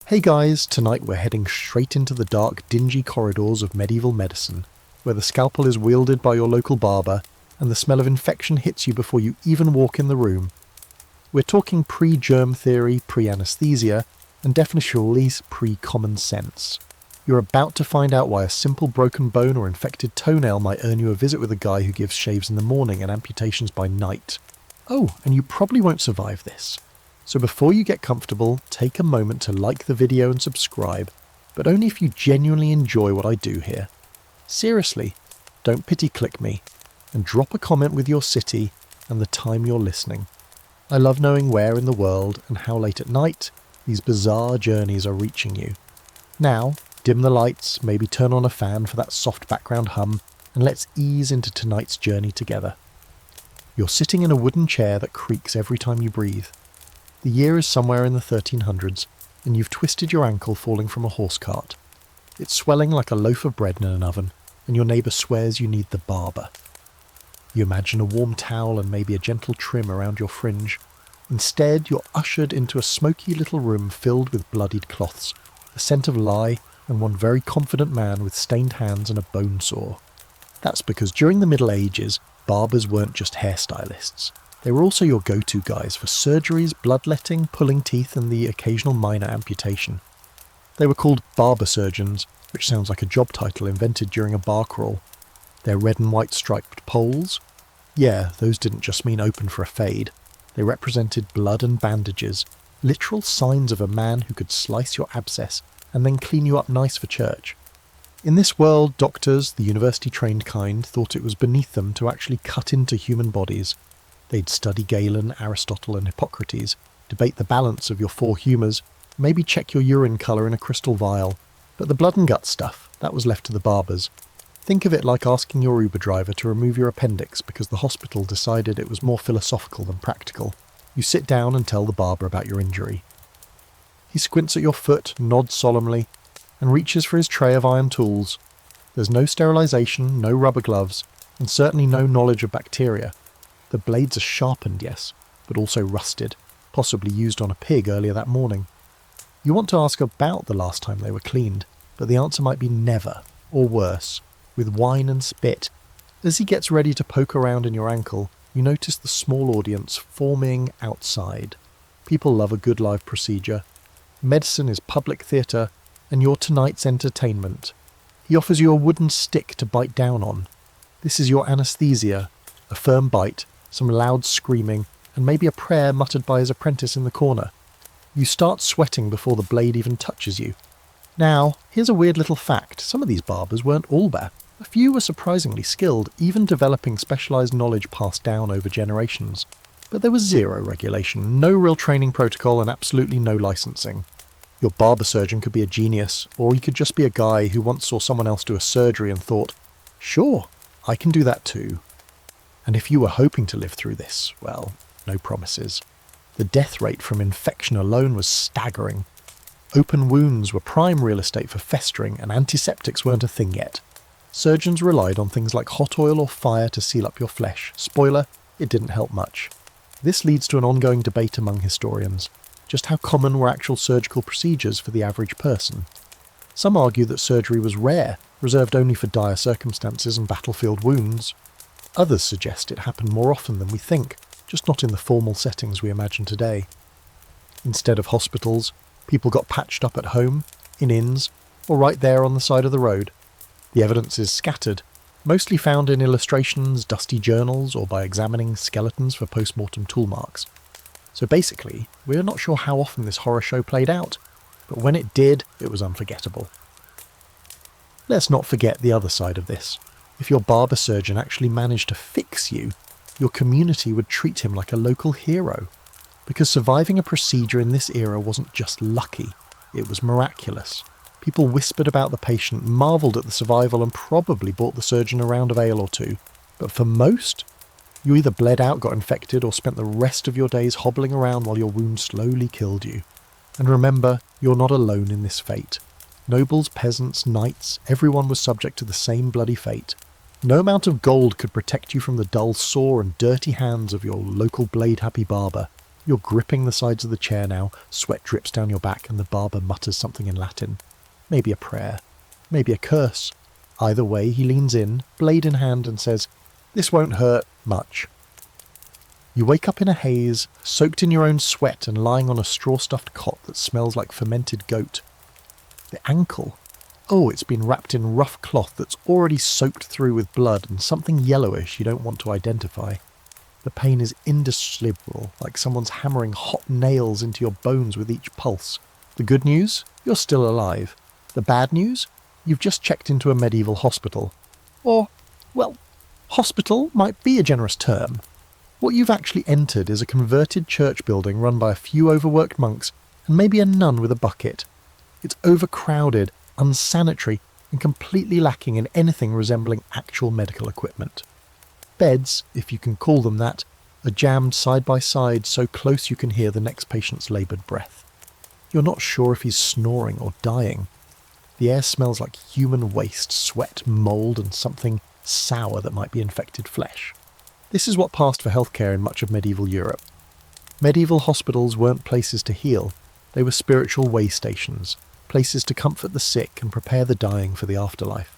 Hey guys, tonight we're heading straight into the dark, dingy corridors of medieval medicine, where the scalpel is wielded by your local barber, and the smell of infection hits you before you even walk in the room. We're talking pre-germ theory, pre-anesthesia, and definitely pre-common sense. You're about to find out why a simple broken bone or infected toenail might earn you a visit with a guy who gives shaves in the morning and amputations by night. Oh, and you probably won't survive this. So before you get comfortable, take a moment to like the video and subscribe, but only if you genuinely enjoy what I do here. Seriously, don't pity-click me, and drop a comment with your city and the time you're listening. I love knowing where in the world and how late at night these bizarre journeys are reaching you. Now, dim the lights, maybe turn on a fan for that soft background hum, and let's ease into tonight's journey together. You're sitting in a wooden chair that creaks every time you breathe. The year is somewhere in the 1300s, and you've twisted your ankle falling from a horse cart. It's swelling like a loaf of bread in an oven, and your neighbour swears you need the barber. You imagine a warm towel and maybe a gentle trim around your fringe. Instead, you're ushered into a smoky little room filled with bloodied cloths, the scent of lye, and one very confident man with stained hands and a bone saw. That's because during the Middle Ages, barbers weren't just hairstylists. They were also your go-to guys for surgeries, bloodletting, pulling teeth, and the occasional minor amputation. They were called barber-surgeons, which sounds like a job title invented during a bar crawl. Their red and white striped poles? Yeah, those didn't just mean open for a fade. They represented blood and bandages, literal signs of a man who could slice your abscess and then clean you up nice for church. In this world, doctors, the university-trained kind, thought it was beneath them to actually cut into human bodies. They'd study Galen, Aristotle and Hippocrates, debate the balance of your four humours, maybe check your urine colour in a crystal vial. But the blood and guts stuff, that was left to the barbers. Think of it like asking your Uber driver to remove your appendix because the hospital decided it was more philosophical than practical. You sit down and tell the barber about your injury. He squints at your foot, nods solemnly, and reaches for his tray of iron tools. There's no sterilisation, no rubber gloves, and certainly no knowledge of bacteria. The blades are sharpened, yes, but also rusted, possibly used on a pig earlier that morning. You want to ask about the last time they were cleaned, but the answer might be never, or worse, with wine and spit. As he gets ready to poke around in your ankle, you notice the small audience forming outside. People love a good live procedure. Medicine is public theatre, and you're tonight's entertainment. He offers you a wooden stick to bite down on. This is your anesthesia, a firm bite, some loud screaming, and maybe a prayer muttered by his apprentice in the corner. You start sweating before the blade even touches you. Now, here's a weird little fact. Some of these barbers weren't all bad. A few were surprisingly skilled, even developing specialised knowledge passed down over generations. But there was zero regulation, no real training protocol, and absolutely no licensing. Your barber surgeon could be a genius, or he could just be a guy who once saw someone else do a surgery and thought, sure, I can do that too. And if you were hoping to live through this, well, no promises. The death rate from infection alone was staggering. Open wounds were prime real estate for festering, and antiseptics weren't a thing yet. Surgeons relied on things like hot oil or fire to seal up your flesh. Spoiler, it didn't help much. This leads to an ongoing debate among historians. Just how common were actual surgical procedures for the average person? Some argue that surgery was rare, reserved only for dire circumstances and battlefield wounds. Others suggest it happened more often than we think, just not in the formal settings we imagine today. Instead of hospitals, people got patched up at home, in inns, or right there on the side of the road. The evidence is scattered, mostly found in illustrations, dusty journals, or by examining skeletons for post-mortem tool marks. So basically, we're not sure how often this horror show played out, but when it did, it was unforgettable. Let's not forget the other side of this. If your barber surgeon actually managed to fix you, your community would treat him like a local hero. Because surviving a procedure in this era wasn't just lucky, it was miraculous. People whispered about the patient, marvelled at the survival, and probably bought the surgeon a round of ale or two. But for most, you either bled out, got infected, or spent the rest of your days hobbling around while your wound slowly killed you. And remember, you're not alone in this fate. Nobles, peasants, knights, everyone was subject to the same bloody fate. No amount of gold could protect you from the dull, sore and dirty hands of your local blade-happy barber. You're gripping the sides of the chair now, sweat drips down your back and the barber mutters something in Latin. Maybe a prayer. Maybe a curse. Either way, he leans in, blade in hand, and says, "This won't hurt much." You wake up in a haze, soaked in your own sweat and lying on a straw-stuffed cot that smells like fermented goat. The ankle. Oh, it's been wrapped in rough cloth that's already soaked through with blood and something yellowish you don't want to identify. The pain is indescribable, like someone's hammering hot nails into your bones with each pulse. The good news? You're still alive. The bad news? You've just checked into a medieval hospital. Or, well, hospital might be a generous term. What you've actually entered is a converted church building run by a few overworked monks and maybe a nun with a bucket. It's overcrowded, unsanitary, and completely lacking in anything resembling actual medical equipment. Beds, if you can call them that, are jammed side by side so close you can hear the next patient's laboured breath. You're not sure if he's snoring or dying. The air smells like human waste, sweat, mould, and something sour that might be infected flesh. This is what passed for healthcare in much of medieval Europe. Medieval hospitals weren't places to heal, they were spiritual way stations, places to comfort the sick and prepare the dying for the afterlife.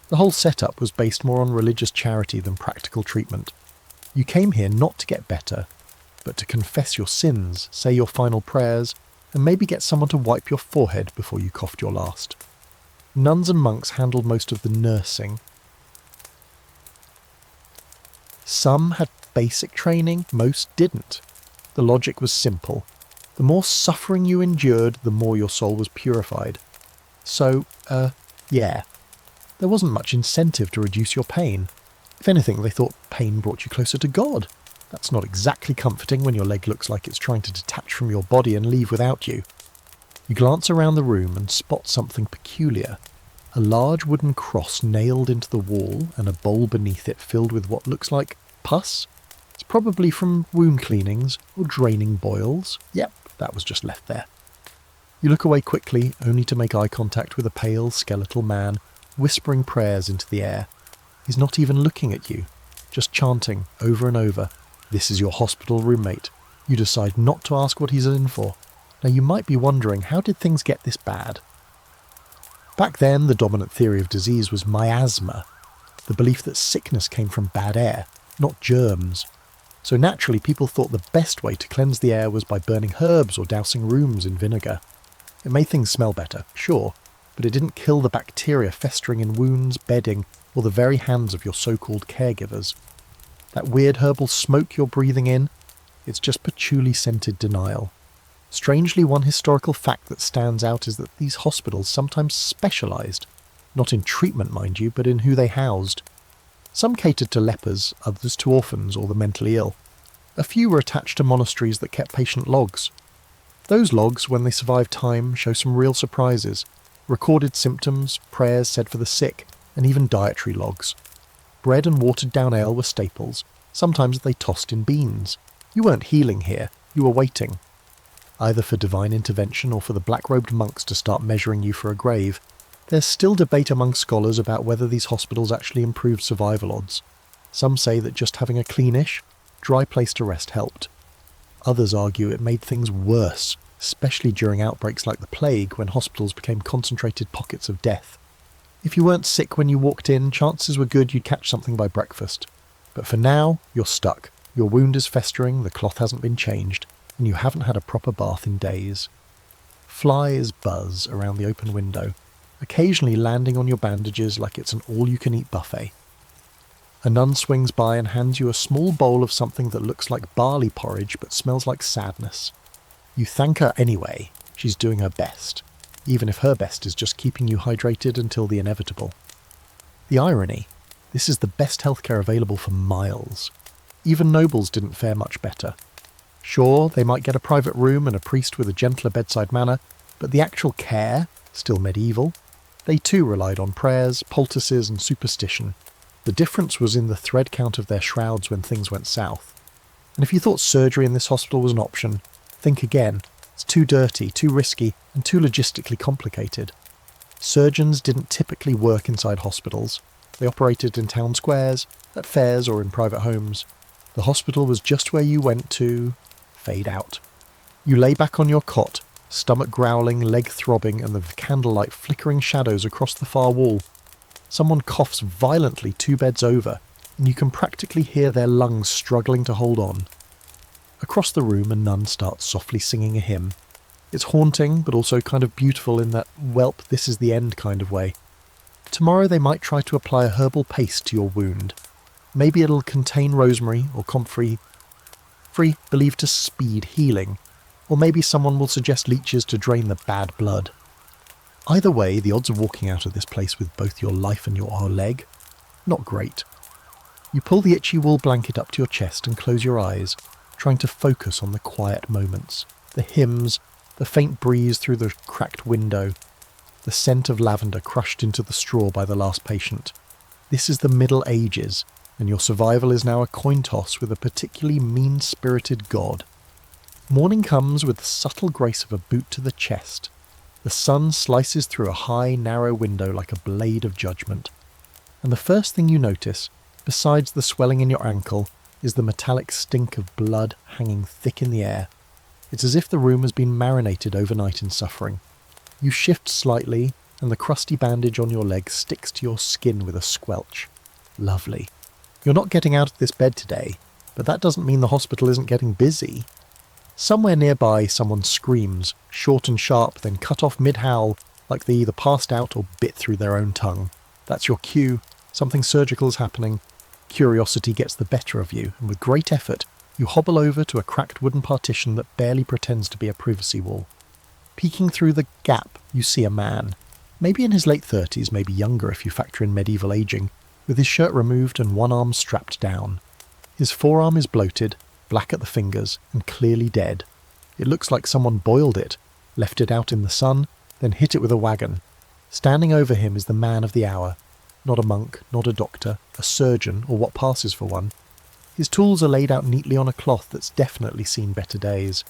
The whole setup was based more on religious charity than practical treatment. You came here not to get better, but to confess your sins, say your final prayers, and maybe get someone to wipe your forehead before you coughed your last. Nuns and monks handled most of the nursing. Some had basic training, most didn't. The logic was simple. The more suffering you endured, the more your soul was purified. So, yeah. There wasn't much incentive to reduce your pain. If anything, they thought pain brought you closer to God. That's not exactly comforting when your leg looks like it's trying to detach from your body and leave without you. You glance around the room and spot something peculiar. A large wooden cross nailed into the wall and a bowl beneath it filled with what looks like pus. It's probably from wound cleanings or draining boils. Yep, that was just left there. You look away quickly, only to make eye contact with a pale, skeletal man, whispering prayers into the air. He's not even looking at you, just chanting over and over, "This is your hospital roommate." You decide not to ask what he's in for. Now you might be wondering, how did things get this bad? Back then, the dominant theory of disease was miasma, the belief that sickness came from bad air, not germs. So naturally, people thought the best way to cleanse the air was by burning herbs or dousing rooms in vinegar. It made things smell better, sure, but it didn't kill the bacteria festering in wounds, bedding, or the very hands of your so-called caregivers. That weird herbal smoke you're breathing in, it's just patchouli-scented denial. Strangely, one historical fact that stands out is that these hospitals sometimes specialised, not in treatment, mind you, but in who they housed. Some catered to lepers, others to orphans or the mentally ill. A few were attached to monasteries that kept patient logs. Those logs, when they survived time, show some real surprises. Recorded symptoms, prayers said for the sick, and even dietary logs. Bread and watered-down ale were staples. Sometimes they tossed in beans. You weren't healing here, you were waiting. Either for divine intervention or for the black-robed monks to start measuring you for a grave. There's still debate among scholars about whether these hospitals actually improved survival odds. Some say that just having a cleanish, dry place to rest helped. Others argue it made things worse, especially during outbreaks like the plague when hospitals became concentrated pockets of death. If you weren't sick when you walked in, chances were good you'd catch something by breakfast. But for now, you're stuck. Your wound is festering, the cloth hasn't been changed, and you haven't had a proper bath in days. Flies buzz around the open window, occasionally landing on your bandages like it's an all-you-can-eat buffet. A nun swings by and hands you a small bowl of something that looks like barley porridge but smells like sadness. You thank her anyway. She's doing her best, even if her best is just keeping you hydrated until the inevitable. The irony, this is the best healthcare available for miles. Even nobles didn't fare much better. Sure, they might get a private room and a priest with a gentler bedside manner, but the actual care, still medieval, they too relied on prayers, poultices and superstition. The difference was in the thread count of their shrouds when things went south. And if you thought surgery in this hospital was an option, think again. It's too dirty, too risky, and too logistically complicated. Surgeons didn't typically work inside hospitals. They operated in town squares, at fairs or in private homes. The hospital was just where you went to fade out. You lay back on your cot, stomach growling, leg throbbing, and the candlelight flickering shadows across the far wall. Someone coughs violently 2 beds over, and you can practically hear their lungs struggling to hold on. Across the room, a nun starts softly singing a hymn. It's haunting, but also kind of beautiful in that, welp, this is the end kind of way. Tomorrow they might try to apply a herbal paste to your wound. Maybe it'll contain rosemary or comfrey, believed to speed healing. Or maybe someone will suggest leeches to drain the bad blood. Either way, the odds of walking out of this place with both your life and your leg, not great. You pull the itchy wool blanket up to your chest and close your eyes, trying to focus on the quiet moments, the hymns, the faint breeze through the cracked window, the scent of lavender crushed into the straw by the last patient. This is the Middle Ages, and your survival is now a coin toss with a particularly mean-spirited god. Morning comes with the subtle grace of a boot to the chest. The sun slices through a high, narrow window like a blade of judgment. And the first thing you notice, besides the swelling in your ankle, is the metallic stink of blood hanging thick in the air. It's as if the room has been marinated overnight in suffering. You shift slightly, and the crusty bandage on your leg sticks to your skin with a squelch. Lovely. You're not getting out of this bed today, but that doesn't mean the hospital isn't getting busy. Somewhere nearby, someone screams, short and sharp, then cut off mid-howl, like they either passed out or bit through their own tongue. That's your cue. Something surgical is happening. Curiosity gets the better of you, and with great effort, you hobble over to a cracked wooden partition that barely pretends to be a privacy wall. Peeking through the gap, you see a man. Maybe in his late 30s, maybe younger if you factor in medieval aging, with his shirt removed and one arm strapped down. His forearm is bloated, black at the fingers, and clearly dead. It looks like someone boiled it, left it out in the sun, then hit it with a wagon. Standing over him is the man of the hour. Not a monk, not a doctor, a surgeon, or what passes for one. His tools are laid out neatly on a cloth that's definitely seen better days.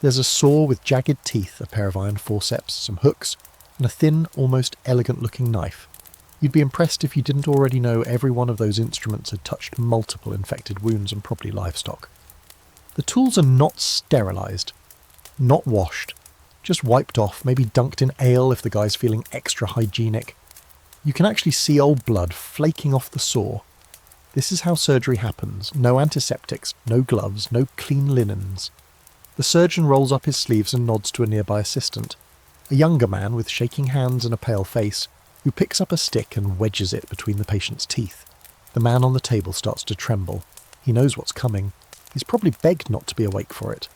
There's a saw with jagged teeth, a pair of iron forceps, some hooks, and a thin, almost elegant-looking knife. You'd be impressed if you didn't already know every one of those instruments had touched multiple infected wounds and probably livestock. The tools are not sterilised, not washed, just wiped off, maybe dunked in ale if the guy's feeling extra hygienic. You can actually see old blood flaking off the saw. This is how surgery happens. No antiseptics, no gloves, no clean linens. The surgeon rolls up his sleeves and nods to a nearby assistant, a younger man with shaking hands and a pale face, who picks up a stick and wedges it between the patient's teeth. The man on the table starts to tremble. He knows what's coming. He's probably begged not to be awake for it.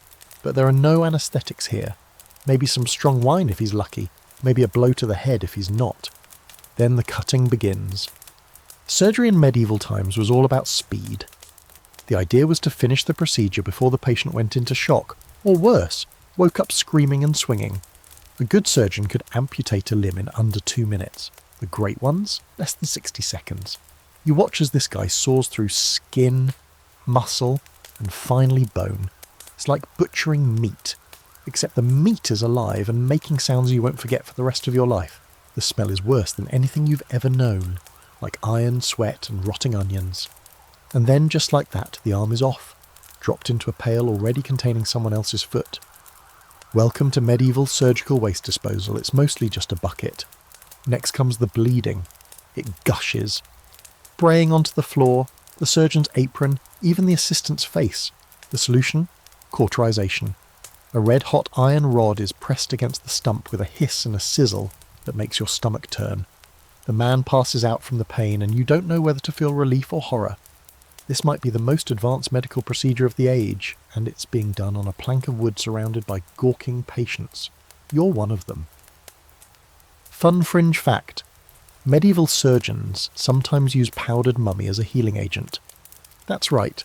But there are no anaesthetics here. Maybe some strong wine if he's lucky. Maybe a blow to the head if he's not. Then the cutting begins. Surgery in medieval times was all about speed. The idea was to finish the procedure before the patient went into shock, or worse, woke up screaming and swinging. A good surgeon could amputate a limb in under 2 minutes. The great ones, less than 60 seconds. You watch as this guy saws through skin, muscle, and finally bone. It's like butchering meat, except the meat is alive and making sounds you won't forget for the rest of your life. The smell is worse than anything you've ever known, like iron, sweat, and rotting onions. And then, just like that, the arm is off, dropped into a pail already containing someone else's foot. Welcome to medieval surgical waste disposal. It's mostly just a bucket. Next comes the bleeding. It gushes, spraying onto the floor, the surgeon's apron, even the assistant's face. The solution? Cauterization. A red-hot iron rod is pressed against the stump with a hiss and a sizzle that makes your stomach turn. The man passes out from the pain, and you don't know whether to feel relief or horror. This might be the most advanced medical procedure of the age, and it's being done on a plank of wood surrounded by gawking patients. You're one of them. Fun fringe fact. Medieval surgeons sometimes use powdered mummy as a healing agent. That's right.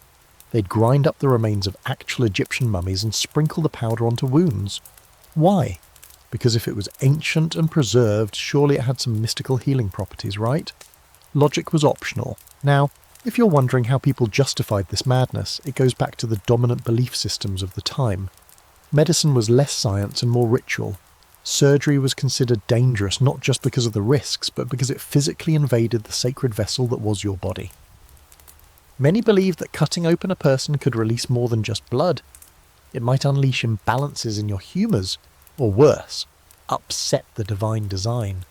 They'd grind up the remains of actual Egyptian mummies and sprinkle the powder onto wounds. Why? Because if it was ancient and preserved, surely it had some mystical healing properties, right? Logic was optional. Now, if you're wondering how people justified this madness, it goes back to the dominant belief systems of the time. Medicine was less science and more ritual. Surgery was considered dangerous not just because of the risks, but because it physically invaded the sacred vessel that was your body. Many believed that cutting open a person could release more than just blood. It might unleash imbalances in your humours, or worse, upset the divine design.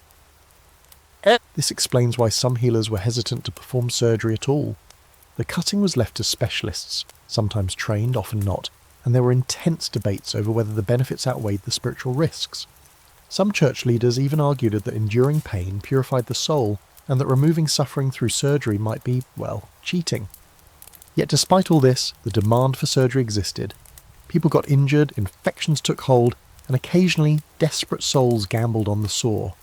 This explains why some healers were hesitant to perform surgery at all. The cutting was left to specialists, sometimes trained, often not, and there were intense debates over whether the benefits outweighed the spiritual risks. Some church leaders even argued that enduring pain purified the soul, and that removing suffering through surgery might be, well, cheating. Yet despite all this, the demand for surgery existed. People got injured, infections took hold, and occasionally desperate souls gambled on the sore.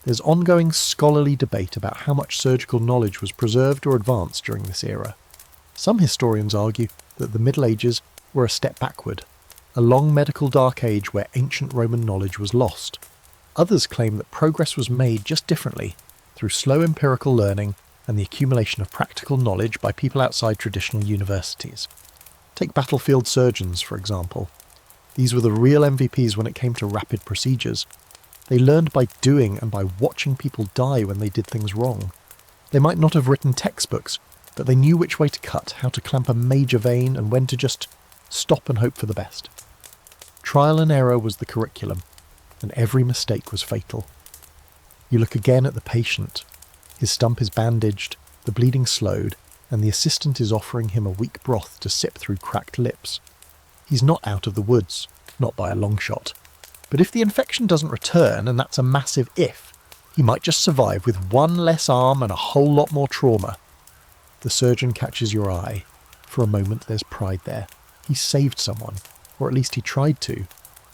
There's ongoing scholarly debate about how much surgical knowledge was preserved or advanced during this era. Some historians argue that the Middle Ages were a step backward, a long medical dark age where ancient Roman knowledge was lost. Others claim that progress was made just differently, through slow empirical learning and the accumulation of practical knowledge by people outside traditional universities. Take battlefield surgeons, for example. These were the real MVPs when it came to rapid procedures. They learned by doing and by watching people die when they did things wrong. They might not have written textbooks, but they knew which way to cut, how to clamp a major vein, and when to just stop and hope for the best. Trial and error was the curriculum, and every mistake was fatal. You look again at the patient. His stump is bandaged, the bleeding slowed, and the assistant is offering him a weak broth to sip through cracked lips. He's not out of the woods, not by a long shot. But if the infection doesn't return, and that's a massive if, he might just survive with one less arm and a whole lot more trauma. The surgeon catches your eye. For a moment there's pride there. He saved someone, or at least he tried to.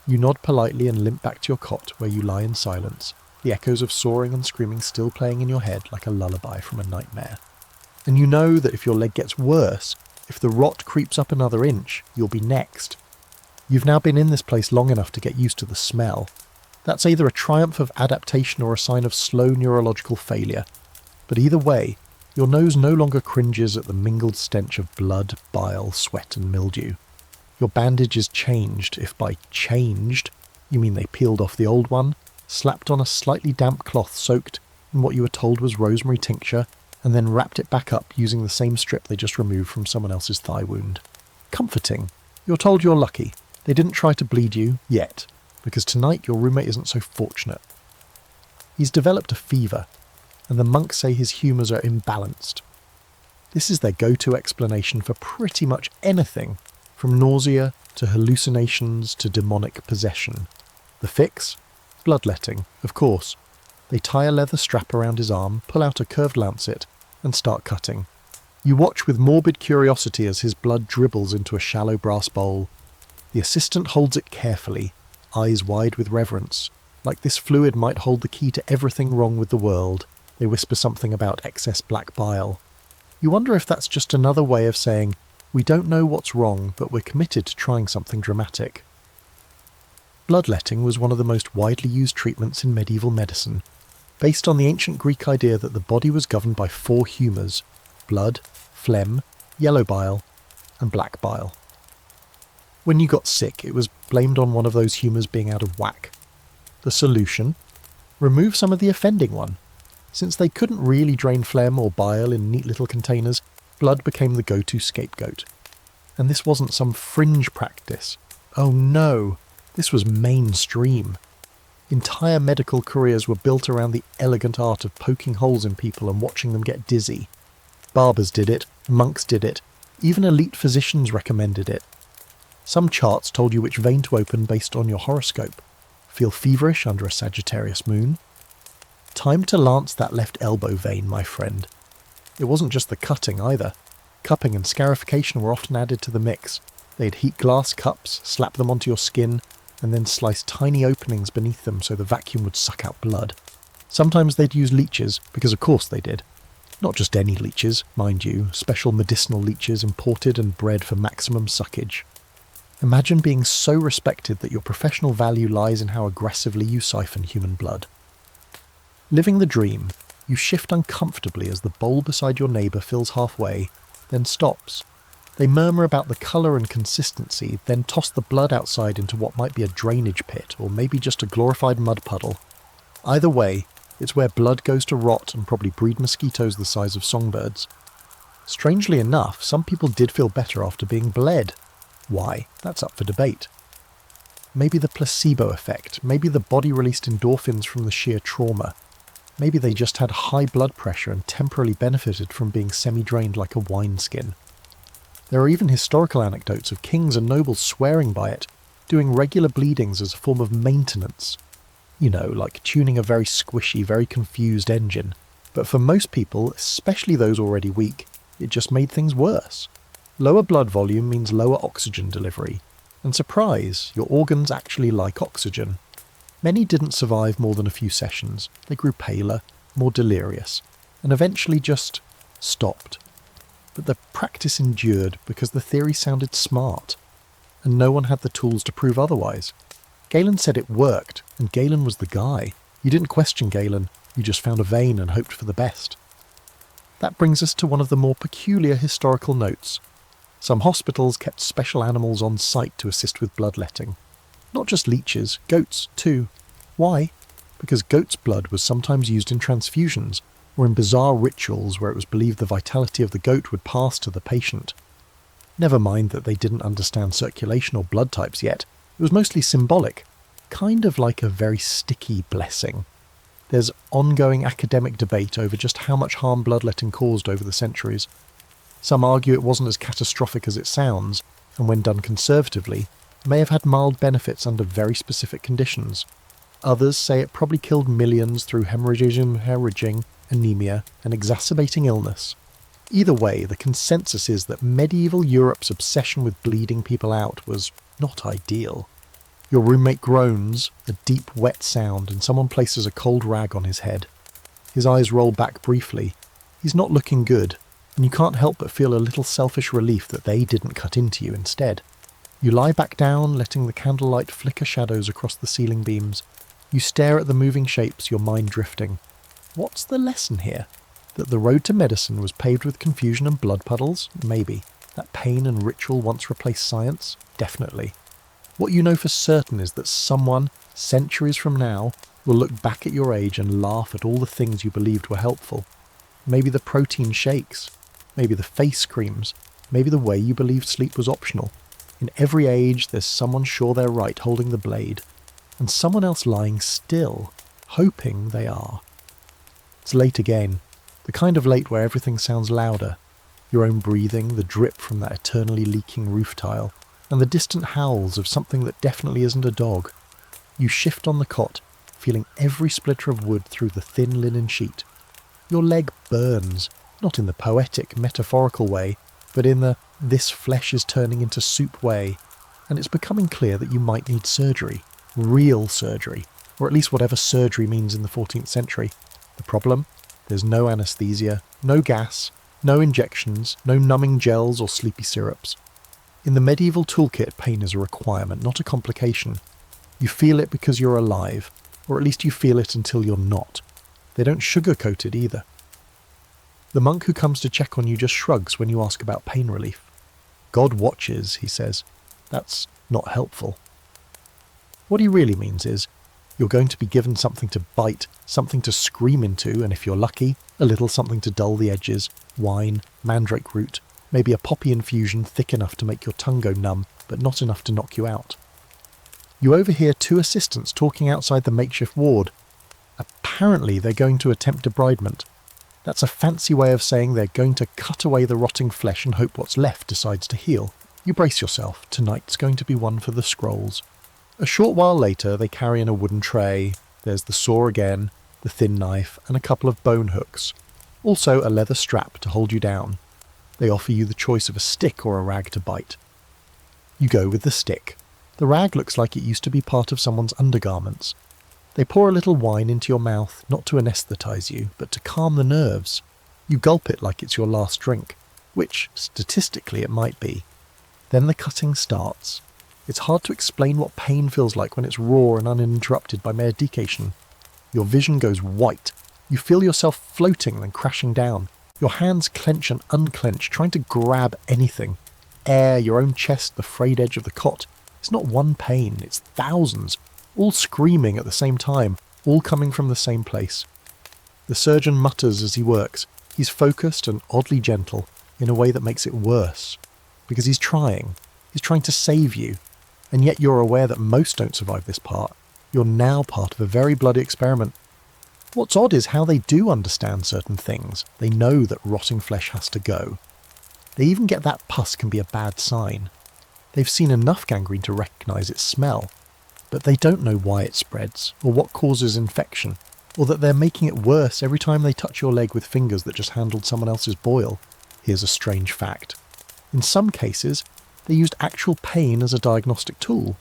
You nod politely and limp back to your cot where you lie in silence, the echoes of soaring and screaming still playing in your head like a lullaby from a nightmare. And you know that if your leg gets worse, if the rot creeps up another inch, you'll be next. You've now been in this place long enough to get used to the smell. That's either a triumph of adaptation or a sign of slow neurological failure. But either way, your nose no longer cringes at the mingled stench of blood, bile, sweat and mildew. Your bandage is changed, if by changed you mean they peeled off the old one, slapped on a slightly damp cloth soaked in what you were told was rosemary tincture, and then wrapped it back up using the same strip they just removed from someone else's thigh wound. Comforting. You're told you're lucky. They didn't try to bleed you, yet, because tonight your roommate isn't so fortunate. He's developed a fever, and the monks say his humours are imbalanced. This is their go-to explanation for pretty much anything, from nausea to hallucinations to demonic possession. The fix? Bloodletting, of course. They tie a leather strap around his arm, pull out a curved lancet, and start cutting. You watch with morbid curiosity as his blood dribbles into a shallow brass bowl. The assistant holds it carefully, eyes wide with reverence. Like this fluid might hold the key to everything wrong with the world. They whisper something about excess black bile. You wonder if that's just another way of saying, we don't know what's wrong, but we're committed to trying something dramatic. Bloodletting was one of the most widely used treatments in medieval medicine, based on the ancient Greek idea that the body was governed by 4 humours: blood, phlegm, yellow bile, and black bile. When you got sick, it was blamed on one of those humours being out of whack. The solution? Remove some of the offending one. Since they couldn't really drain phlegm or bile in neat little containers, blood became the go-to scapegoat. And this wasn't some fringe practice. Oh no, this was mainstream. Entire medical careers were built around the elegant art of poking holes in people and watching them get dizzy. Barbers did it, monks did it, even elite physicians recommended it. Some charts told you which vein to open based on your horoscope. Feel feverish under a Sagittarius moon? Time to lance that left elbow vein, my friend. It wasn't just the cutting either. Cupping and scarification were often added to the mix. They'd heat glass cups, slap them onto your skin, and then slice tiny openings beneath them so the vacuum would suck out blood. Sometimes they'd use leeches, because of course they did. Not just any leeches, mind you, special medicinal leeches imported and bred for maximum suckage. Imagine being so respected that your professional value lies in how aggressively you siphon human blood. Living the dream, you shift uncomfortably as the bowl beside your neighbour fills halfway, then stops. They murmur about the colour and consistency, then toss the blood outside into what might be a drainage pit or maybe just a glorified mud puddle. Either way, it's where blood goes to rot and probably breed mosquitoes the size of songbirds. Strangely enough, some people did feel better after being bled. Why? That's up for debate. Maybe the placebo effect, maybe the body released endorphins from the sheer trauma. Maybe they just had high blood pressure and temporarily benefited from being semi-drained like a wineskin. There are even historical anecdotes of kings and nobles swearing by it, doing regular bleedings as a form of maintenance. You know, like tuning a very squishy, very confused engine. But for most people, especially those already weak, it just made things worse. Lower blood volume means lower oxygen delivery. And surprise, your organs actually like oxygen. Many didn't survive more than a few sessions. They grew paler, more delirious, and eventually just stopped. But the practice endured because the theory sounded smart, and no one had the tools to prove otherwise. Galen said it worked, and Galen was the guy. You didn't question Galen, you just found a vein and hoped for the best. That brings us to one of the more peculiar historical notes. Some hospitals kept special animals on site to assist with bloodletting. Not just leeches, goats too. Why? Because goat's blood was sometimes used in transfusions, or in bizarre rituals where it was believed the vitality of the goat would pass to the patient. Never mind that they didn't understand circulation or blood types yet, it was mostly symbolic, kind of like a very sticky blessing. There's ongoing academic debate over just how much harm bloodletting caused over the centuries. Some argue it wasn't as catastrophic as it sounds, and when done conservatively, may have had mild benefits under very specific conditions. Others say it probably killed millions through hemorrhaging, anemia, and exacerbating illness. Either way, the consensus is that medieval Europe's obsession with bleeding people out was not ideal. Your roommate groans, a deep, wet sound, and someone places a cold rag on his head. His eyes roll back briefly. He's not looking good, and you can't help but feel a little selfish relief that they didn't cut into you instead. You lie back down, letting the candlelight flicker shadows across the ceiling beams. You stare at the moving shapes, your mind drifting. What's the lesson here? That the road to medicine was paved with confusion and blood puddles? Maybe. That pain and ritual once replaced science? Definitely. What you know for certain is that someone, centuries from now, will look back at your age and laugh at all the things you believed were helpful. Maybe the protein shakes. Maybe the face creams. Maybe the way you believed sleep was optional. In every age, there's someone sure they're right holding the blade, and someone else lying still, hoping they are. It's late again. The kind of late where everything sounds louder. Your own breathing, the drip from that eternally leaking roof tile, and the distant howls of something that definitely isn't a dog. You shift on the cot, feeling every splitter of wood through the thin linen sheet. Your leg burns, not in the poetic, metaphorical way, but in the this flesh is turning into soup way, and it's becoming clear that you might need surgery. Real surgery, or at least whatever surgery means in the 14th century. The problem? There's no anesthesia, no gas, no injections, no numbing gels or sleepy syrups. In the medieval toolkit, pain is a requirement, not a complication. You feel it because you're alive, or at least you feel it until you're not. They don't sugarcoat it either. The monk who comes to check on you just shrugs when you ask about pain relief. God watches, he says. That's not helpful. What he really means is, you're going to be given something to bite, something to scream into, and if you're lucky, a little something to dull the edges, wine, mandrake root, maybe a poppy infusion thick enough to make your tongue go numb, but not enough to knock you out. You overhear two assistants talking outside the makeshift ward. Apparently they're going to attempt debridement. That's a fancy way of saying they're going to cut away the rotting flesh and hope what's left decides to heal. You brace yourself, tonight's going to be one for the scrolls. A short while later they carry in a wooden tray. There's the saw again, the thin knife, and a couple of bone hooks. Also a leather strap to hold you down. They offer you the choice of a stick or a rag to bite. You go with the stick. The rag looks like it used to be part of someone's undergarments. They pour a little wine into your mouth, not to anaesthetize you, but to calm the nerves. You gulp it like it's your last drink, which, statistically, it might be. Then the cutting starts. It's hard to explain what pain feels like when it's raw and uninterrupted by medication. Your vision goes white. You feel yourself floating then crashing down. Your hands clench and unclench, trying to grab anything. Air, your own chest, the frayed edge of the cot. It's not one pain, it's thousands, all screaming at the same time, all coming from the same place. The surgeon mutters as he works. He's focused and oddly gentle, in a way that makes it worse. Because he's trying. He's trying to save you, and yet you're aware that most don't survive this part. You're now part of a very bloody experiment. What's odd is how they do understand certain things. They know that rotting flesh has to go. They even get that pus can be a bad sign. They've seen enough gangrene to recognise its smell, but they don't know why it spreads, or what causes infection, or that they're making it worse every time they touch your leg with fingers that just handled someone else's boil. Here's a strange fact. In some cases, they used actual pain as a diagnostic tool.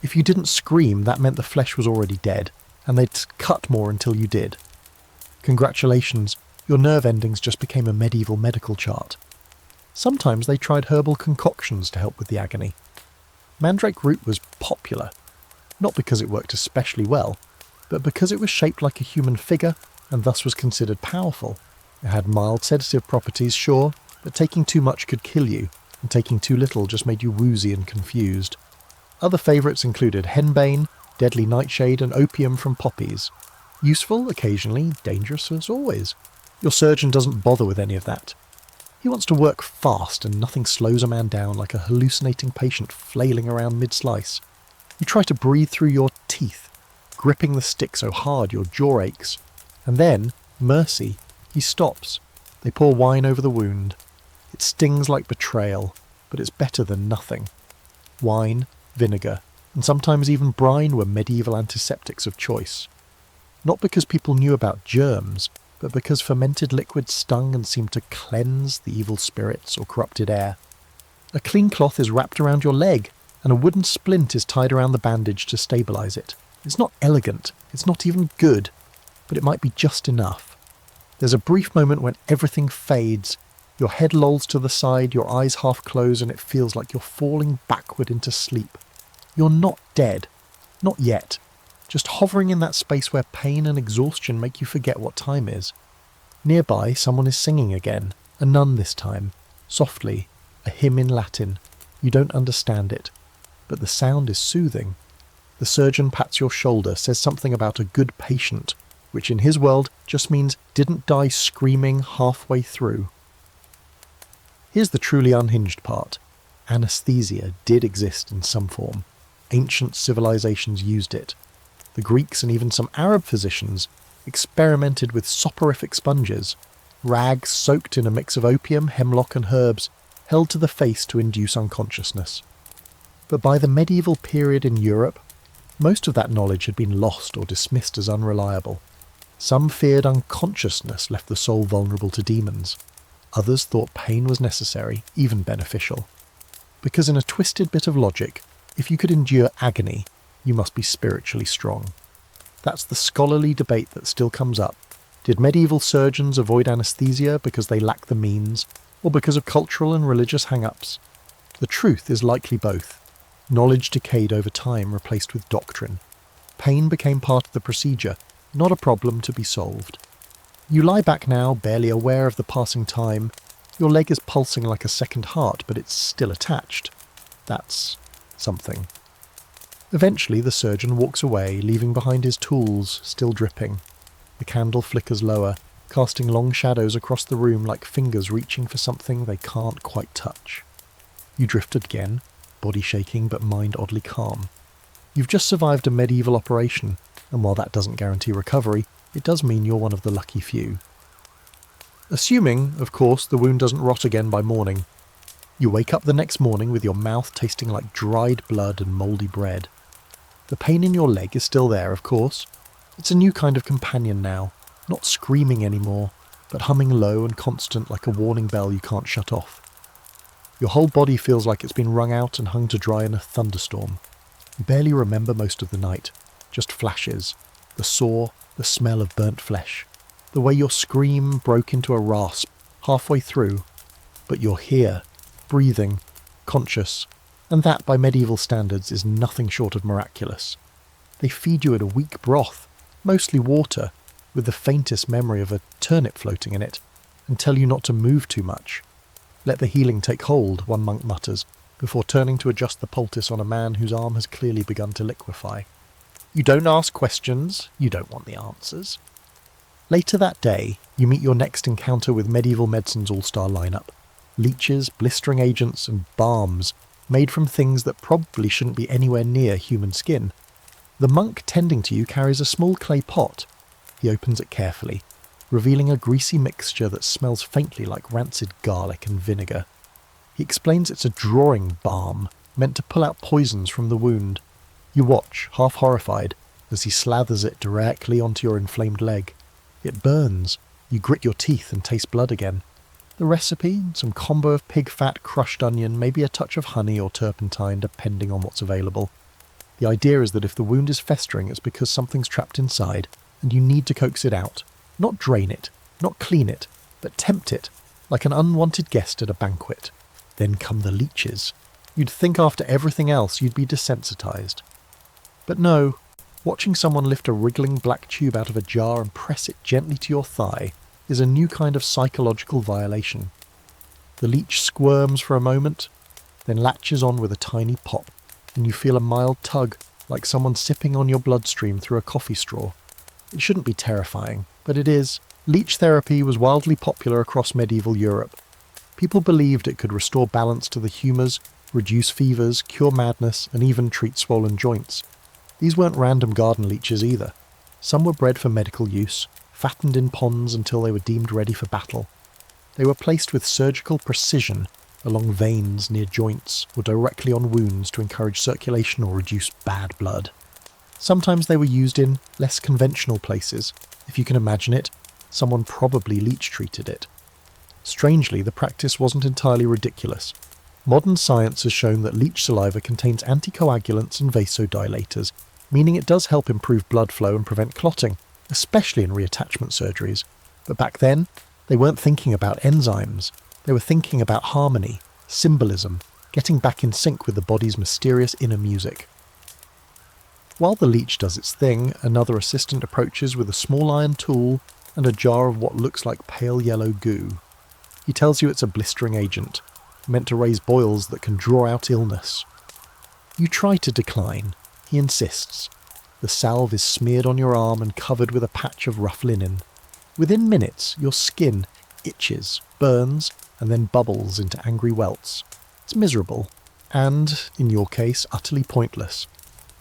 If you didn't scream, that meant the flesh was already dead, and they'd cut more until you did. Congratulations, your nerve endings just became a medieval medical chart. Sometimes they tried herbal concoctions to help with the agony. Mandrake root was popular, not because it worked especially well, but because it was shaped like a human figure and thus was considered powerful. It had mild sedative properties, sure, but taking too much could kill you, and taking too little just made you woozy and confused. Other favourites included henbane, deadly nightshade, and opium from poppies. Useful occasionally, dangerous as always. Your surgeon doesn't bother with any of that. He wants to work fast, and nothing slows a man down like a hallucinating patient flailing around mid-slice. You try to breathe through your teeth, gripping the stick so hard your jaw aches. And then, mercy, he stops. They pour wine over the wound. It stings like betrayal, but it's better than nothing. Wine, vinegar, and sometimes even brine were medieval antiseptics of choice. Not because people knew about germs, but because fermented liquids stung and seemed to cleanse the evil spirits or corrupted air. A clean cloth is wrapped around your leg, and a wooden splint is tied around the bandage to stabilise it. It's not elegant, it's not even good, but it might be just enough. There's a brief moment when everything fades, your head lolls to the side, your eyes half close, and it feels like you're falling backward into sleep. You're not dead. Not yet. Just hovering in that space where pain and exhaustion make you forget what time is. Nearby, someone is singing again, a nun this time, softly, a hymn in Latin. You don't understand it, but the sound is soothing. The surgeon pats your shoulder, says something about a good patient, which in his world just means didn't die screaming halfway through. Here's the truly unhinged part. Anesthesia did exist in some form. Ancient civilizations used it. The Greeks and even some Arab physicians experimented with soporific sponges, rags soaked in a mix of opium, hemlock and herbs, held to the face to induce unconsciousness. But by the medieval period in Europe, most of that knowledge had been lost or dismissed as unreliable. Some feared unconsciousness left the soul vulnerable to demons. Others thought pain was necessary, even beneficial. Because in a twisted bit of logic, if you could endure agony, you must be spiritually strong. That's the scholarly debate that still comes up. Did medieval surgeons avoid anesthesia because they lacked the means, or because of cultural and religious hang-ups? The truth is likely both. Knowledge decayed over time, replaced with doctrine. Pain became part of the procedure, not a problem to be solved. You lie back now, barely aware of the passing time. Your leg is pulsing like a second heart, but it's still attached. That's something. Eventually the surgeon walks away, leaving behind his tools, still dripping. The candle flickers lower, casting long shadows across the room like fingers reaching for something they can't quite touch. You drift again, body shaking but mind oddly calm. You've just survived a medieval operation, and while that doesn't guarantee recovery, it does mean you're one of the lucky few. Assuming, of course, the wound doesn't rot again by morning. You wake up the next morning with your mouth tasting like dried blood and mouldy bread. The pain in your leg is still there, of course. It's a new kind of companion now, not screaming anymore, but humming low and constant like a warning bell you can't shut off. Your whole body feels like it's been wrung out and hung to dry in a thunderstorm. You barely remember most of the night, just flashes, the sore, the smell of burnt flesh, the way your scream broke into a rasp halfway through, but you're here, breathing, conscious, and that by medieval standards is nothing short of miraculous. They feed you at a weak broth, mostly water, with the faintest memory of a turnip floating in it, and tell you not to move too much. Let the healing take hold, one monk mutters, before turning to adjust the poultice on a man whose arm has clearly begun to liquefy. You don't ask questions, you don't want the answers. Later that day, you meet your next encounter with medieval medicine's all-star lineup. Leeches, blistering agents, and balms, made from things that probably shouldn't be anywhere near human skin. The monk tending to you carries a small clay pot. He opens it carefully, revealing a greasy mixture that smells faintly like rancid garlic and vinegar. He explains it's a drawing balm, meant to pull out poisons from the wound. You watch, half horrified, as he slathers it directly onto your inflamed leg. It burns. You grit your teeth and taste blood again. The recipe, some combo of pig fat, crushed onion, maybe a touch of honey or turpentine, depending on what's available. The idea is that if the wound is festering, it's because something's trapped inside, and you need to coax it out. Not drain it, not clean it, but tempt it, like an unwanted guest at a banquet. Then come the leeches. You'd think after everything else you'd be desensitized. But no, watching someone lift a wriggling black tube out of a jar and press it gently to your thigh is a new kind of psychological violation. The leech squirms for a moment, then latches on with a tiny pop, and you feel a mild tug, like someone sipping on your bloodstream through a coffee straw. It shouldn't be terrifying, but it is. Leech therapy was wildly popular across medieval Europe. People believed it could restore balance to the humours, reduce fevers, cure madness, and even treat swollen joints. These weren't random garden leeches either. Some were bred for medical use, fattened in ponds until they were deemed ready for battle. They were placed with surgical precision along veins near joints or directly on wounds to encourage circulation or reduce bad blood. Sometimes they were used in less conventional places. If you can imagine it, someone probably leech-treated it. Strangely, the practice wasn't entirely ridiculous. Modern science has shown that leech saliva contains anticoagulants and vasodilators, meaning it does help improve blood flow and prevent clotting, especially in reattachment surgeries. But back then, they weren't thinking about enzymes. They were thinking about harmony, symbolism, getting back in sync with the body's mysterious inner music. While the leech does its thing, another assistant approaches with a small iron tool and a jar of what looks like pale yellow goo. He tells you it's a blistering agent, meant to raise boils that can draw out illness. You try to decline. He insists. The salve is smeared on your arm and covered with a patch of rough linen. Within minutes, your skin itches, burns, and then bubbles into angry welts. It's miserable, and, in your case, utterly pointless.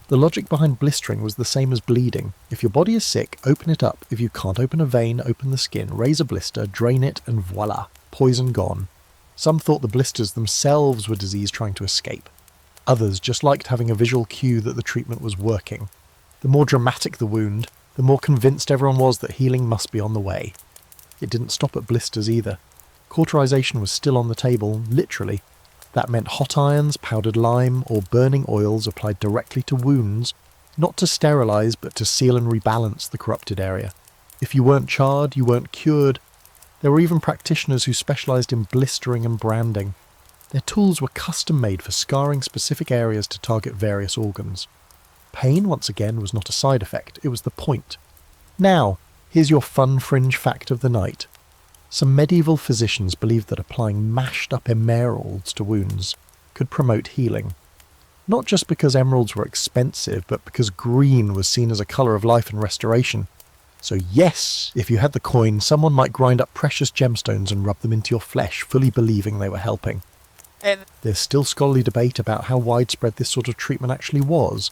The logic behind blistering was the same as bleeding. If your body is sick, open it up. If you can't open a vein, open the skin, raise a blister, drain it, and voila, poison gone. Some thought the blisters themselves were disease trying to escape. Others just liked having a visual cue that the treatment was working. The more dramatic the wound, the more convinced everyone was that healing must be on the way. It didn't stop at blisters either. Cauterization was still on the table, literally. That meant hot irons, powdered lime, or burning oils applied directly to wounds, not to sterilize but to seal and rebalance the corrupted area. If you weren't charred, you weren't cured. There were even practitioners who specialized in blistering and branding. Their tools were custom-made for scarring specific areas to target various organs. Pain, once again, was not a side effect, it was the point. Now, here's your fun fringe fact of the night. Some medieval physicians believed that applying mashed-up emeralds to wounds could promote healing. Not just because emeralds were expensive, but because green was seen as a colour of life and restoration. So yes, if you had the coin, someone might grind up precious gemstones and rub them into your flesh, fully believing they were helping. There's still scholarly debate about how widespread this sort of treatment actually was.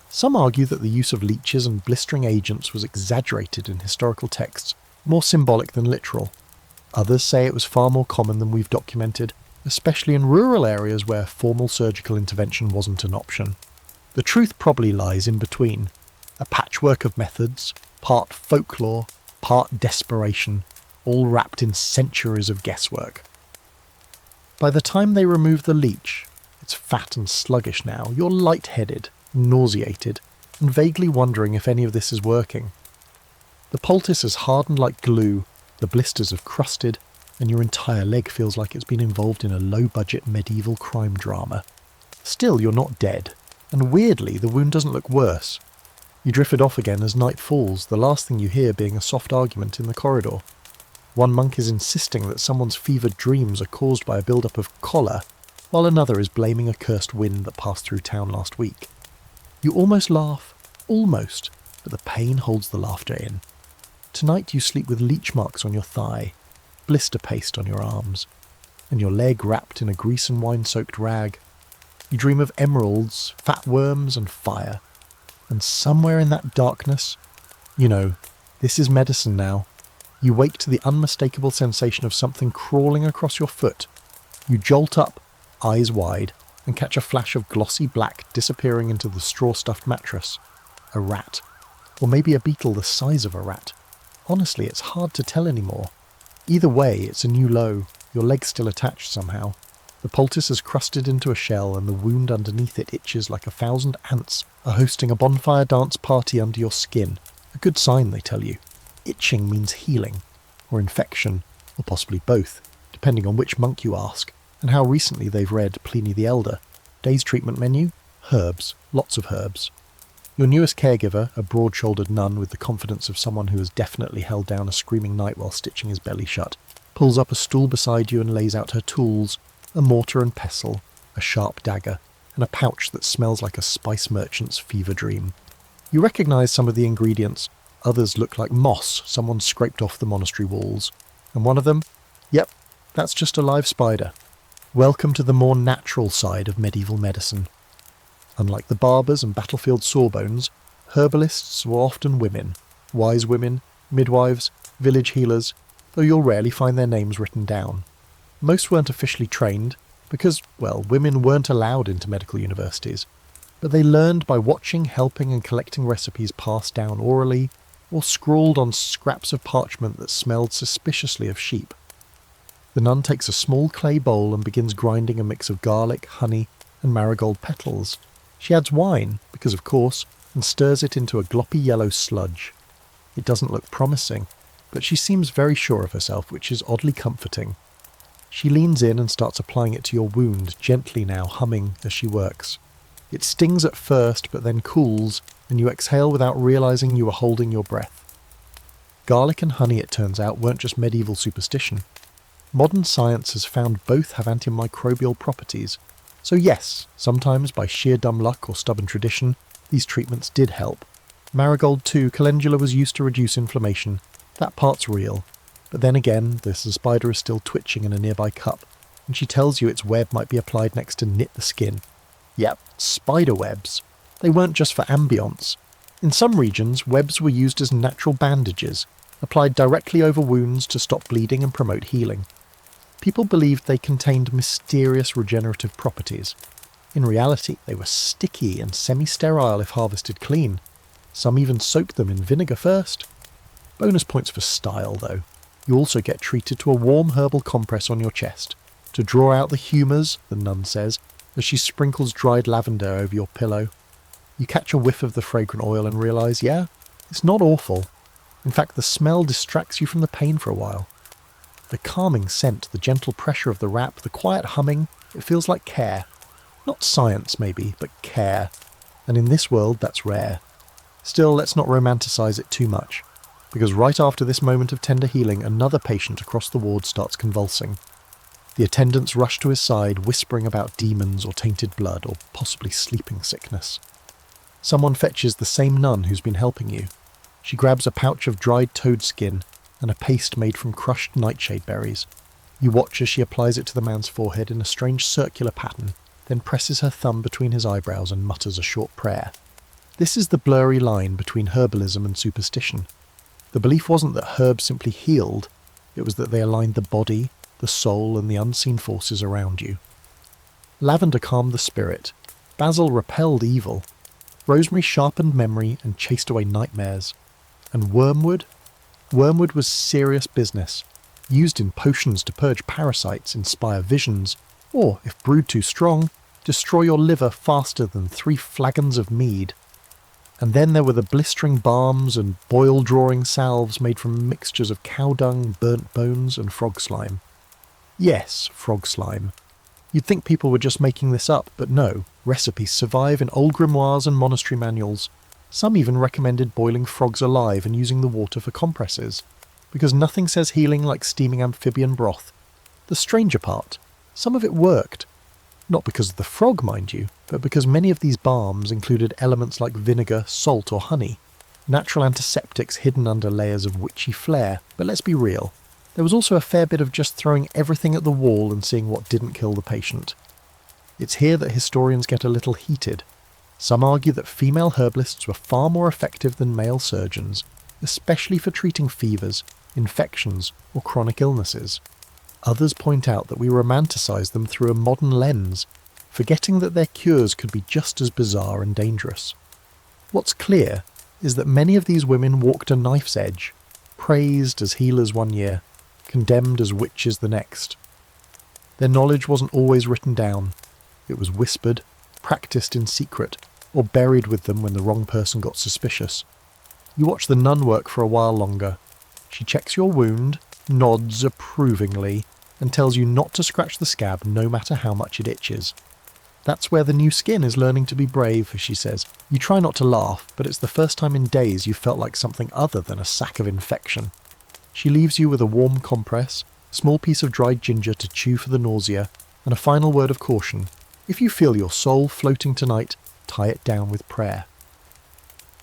Some argue that the use of leeches and blistering agents was exaggerated in historical texts, more symbolic than literal. Others say it was far more common than we've documented, especially in rural areas where formal surgical intervention wasn't an option. The truth probably lies in between, a patchwork of methods, part folklore, part desperation, all wrapped in centuries of guesswork. By the time they remove the leech, it's fat and sluggish now, you're lightheaded, nauseated, and vaguely wondering if any of this is working. The poultice has hardened like glue, the blisters have crusted, and your entire leg feels like it's been involved in a low-budget medieval crime drama. Still, you're not dead, and weirdly, the wound doesn't look worse. You drifted off again as night falls, the last thing you hear being a soft argument in the corridor. One monk is insisting that someone's fevered dreams are caused by a build-up of choler, while another is blaming a cursed wind that passed through town last week. You almost laugh, almost, but the pain holds the laughter in. Tonight you sleep with leech marks on your thigh, blister paste on your arms, and your leg wrapped in a grease and wine-soaked rag. You dream of emeralds, fat worms, and fire. And somewhere in that darkness, you know, this is medicine now. You wake to the unmistakable sensation of something crawling across your foot. You jolt up, eyes wide, and catch a flash of glossy black disappearing into the straw-stuffed mattress. A rat. Or maybe a beetle the size of a rat. Honestly, it's hard to tell anymore. Either way, it's a new low, your leg's still attached somehow. The poultice has crusted into a shell and the wound underneath it itches like 1,000 ants are hosting a bonfire dance party under your skin. A good sign, they tell you. Itching means healing, or infection, or possibly both, depending on which monk you ask, and how recently they've read Pliny the Elder. Day's treatment menu? Herbs. Lots of herbs. Your newest caregiver, a broad-shouldered nun with the confidence of someone who has definitely held down a screaming night while stitching his belly shut, pulls up a stool beside you and lays out her tools, a mortar and pestle, a sharp dagger, and a pouch that smells like a spice merchant's fever dream. You recognise some of the ingredients, others look like moss someone scraped off the monastery walls, and one of them, yep, that's just a live spider. Welcome to the more natural side of medieval medicine. Unlike the barbers and battlefield sawbones, herbalists were often women, wise women, midwives, village healers, though you'll rarely find their names written down. Most weren't officially trained, because, well, women weren't allowed into medical universities, but they learned by watching, helping and collecting recipes passed down orally, or scrawled on scraps of parchment that smelled suspiciously of sheep. The nun takes a small clay bowl and begins grinding a mix of garlic, honey, and marigold petals. She adds wine, because of course, and stirs it into a gloppy yellow sludge. It doesn't look promising, but she seems very sure of herself, which is oddly comforting. She leans in and starts applying it to your wound, gently now, humming as she works. It stings at first, but then cools, and you exhale without realising you are holding your breath. Garlic and honey, it turns out, weren't just medieval superstition. Modern science has found both have antimicrobial properties. So yes, sometimes by sheer dumb luck or stubborn tradition, these treatments did help. Marigold too, calendula was used to reduce inflammation. That part's real. But then again, the spider is still twitching in a nearby cup, and she tells you its web might be applied next to knit the skin. Yep, spider webs. They weren't just for ambience. In some regions, webs were used as natural bandages, applied directly over wounds to stop bleeding and promote healing. People believed they contained mysterious regenerative properties. In reality, they were sticky and semi-sterile if harvested clean. Some even soaked them in vinegar first. Bonus points for style, though. You also get treated to a warm herbal compress on your chest, to draw out the humours, the nun says, as she sprinkles dried lavender over your pillow. You catch a whiff of the fragrant oil and realise, yeah, it's not awful. In fact, the smell distracts you from the pain for a while. The calming scent, the gentle pressure of the wrap, the quiet humming, it feels like care. Not science, maybe, but care. And in this world, that's rare. Still, let's not romanticize it too much, because right after this moment of tender healing, another patient across the ward starts convulsing. The attendants rush to his side, whispering about demons or tainted blood, or possibly sleeping sickness. Someone fetches the same nun who's been helping you. She grabs a pouch of dried toad skin and a paste made from crushed nightshade berries. You watch as she applies it to the man's forehead in a strange circular pattern, then presses her thumb between his eyebrows and mutters a short prayer. This is the blurry line between herbalism and superstition. The belief wasn't that herbs simply healed, it was that they aligned the body, the soul, and the unseen forces around you. Lavender calmed the spirit. Basil repelled evil. Rosemary sharpened memory and chased away nightmares. And wormwood? Wormwood was serious business, used in potions to purge parasites, inspire visions, or, if brewed too strong, destroy your liver faster than 3 flagons of mead. And then there were the blistering balms and boil-drawing salves made from mixtures of cow dung, burnt bones, and frog slime. Yes, frog slime. You'd think people were just making this up, but no, recipes survive in old grimoires and monastery manuals. Some even recommended boiling frogs alive and using the water for compresses, because nothing says healing like steaming amphibian broth. The stranger part, some of it worked. Not because of the frog, mind you, but because many of these balms included elements like vinegar, salt or honey, natural antiseptics hidden under layers of witchy flair. But let's be real, there was also a fair bit of just throwing everything at the wall and seeing what didn't kill the patient. It's here that historians get a little heated. Some argue that female herbalists were far more effective than male surgeons, especially for treating fevers, infections, or chronic illnesses. Others point out that we romanticize them through a modern lens, forgetting that their cures could be just as bizarre and dangerous. What's clear is that many of these women walked a knife's edge, praised as healers one year, condemned as witches the next. Their knowledge wasn't always written down. It was whispered, practiced in secret, or buried with them when the wrong person got suspicious. You watch the nun work for a while longer. She checks your wound, nods approvingly, and tells you not to scratch the scab no matter how much it itches. That's where the new skin is learning to be brave, she says. You try not to laugh, but it's the first time in days you felt like something other than a sack of infection. She leaves you with a warm compress, a small piece of dried ginger to chew for the nausea, and a final word of caution. If you feel your soul floating tonight, tie it down with prayer.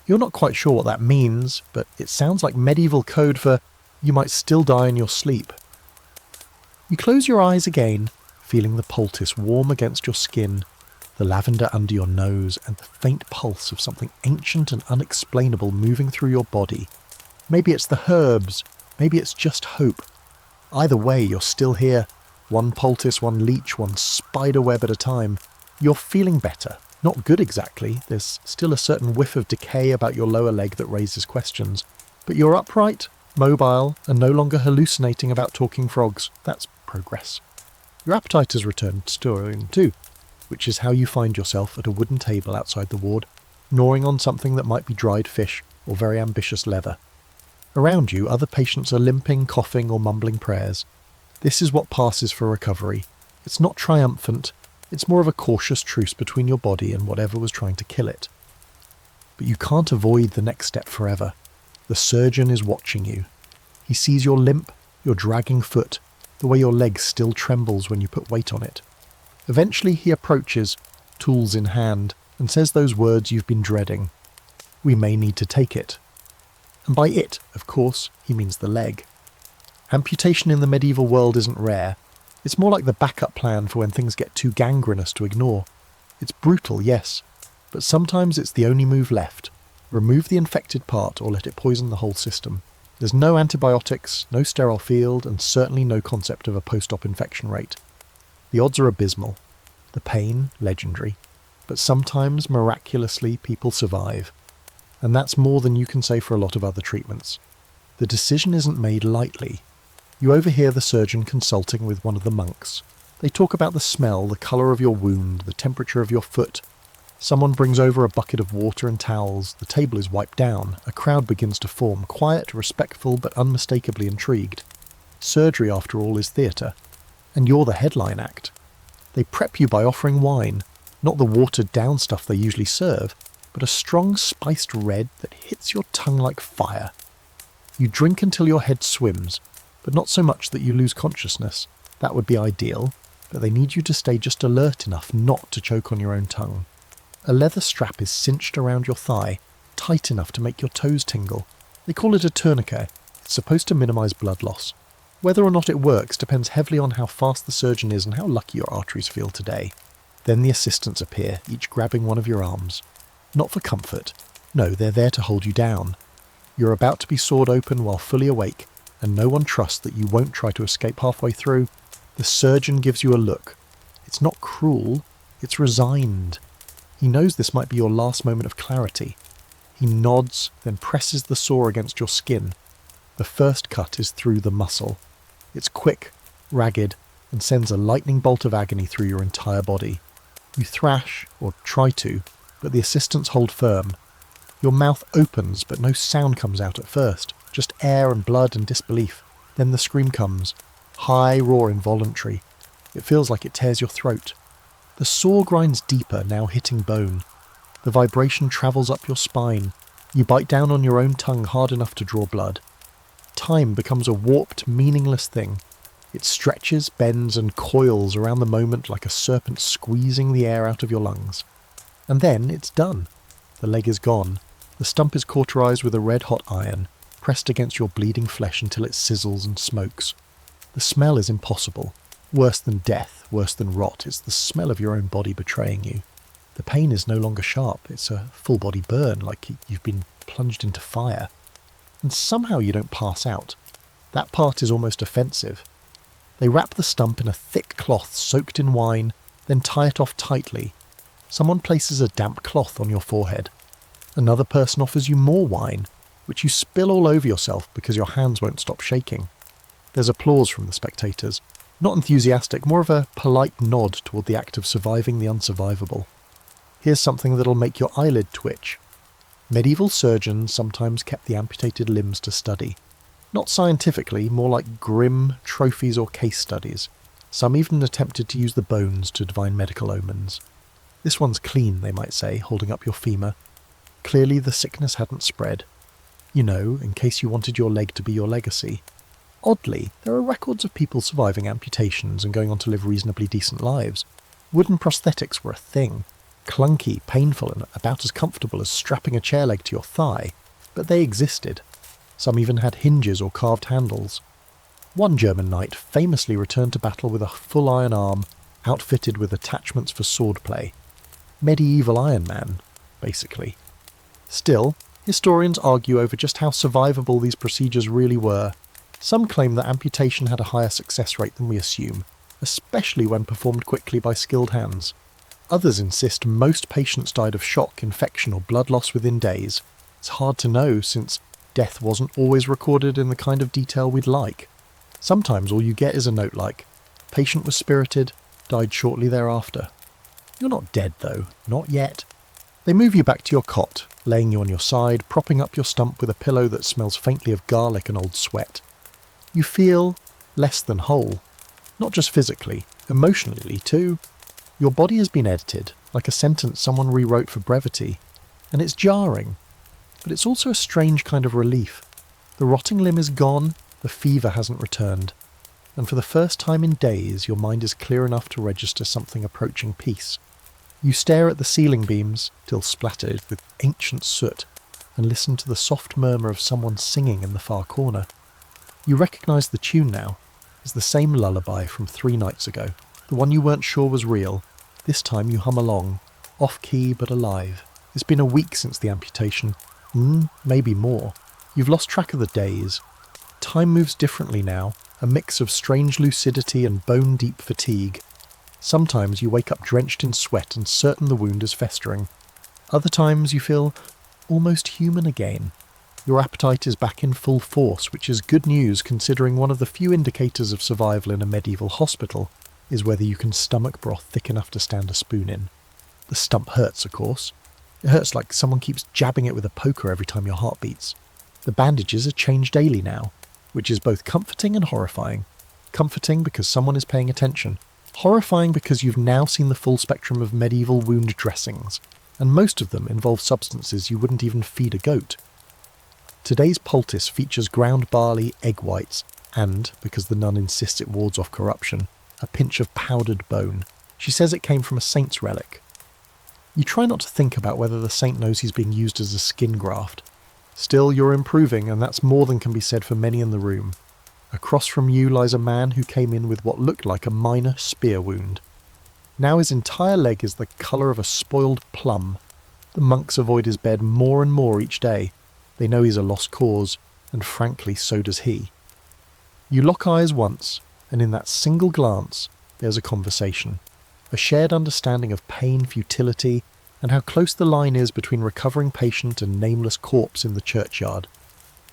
You're not quite sure what that means, but it sounds like medieval code for you might still die in your sleep. You close your eyes again, feeling the poultice warm against your skin, the lavender under your nose, and the faint pulse of something ancient and unexplainable moving through your body. Maybe it's the herbs, maybe it's just hope. Either way, you're still here. One poultice, one leech, one spider web at a time. You're feeling better. Not good exactly. There's still a certain whiff of decay about your lower leg that raises questions. But you're upright, mobile, and no longer hallucinating about talking frogs. That's progress. Your appetite has returned too, which is how you find yourself at a wooden table outside the ward, gnawing on something that might be dried fish or very ambitious leather. Around you, other patients are limping, coughing, or mumbling prayers. This is what passes for recovery. It's not triumphant, it's more of a cautious truce between your body and whatever was trying to kill it. But you can't avoid the next step forever. The surgeon is watching you. He sees your limp, your dragging foot, the way your leg still trembles when you put weight on it. Eventually he approaches, tools in hand, and says those words you've been dreading. We may need to take it. And by it, of course, he means the leg. Amputation in the medieval world isn't rare. It's more like the backup plan for when things get too gangrenous to ignore. It's brutal, yes, but sometimes it's the only move left. Remove the infected part or let it poison the whole system. There's no antibiotics, no sterile field, and certainly no concept of a post-op infection rate. The odds are abysmal. The pain, legendary. But sometimes, miraculously, people survive. And that's more than you can say for a lot of other treatments. The decision isn't made lightly. You overhear the surgeon consulting with one of the monks. They talk about the smell, the colour of your wound, the temperature of your foot. Someone brings over a bucket of water and towels, the table is wiped down, a crowd begins to form, quiet, respectful, but unmistakably intrigued. Surgery, after all, is theatre. And you're the headline act. They prep you by offering wine, not the watered-down stuff they usually serve, but a strong spiced red that hits your tongue like fire. You drink until your head swims, but not so much that you lose consciousness. That would be ideal, but they need you to stay just alert enough not to choke on your own tongue. A leather strap is cinched around your thigh, tight enough to make your toes tingle. They call it a tourniquet. It's supposed to minimise blood loss. Whether or not it works depends heavily on how fast the surgeon is and how lucky your arteries feel today. Then the assistants appear, each grabbing one of your arms. Not for comfort. No, they're there to hold you down. You're about to be sawed open while fully awake, and no one trusts that you won't try to escape halfway through. The surgeon gives you a look. It's not cruel, it's resigned. He knows this might be your last moment of clarity. He nods, then presses the saw against your skin. The first cut is through the muscle. It's quick, ragged, and sends a lightning bolt of agony through your entire body. You thrash, or try to, but the assistants hold firm. Your mouth opens, but no sound comes out at first, just air and blood and disbelief. Then the scream comes, high, raw, involuntary. It feels like it tears your throat. The saw grinds deeper, now hitting bone. The vibration travels up your spine. You bite down on your own tongue hard enough to draw blood. Time becomes a warped, meaningless thing. It stretches, bends, and coils around the moment like a serpent squeezing the air out of your lungs. And then it's done. The leg is gone. The stump is cauterized with a red-hot iron, pressed against your bleeding flesh until it sizzles and smokes. The smell is impossible. Worse than death, worse than rot, it's the smell of your own body betraying you. The pain is no longer sharp, it's a full-body burn, like you've been plunged into fire. And somehow you don't pass out. That part is almost offensive. They wrap the stump in a thick cloth soaked in wine, then tie it off tightly. Someone places a damp cloth on your forehead. Another person offers you more wine, which you spill all over yourself because your hands won't stop shaking. There's applause from the spectators. Not enthusiastic, more of a polite nod toward the act of surviving the unsurvivable. Here's something that'll make your eyelid twitch. Medieval surgeons sometimes kept the amputated limbs to study. Not scientifically, more like grim trophies or case studies. Some even attempted to use the bones to divine medical omens. This one's clean, they might say, holding up your femur. Clearly the sickness hadn't spread. You know, in case you wanted your leg to be your legacy. Oddly, there are records of people surviving amputations and going on to live reasonably decent lives. Wooden prosthetics were a thing. Clunky, painful, and about as comfortable as strapping a chair leg to your thigh. But they existed. Some even had hinges or carved handles. One German knight famously returned to battle with a full iron arm, outfitted with attachments for swordplay. Medieval Iron Man, basically. Still, historians argue over just how survivable these procedures really were. Some claim that amputation had a higher success rate than we assume, especially when performed quickly by skilled hands. Others insist most patients died of shock, infection, or blood loss within days. It's hard to know, since death wasn't always recorded in the kind of detail we'd like. Sometimes all you get is a note like, "Patient was spirited, died shortly thereafter." You're not dead though, not yet. They move you back to your cot, laying you on your side, propping up your stump with a pillow that smells faintly of garlic and old sweat. You feel less than whole. Not just physically, emotionally too. Your body has been edited, like a sentence someone rewrote for brevity. And it's jarring. But it's also a strange kind of relief. The rotting limb is gone, the fever hasn't returned. And for the first time in days, your mind is clear enough to register something approaching peace. You stare at the ceiling beams, still splattered with ancient soot, and listen to the soft murmur of someone singing in the far corner. You recognise the tune now. It's the same lullaby from 3 nights ago, the one you weren't sure was real. This time you hum along, off-key but alive. It's been a week since the amputation. Maybe more. You've lost track of the days. Time moves differently now, a mix of strange lucidity and bone-deep fatigue. Sometimes you wake up drenched in sweat and certain the wound is festering. Other times you feel almost human again. Your appetite is back in full force, which is good news considering one of the few indicators of survival in a medieval hospital is whether you can stomach broth thick enough to stand a spoon in. The stump hurts, of course. It hurts like someone keeps jabbing it with a poker every time your heart beats. The bandages are changed daily now, which is both comforting and horrifying. Comforting because someone is paying attention. Horrifying because you've now seen the full spectrum of medieval wound dressings, and most of them involve substances you wouldn't even feed a goat. Today's poultice features ground barley, egg whites, and, because the nun insists it wards off corruption, a pinch of powdered bone. She says it came from a saint's relic. You try not to think about whether the saint knows he's being used as a skin graft. Still, you're improving, and that's more than can be said for many in the room. Across from you lies a man who came in with what looked like a minor spear wound. Now his entire leg is the colour of a spoiled plum. The monks avoid his bed more and more each day. They know he's a lost cause, and frankly so does he. You lock eyes once, and in that single glance there's a conversation. A shared understanding of pain, futility, and how close the line is between recovering patient and nameless corpse in the churchyard.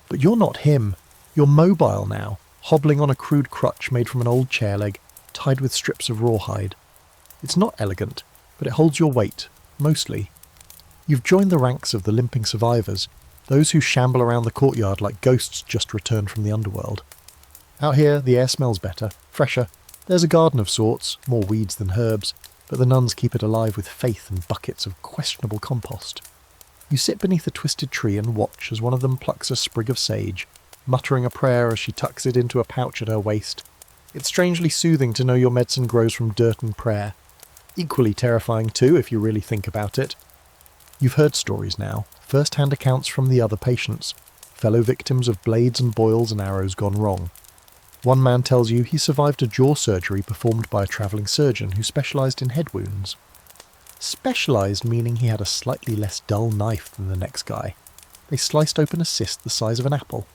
But you're not him. You're mobile now, hobbling on a crude crutch made from an old chair leg, tied with strips of rawhide. It's not elegant, but it holds your weight, mostly. You've joined the ranks of the limping survivors, those who shamble around the courtyard like ghosts just returned from the underworld. Out here, the air smells better, fresher. There's a garden of sorts, more weeds than herbs, but the nuns keep it alive with faith and buckets of questionable compost. You sit beneath a twisted tree and watch as one of them plucks a sprig of sage, muttering a prayer as she tucks it into a pouch at her waist. It's strangely soothing to know your medicine grows from dirt and prayer. Equally terrifying too, if you really think about it. You've heard stories now, first-hand accounts from the other patients, fellow victims of blades and boils and arrows gone wrong. One man tells you he survived a jaw surgery performed by a travelling surgeon who specialised in head wounds. Specialised meaning he had a slightly less dull knife than the next guy. They sliced open a cyst the size of an apple.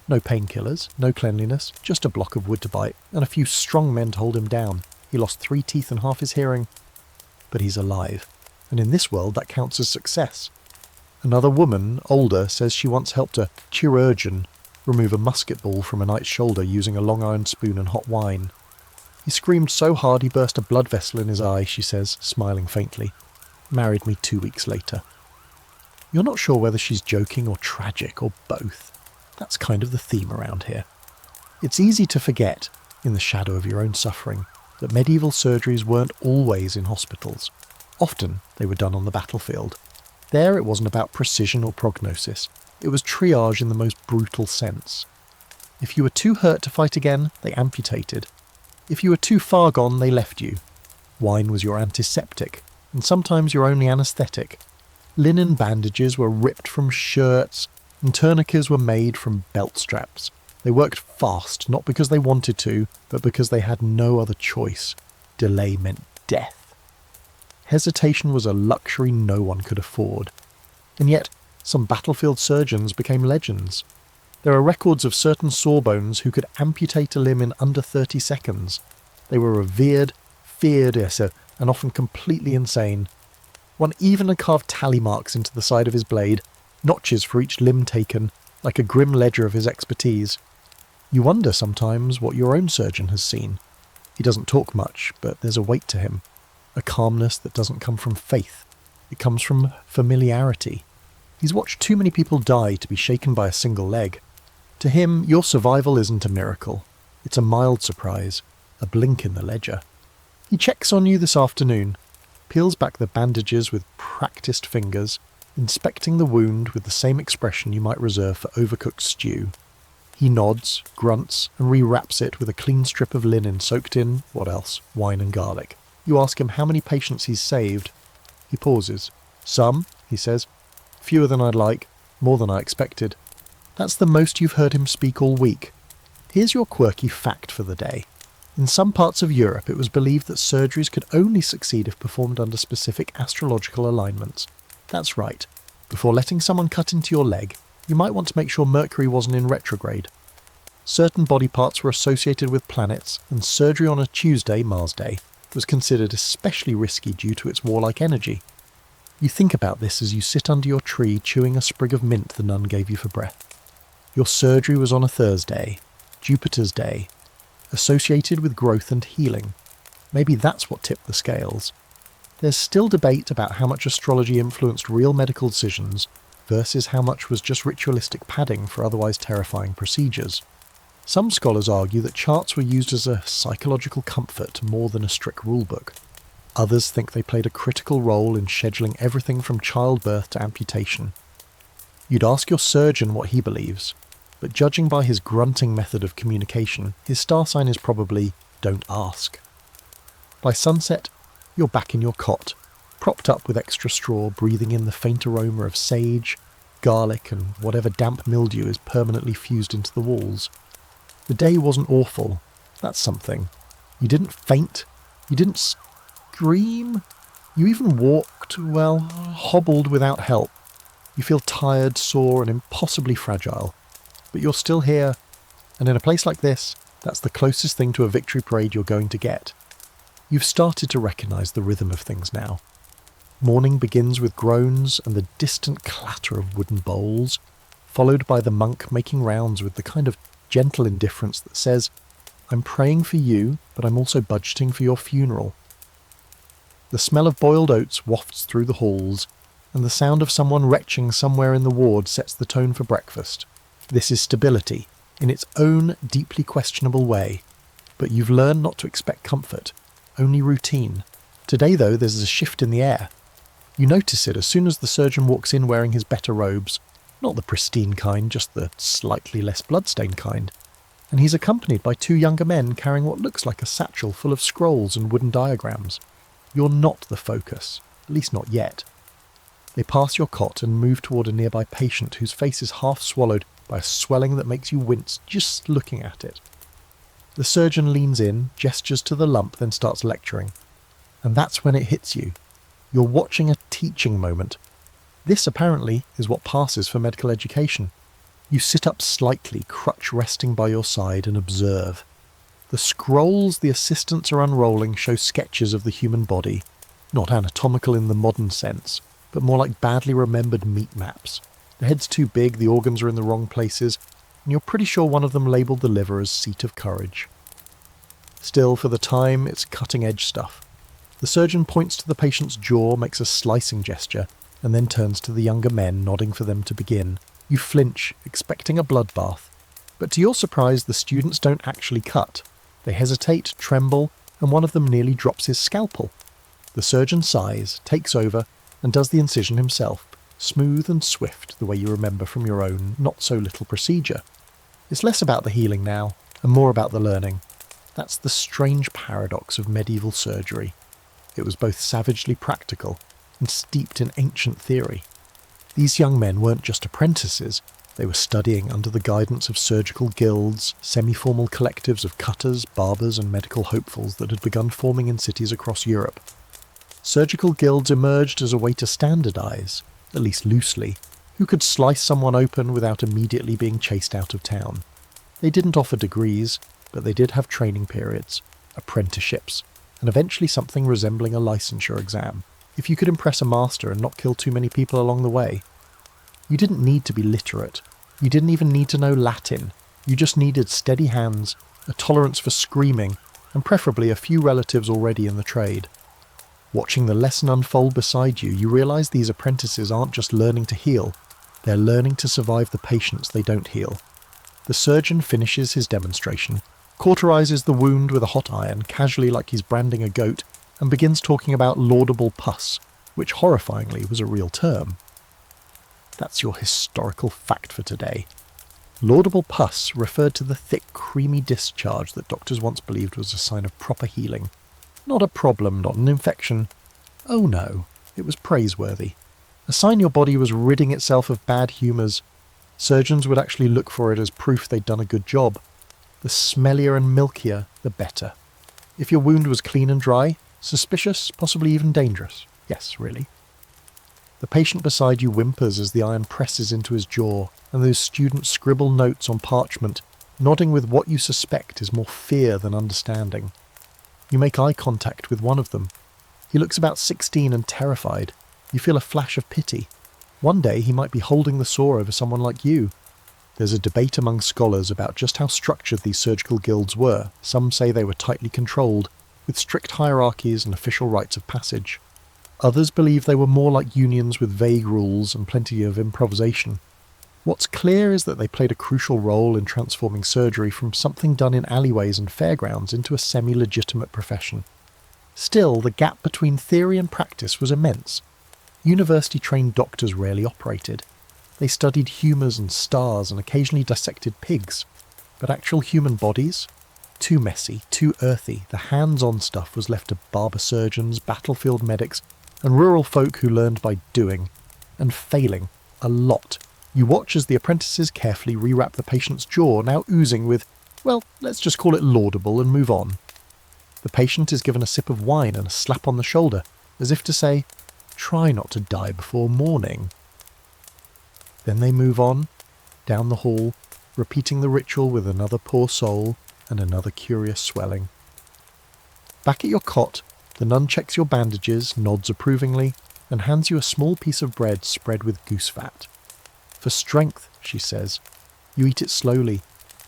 No painkillers, no cleanliness, just a block of wood to bite, and a few strong men to hold him down. He lost 3 teeth and half his hearing. But he's alive, and in this world that counts as success. Another woman, older, says she once helped a chirurgeon remove a musket ball from a knight's shoulder using a long iron spoon and hot wine. He screamed so hard he burst a blood vessel in his eye, she says, smiling faintly. Married me 2 weeks later. You're not sure whether she's joking or tragic or both. That's kind of the theme around here. It's easy to forget, in the shadow of your own suffering, that medieval surgeries weren't always in hospitals. Often they were done on the battlefield. There it wasn't about precision or prognosis. It was triage in the most brutal sense. If you were too hurt to fight again, they amputated. If you were too far gone, they left you. Wine was your antiseptic, and sometimes your only anaesthetic. Linen bandages were ripped from shirts, and tourniquets were made from belt straps. They worked fast, not because they wanted to, but because they had no other choice. Delay meant death. Hesitation was a luxury no one could afford. And yet, some battlefield surgeons became legends. There are records of certain sawbones who could amputate a limb in under 30 seconds. They were revered, feared, yes, and often completely insane. One even had carved tally marks into the side of his blade, notches for each limb taken, like a grim ledger of his expertise. You wonder sometimes what your own surgeon has seen. He doesn't talk much, but there's a weight to him. A calmness that doesn't come from faith. It comes from familiarity. He's watched too many people die to be shaken by a single leg. To him, your survival isn't a miracle. It's a mild surprise, a blink in the ledger. He checks on you this afternoon, peels back the bandages with practised fingers, inspecting the wound with the same expression you might reserve for overcooked stew. He nods, grunts, and rewraps it with a clean strip of linen soaked in, what else, wine and garlic. You ask him how many patients he's saved. He pauses. Some, he says. Fewer than I'd like, more than I expected. That's the most you've heard him speak all week. Here's your quirky fact for the day. In some parts of Europe it was believed that surgeries could only succeed if performed under specific astrological alignments. That's right. Before letting someone cut into your leg, you might want to make sure Mercury wasn't in retrograde. Certain body parts were associated with planets, and surgery on a Tuesday, Mars Day, was considered especially risky due to its warlike energy. You think about this as you sit under your tree chewing a sprig of mint the nun gave you for breath. Your surgery was on a Thursday, Jupiter's day, associated with growth and healing. Maybe that's what tipped the scales. There's still debate about how much astrology influenced real medical decisions versus how much was just ritualistic padding for otherwise terrifying procedures. Some scholars argue that charts were used as a psychological comfort more than a strict rulebook. Others think they played a critical role in scheduling everything from childbirth to amputation. You'd ask your surgeon what he believes, but judging by his grunting method of communication, his star sign is probably don't ask. By sunset, you're back in your cot, propped up with extra straw, breathing in the faint aroma of sage, garlic, and whatever damp mildew is permanently fused into the walls. The day wasn't awful. That's something. You didn't faint. You didn't scream. You even walked, well, hobbled without help. You feel tired, sore, and impossibly fragile. But you're still here, and in a place like this, that's the closest thing to a victory parade you're going to get. You've started to recognise the rhythm of things now. Morning begins with groans and the distant clatter of wooden bowls, followed by the monk making rounds with the kind of gentle indifference that says, I'm praying for you, but I'm also budgeting for your funeral. The smell of boiled oats wafts through the halls, and the sound of someone retching somewhere in the ward sets the tone for breakfast. This is stability, in its own deeply questionable way, but you've learned not to expect comfort, only routine. Today, though, there's a shift in the air. You notice it as soon as the surgeon walks in wearing his better robes, not the pristine kind, just the slightly less bloodstained kind, and he's accompanied by 2 younger men carrying what looks like a satchel full of scrolls and wooden diagrams. You're not the focus, at least not yet. They pass your cot and move toward a nearby patient whose face is half swallowed by a swelling that makes you wince just looking at it. The surgeon leans in, gestures to the lump, then starts lecturing. And that's when it hits you. You're watching a teaching moment. This, apparently, is what passes for medical education. You sit up slightly, crutch resting by your side, and observe. The scrolls the assistants are unrolling show sketches of the human body, not anatomical in the modern sense, but more like badly remembered meat maps. The head's too big, the organs are in the wrong places, and you're pretty sure one of them labelled the liver as seat of courage. Still, for the time, it's cutting-edge stuff. The surgeon points to the patient's jaw, makes a slicing gesture, and then turns to the younger men, nodding for them to begin. You flinch, expecting a bloodbath. But to your surprise, the students don't actually cut. They hesitate, tremble, and one of them nearly drops his scalpel. The surgeon sighs, takes over, and does the incision himself, smooth and swift, the way you remember from your own not-so-little procedure. It's less about the healing now, and more about the learning. That's the strange paradox of medieval surgery. It was both savagely practical and steeped in ancient theory. These young men weren't just apprentices, they were studying under the guidance of surgical guilds, semi-formal collectives of cutters, barbers and medical hopefuls that had begun forming in cities across Europe. Surgical guilds emerged as a way to standardise, at least loosely, who could slice someone open without immediately being chased out of town. They didn't offer degrees, but they did have training periods, apprenticeships, and eventually something resembling a licensure exam, if you could impress a master and not kill too many people along the way. You didn't need to be literate. You didn't even need to know Latin. You just needed steady hands, a tolerance for screaming, and preferably a few relatives already in the trade. Watching the lesson unfold beside you, you realise these apprentices aren't just learning to heal, they're learning to survive the patients they don't heal. The surgeon finishes his demonstration, cauterizes the wound with a hot iron, casually like he's branding a goat, and begins talking about laudable pus, which horrifyingly was a real term. That's your historical fact for today. Laudable pus referred to the thick, creamy discharge that doctors once believed was a sign of proper healing. Not a problem, not an infection. Oh no, it was praiseworthy. A sign your body was ridding itself of bad humours. Surgeons would actually look for it as proof they'd done a good job. The smellier and milkier, the better. If your wound was clean and dry, suspicious, possibly even dangerous. Yes, really. The patient beside you whimpers as the iron presses into his jaw, and those students scribble notes on parchment, nodding with what you suspect is more fear than understanding. You make eye contact with one of them. He looks about 16 and terrified. You feel a flash of pity. One day he might be holding the saw over someone like you. There's a debate among scholars about just how structured these surgical guilds were. Some say they were tightly controlled, with strict hierarchies and official rites of passage. Others believe they were more like unions with vague rules and plenty of improvisation. What's clear is that they played a crucial role in transforming surgery from something done in alleyways and fairgrounds into a semi-legitimate profession. Still, the gap between theory and practice was immense. University-trained doctors rarely operated. They studied humours and stars and occasionally dissected pigs. But actual human bodies? Too messy, too earthy. The hands-on stuff was left to barber-surgeons, battlefield medics, and rural folk who learned by doing. And failing. A lot. You watch as the apprentices carefully rewrap the patient's jaw, now oozing with, well, let's just call it laudable and move on. The patient is given a sip of wine and a slap on the shoulder, as if to say, try not to die before morning. Then they move on, down the hall, repeating the ritual with another poor soul and another curious swelling. Back at your cot, the nun checks your bandages, nods approvingly, and hands you a small piece of bread spread with goose fat. For strength, she says. You eat it slowly,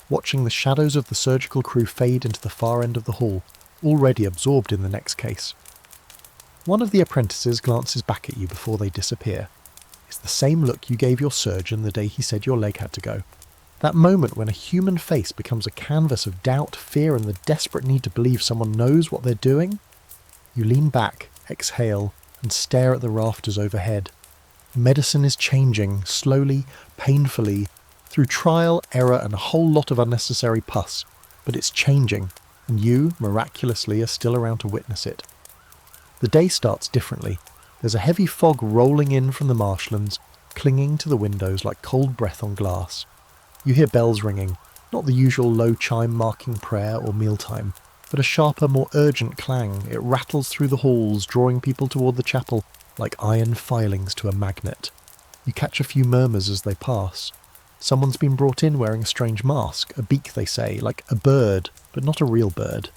watching the shadows of the surgical crew fade into the far end of the hall, already absorbed in the next case. One of the apprentices glances back at you before they disappear. It's the same look you gave your surgeon the day he said your leg had to go. That moment when a human face becomes a canvas of doubt, fear, and the desperate need to believe someone knows what they're doing. You lean back, exhale, and stare at the rafters overhead. Medicine is changing, slowly, painfully, through trial, error, and a whole lot of unnecessary pus. But it's changing, and you, miraculously, are still around to witness it. The day starts differently. There's a heavy fog rolling in from the marshlands, clinging to the windows like cold breath on glass. You hear bells ringing. Not the usual low chime marking prayer or mealtime, but a sharper, more urgent clang. It rattles through the halls, drawing people toward the chapel like iron filings to a magnet. You catch a few murmurs as they pass. Someone's been brought in wearing a strange mask, a beak they say, like a bird, but not a real bird.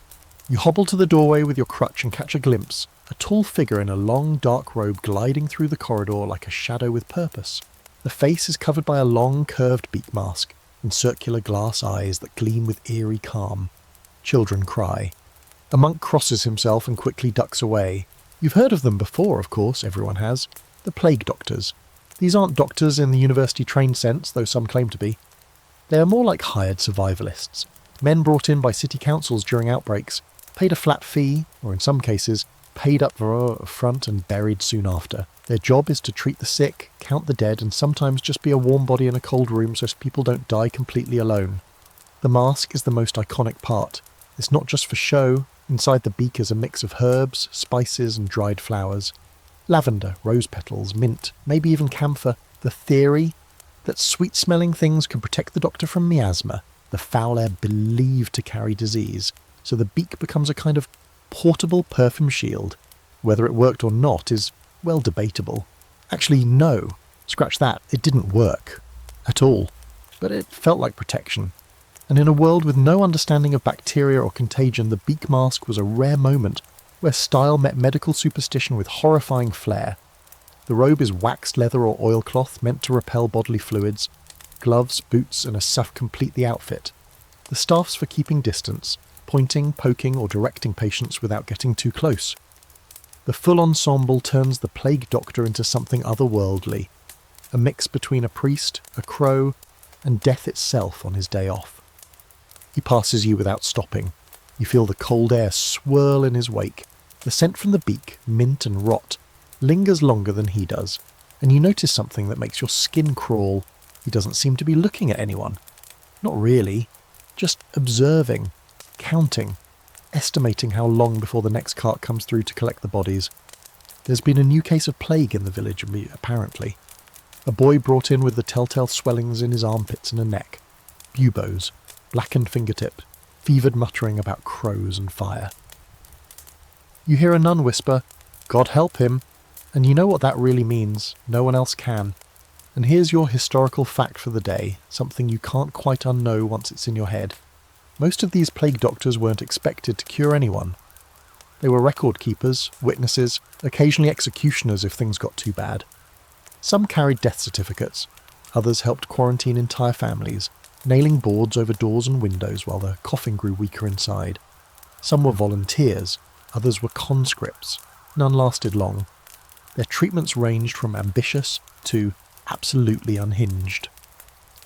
You hobble to the doorway with your crutch and catch a glimpse, a tall figure in a long dark robe gliding through the corridor like a shadow with purpose. The face is covered by a long curved beak mask and circular glass eyes that gleam with eerie calm. Children cry. A monk crosses himself and quickly ducks away. You've heard of them before, of course, everyone has. The plague doctors. These aren't doctors in the university-trained sense, though some claim to be. They are more like hired survivalists. Men brought in by city councils during outbreaks, paid a flat fee, or in some cases, paid up front and buried soon after. Their job is to treat the sick, count the dead, and sometimes just be a warm body in a cold room so people don't die completely alone. The mask is the most iconic part. It's not just for show. Inside the beak is a mix of herbs, spices, and dried flowers. Lavender, rose petals, mint, maybe even camphor. The theory that sweet-smelling things can protect the doctor from miasma, the foul air believed to carry disease, so the beak becomes a kind of portable perfume shield. Whether it worked or not is, well, debatable. Actually, no. Scratch that. It didn't work. At all. But it felt like protection. And in a world with no understanding of bacteria or contagion, the beak mask was a rare moment where style met medical superstition with horrifying flair. The robe is waxed leather or oilcloth meant to repel bodily fluids. Gloves, boots, and a cuff complete the outfit. The staff's for keeping distance, pointing, poking, or directing patients without getting too close. The full ensemble turns the plague doctor into something otherworldly, a mix between a priest, a crow, and death itself on his day off. He passes you without stopping. You feel the cold air swirl in his wake. The scent from the beak, mint and rot, lingers longer than he does, and you notice something that makes your skin crawl. He doesn't seem to be looking at anyone. Not really. Just observing, counting, estimating how long before the next cart comes through to collect the bodies. There's been a new case of plague in the village, apparently. A boy brought in with the telltale swellings in his armpits and a neck. Buboes, blackened fingertip, fevered muttering about crows and fire. You hear a nun whisper, "God help him," and you know what that really means. No one else can. And here's your historical fact for the day, something you can't quite unknow once it's in your head. Most of these plague doctors weren't expected to cure anyone. They were record keepers, witnesses, occasionally executioners if things got too bad. Some carried death certificates, others helped quarantine entire families, nailing boards over doors and windows while the coughing grew weaker inside. Some were volunteers, others were conscripts. None lasted long. Their treatments ranged from ambitious to absolutely unhinged.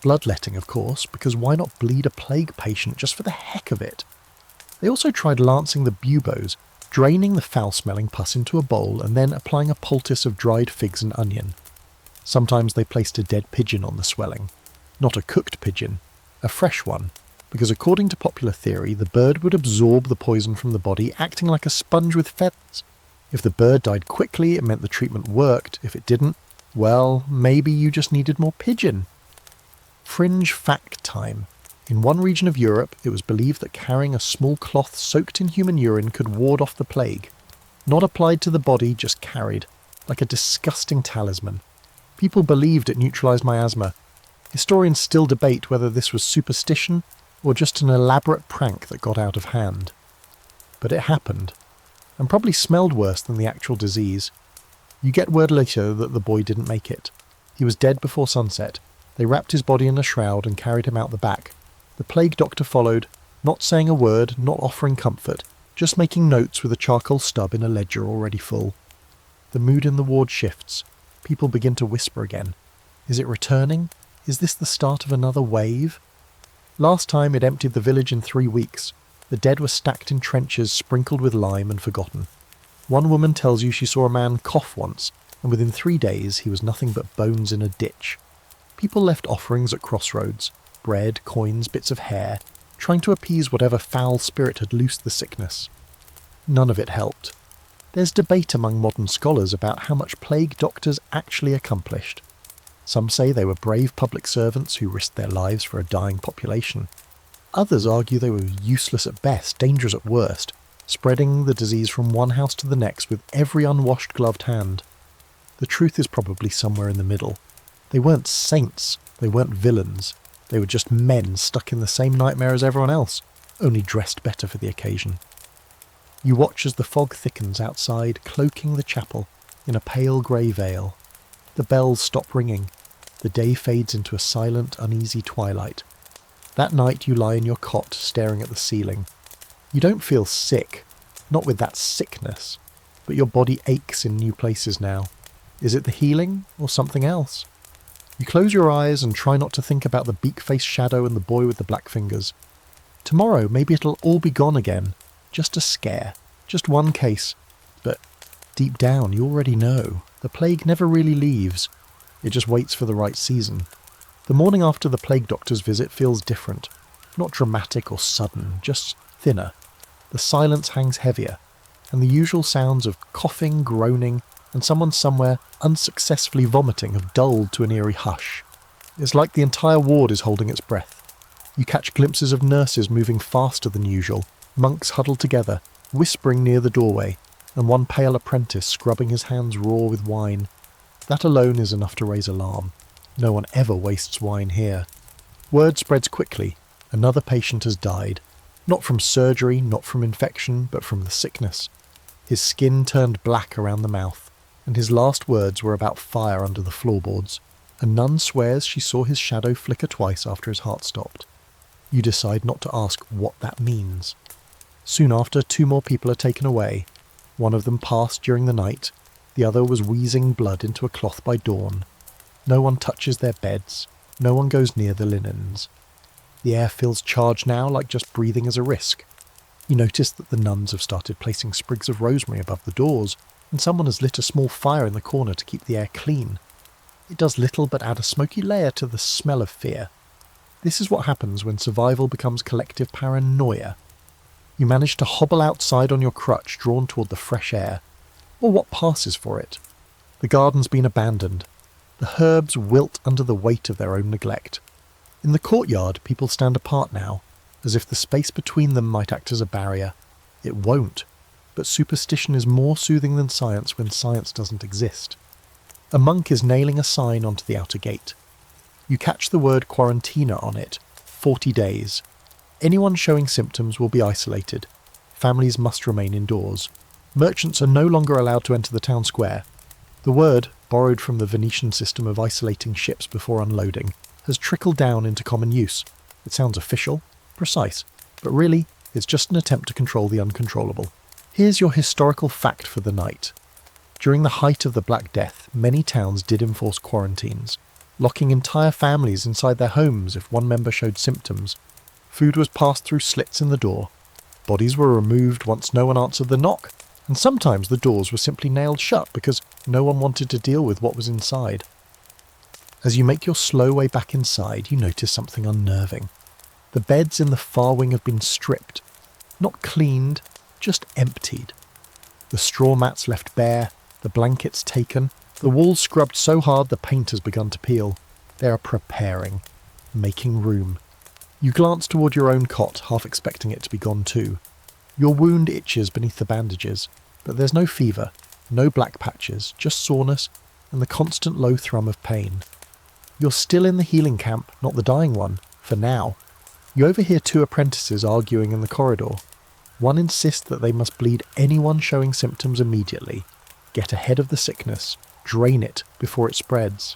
Bloodletting, of course, because why not bleed a plague patient just for the heck of it? They also tried lancing the buboes, draining the foul-smelling pus into a bowl and then applying a poultice of dried figs and onion. Sometimes they placed a dead pigeon on the swelling. Not a cooked pigeon, a fresh one, because according to popular theory, the bird would absorb the poison from the body, acting like a sponge with feathers. If the bird died quickly, it meant the treatment worked. If it didn't, well, maybe you just needed more pigeon. Fringe fact time. In one region of Europe, it was believed that carrying a small cloth soaked in human urine could ward off the plague. Not applied to the body, just carried, like a disgusting talisman. People believed it neutralized miasma. Historians still debate whether this was superstition or just an elaborate prank that got out of hand. But it happened, and probably smelled worse than the actual disease. You get word later that the boy didn't make it. He was dead before sunset. They wrapped his body in a shroud and carried him out the back. The plague doctor followed, not saying a word, not offering comfort, just making notes with a charcoal stub in a ledger already full. The mood in the ward shifts. People begin to whisper again. Is it returning? Is this the start of another wave? Last time it emptied the village in 3 weeks. The dead were stacked in trenches sprinkled with lime and forgotten. One woman tells you she saw a man cough once, and within 3 days he was nothing but bones in a ditch. People left offerings at crossroads, bread, coins, bits of hair, trying to appease whatever foul spirit had loosed the sickness. None of it helped. There's debate among modern scholars about how much plague doctors actually accomplished. Some say they were brave public servants who risked their lives for a dying population. Others argue they were useless at best, dangerous at worst, spreading the disease from one house to the next with every unwashed gloved hand. The truth is probably somewhere in the middle. They weren't saints, they weren't villains, they were just men stuck in the same nightmare as everyone else, only dressed better for the occasion. You watch as the fog thickens outside, cloaking the chapel in a pale grey veil. The bells stop ringing. The day fades into a silent, uneasy twilight. That night you lie in your cot, staring at the ceiling. You don't feel sick, not with that sickness, but your body aches in new places now. Is it the healing, or something else? You close your eyes and try not to think about the beak-faced shadow and the boy with the black fingers. Tomorrow, maybe it'll all be gone again. Just a scare. Just one case. But deep down, you already know. The plague never really leaves. It just waits for the right season. The morning after the plague doctor's visit feels different. Not dramatic or sudden, just thinner. The silence hangs heavier, and the usual sounds of coughing, groaning, and someone somewhere unsuccessfully vomiting have dulled to an eerie hush. It's like the entire ward is holding its breath. You catch glimpses of nurses moving faster than usual, monks huddled together, whispering near the doorway, and one pale apprentice scrubbing his hands raw with wine. That alone is enough to raise alarm. No one ever wastes wine here. Word spreads quickly. Another patient has died. Not from surgery, not from infection, but from the sickness. His skin turned black around the mouth, and his last words were about fire under the floorboards. A nun swears she saw his shadow flicker twice after his heart stopped. You decide not to ask what that means. Soon after, 2 more people are taken away. One of them passed during the night. The other was wheezing blood into a cloth by dawn. No one touches their beds. No one goes near the linens. The air feels charged now, like just breathing is a risk. You notice that the nuns have started placing sprigs of rosemary above the doors, and someone has lit a small fire in the corner to keep the air clean. It does little but add a smoky layer to the smell of fear. This is what happens when survival becomes collective paranoia. You manage to hobble outside on your crutch, drawn toward the fresh air, or what passes for it. The garden's been abandoned. The herbs wilt under the weight of their own neglect. In the courtyard, people stand apart now, as if the space between them might act as a barrier. It won't, but superstition is more soothing than science when science doesn't exist. A monk is nailing a sign onto the outer gate. You catch the word quarantina on it, 40 days. Anyone showing symptoms will be isolated. Families must remain indoors. Merchants are no longer allowed to enter the town square. The word, borrowed from the Venetian system of isolating ships before unloading, has trickled down into common use. It sounds official, precise, but really, it's just an attempt to control the uncontrollable. Here's your historical fact for the night. During the height of the Black Death, many towns did enforce quarantines, locking entire families inside their homes if one member showed symptoms. Food was passed through slits in the door. Bodies were removed once no one answered the knock, and sometimes the doors were simply nailed shut because no one wanted to deal with what was inside. As you make your slow way back inside, you notice something unnerving. The beds in the far wing have been stripped. Not cleaned, just emptied. The straw mats left bare, the blankets taken, the walls scrubbed so hard the paint has begun to peel. They are preparing, making room. You glance toward your own cot, half expecting it to be gone too. Your wound itches beneath the bandages, but there's no fever, no black patches, just soreness and the constant low thrum of pain. You're still in the healing camp, not the dying one, for now. You overhear 2 apprentices arguing in the corridor. One insists that they must bleed anyone showing symptoms immediately, get ahead of the sickness, drain it before it spreads.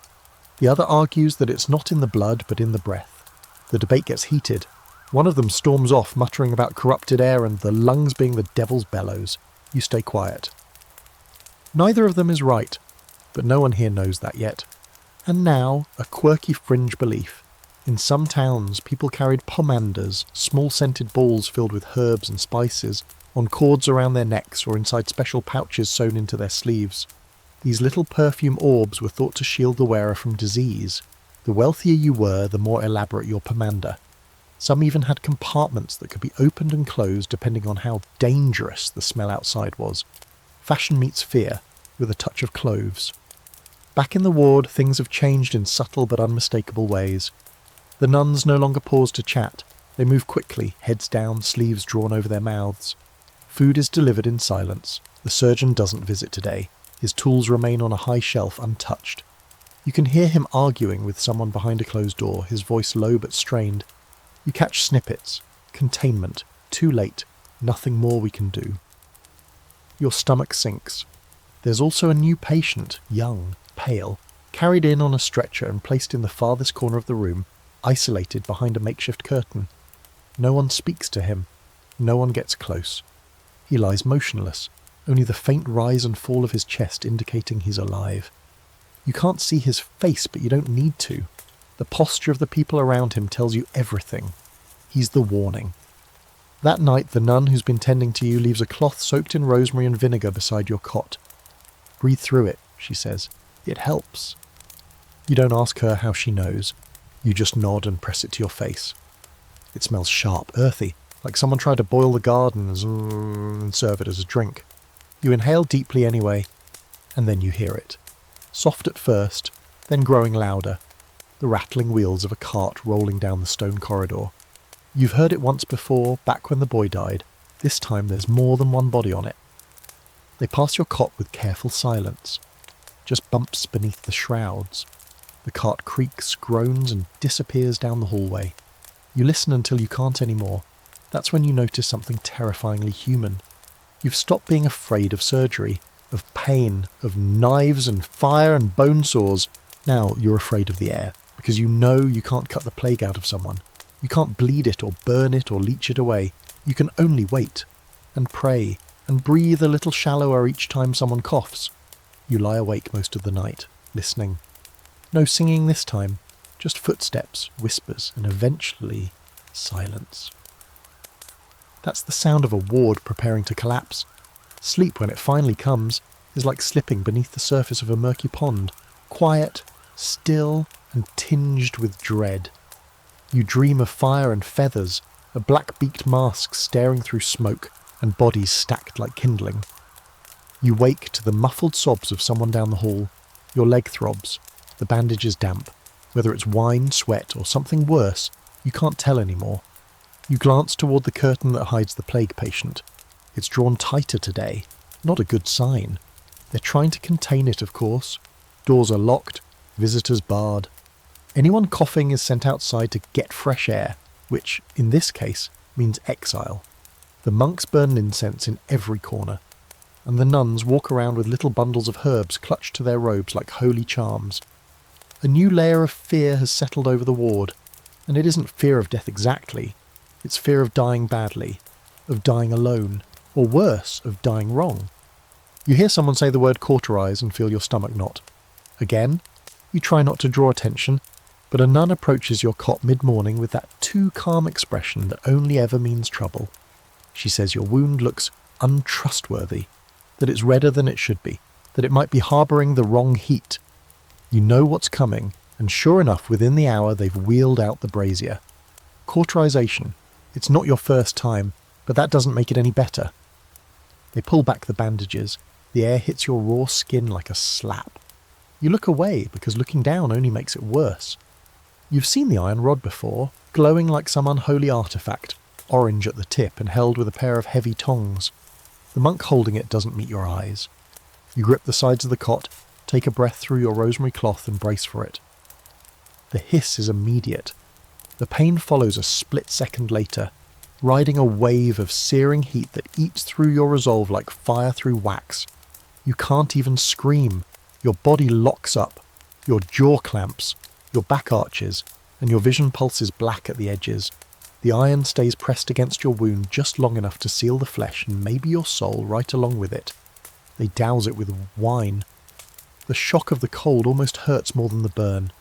The other argues that it's not in the blood but in the breath. The debate gets heated. One of them storms off, muttering about corrupted air and the lungs being the devil's bellows. You stay quiet. Neither of them is right, but no one here knows that yet. And now, a quirky fringe belief. In some towns, people carried pomanders, small scented balls filled with herbs and spices, on cords around their necks or inside special pouches sewn into their sleeves. These little perfume orbs were thought to shield the wearer from disease. The wealthier you were, the more elaborate your pomander. Some even had compartments that could be opened and closed depending on how dangerous the smell outside was. Fashion meets fear, with a touch of cloves. Back in the ward, things have changed in subtle but unmistakable ways. The nuns no longer pause to chat. They move quickly, heads down, sleeves drawn over their mouths. Food is delivered in silence. The surgeon doesn't visit today. His tools remain on a high shelf untouched. You can hear him arguing with someone behind a closed door, his voice low but strained. You catch snippets. Containment. Too late. Nothing more we can do. Your stomach sinks. There's also a new patient, young, pale, carried in on a stretcher and placed in the farthest corner of the room, isolated behind a makeshift curtain. No one speaks to him. No one gets close. He lies motionless, only the faint rise and fall of his chest indicating he's alive. You can't see his face, but you don't need to. The posture of the people around him tells you everything. He's the warning. That night, the nun who's been tending to you leaves a cloth soaked in rosemary and vinegar beside your cot. "Breathe through it," she says. "It helps." You don't ask her how she knows. You just nod and press it to your face. It smells sharp, earthy, like someone tried to boil the garden and serve it as a drink. You inhale deeply anyway, and then you hear it. Soft at first, then growing louder. The rattling wheels of a cart rolling down the stone corridor. You've heard it once before, back when the boy died. This time there's more than one body on it. They pass your cot with careful silence. Just bumps beneath the shrouds. The cart creaks, groans, and disappears down the hallway. You listen until you can't anymore. That's when you notice something terrifyingly human. You've stopped being afraid of surgery, of pain, of knives and fire and bone saws. Now you're afraid of the air, because you know you can't cut the plague out of someone. You can't bleed it or burn it or leech it away. You can only wait, and pray, and breathe a little shallower each time someone coughs. You lie awake most of the night, listening. No singing this time, just footsteps, whispers, and eventually silence. That's the sound of a ward preparing to collapse. Sleep, when it finally comes, is like slipping beneath the surface of a murky pond, quiet, still, and tinged with dread. You dream of fire and feathers, a black-beaked mask staring through smoke, and bodies stacked like kindling. You wake to the muffled sobs of someone down the hall. Your leg throbs. The bandage is damp. Whether it's wine, sweat, or something worse, you can't tell anymore. You glance toward the curtain that hides the plague patient. It's drawn tighter today. Not a good sign. They're trying to contain it, of course. Doors are locked, visitors barred. Anyone coughing is sent outside to get fresh air, which, in this case, means exile. The monks burn incense in every corner, and the nuns walk around with little bundles of herbs clutched to their robes like holy charms. A new layer of fear has settled over the ward, and it isn't fear of death exactly. It's fear of dying badly, of dying alone, or worse, of dying wrong. You hear someone say the word cauterize and feel your stomach knot. Again, you try not to draw attention, but a nun approaches your cot mid-morning with that too calm expression that only ever means trouble. She says your wound looks untrustworthy, that it's redder than it should be, that it might be harbouring the wrong heat. You know what's coming, and sure enough, within the hour they've wheeled out the brazier. Cauterization. It's not your first time, but that doesn't make it any better. They pull back the bandages. The air hits your raw skin like a slap. You look away, because looking down only makes it worse. You've seen the iron rod before, glowing like some unholy artifact, orange at the tip and held with a pair of heavy tongs. The monk holding it doesn't meet your eyes. You grip the sides of the cot, take a breath through your rosemary cloth and brace for it. The hiss is immediate. The pain follows a split second later, riding a wave of searing heat that eats through your resolve like fire through wax. You can't even scream. Your body locks up. Your jaw clamps. Your back arches, and your vision pulses black at the edges. The iron stays pressed against your wound just long enough to seal the flesh and maybe your soul right along with it. They douse it with wine. The shock of the cold almost hurts more than the burn,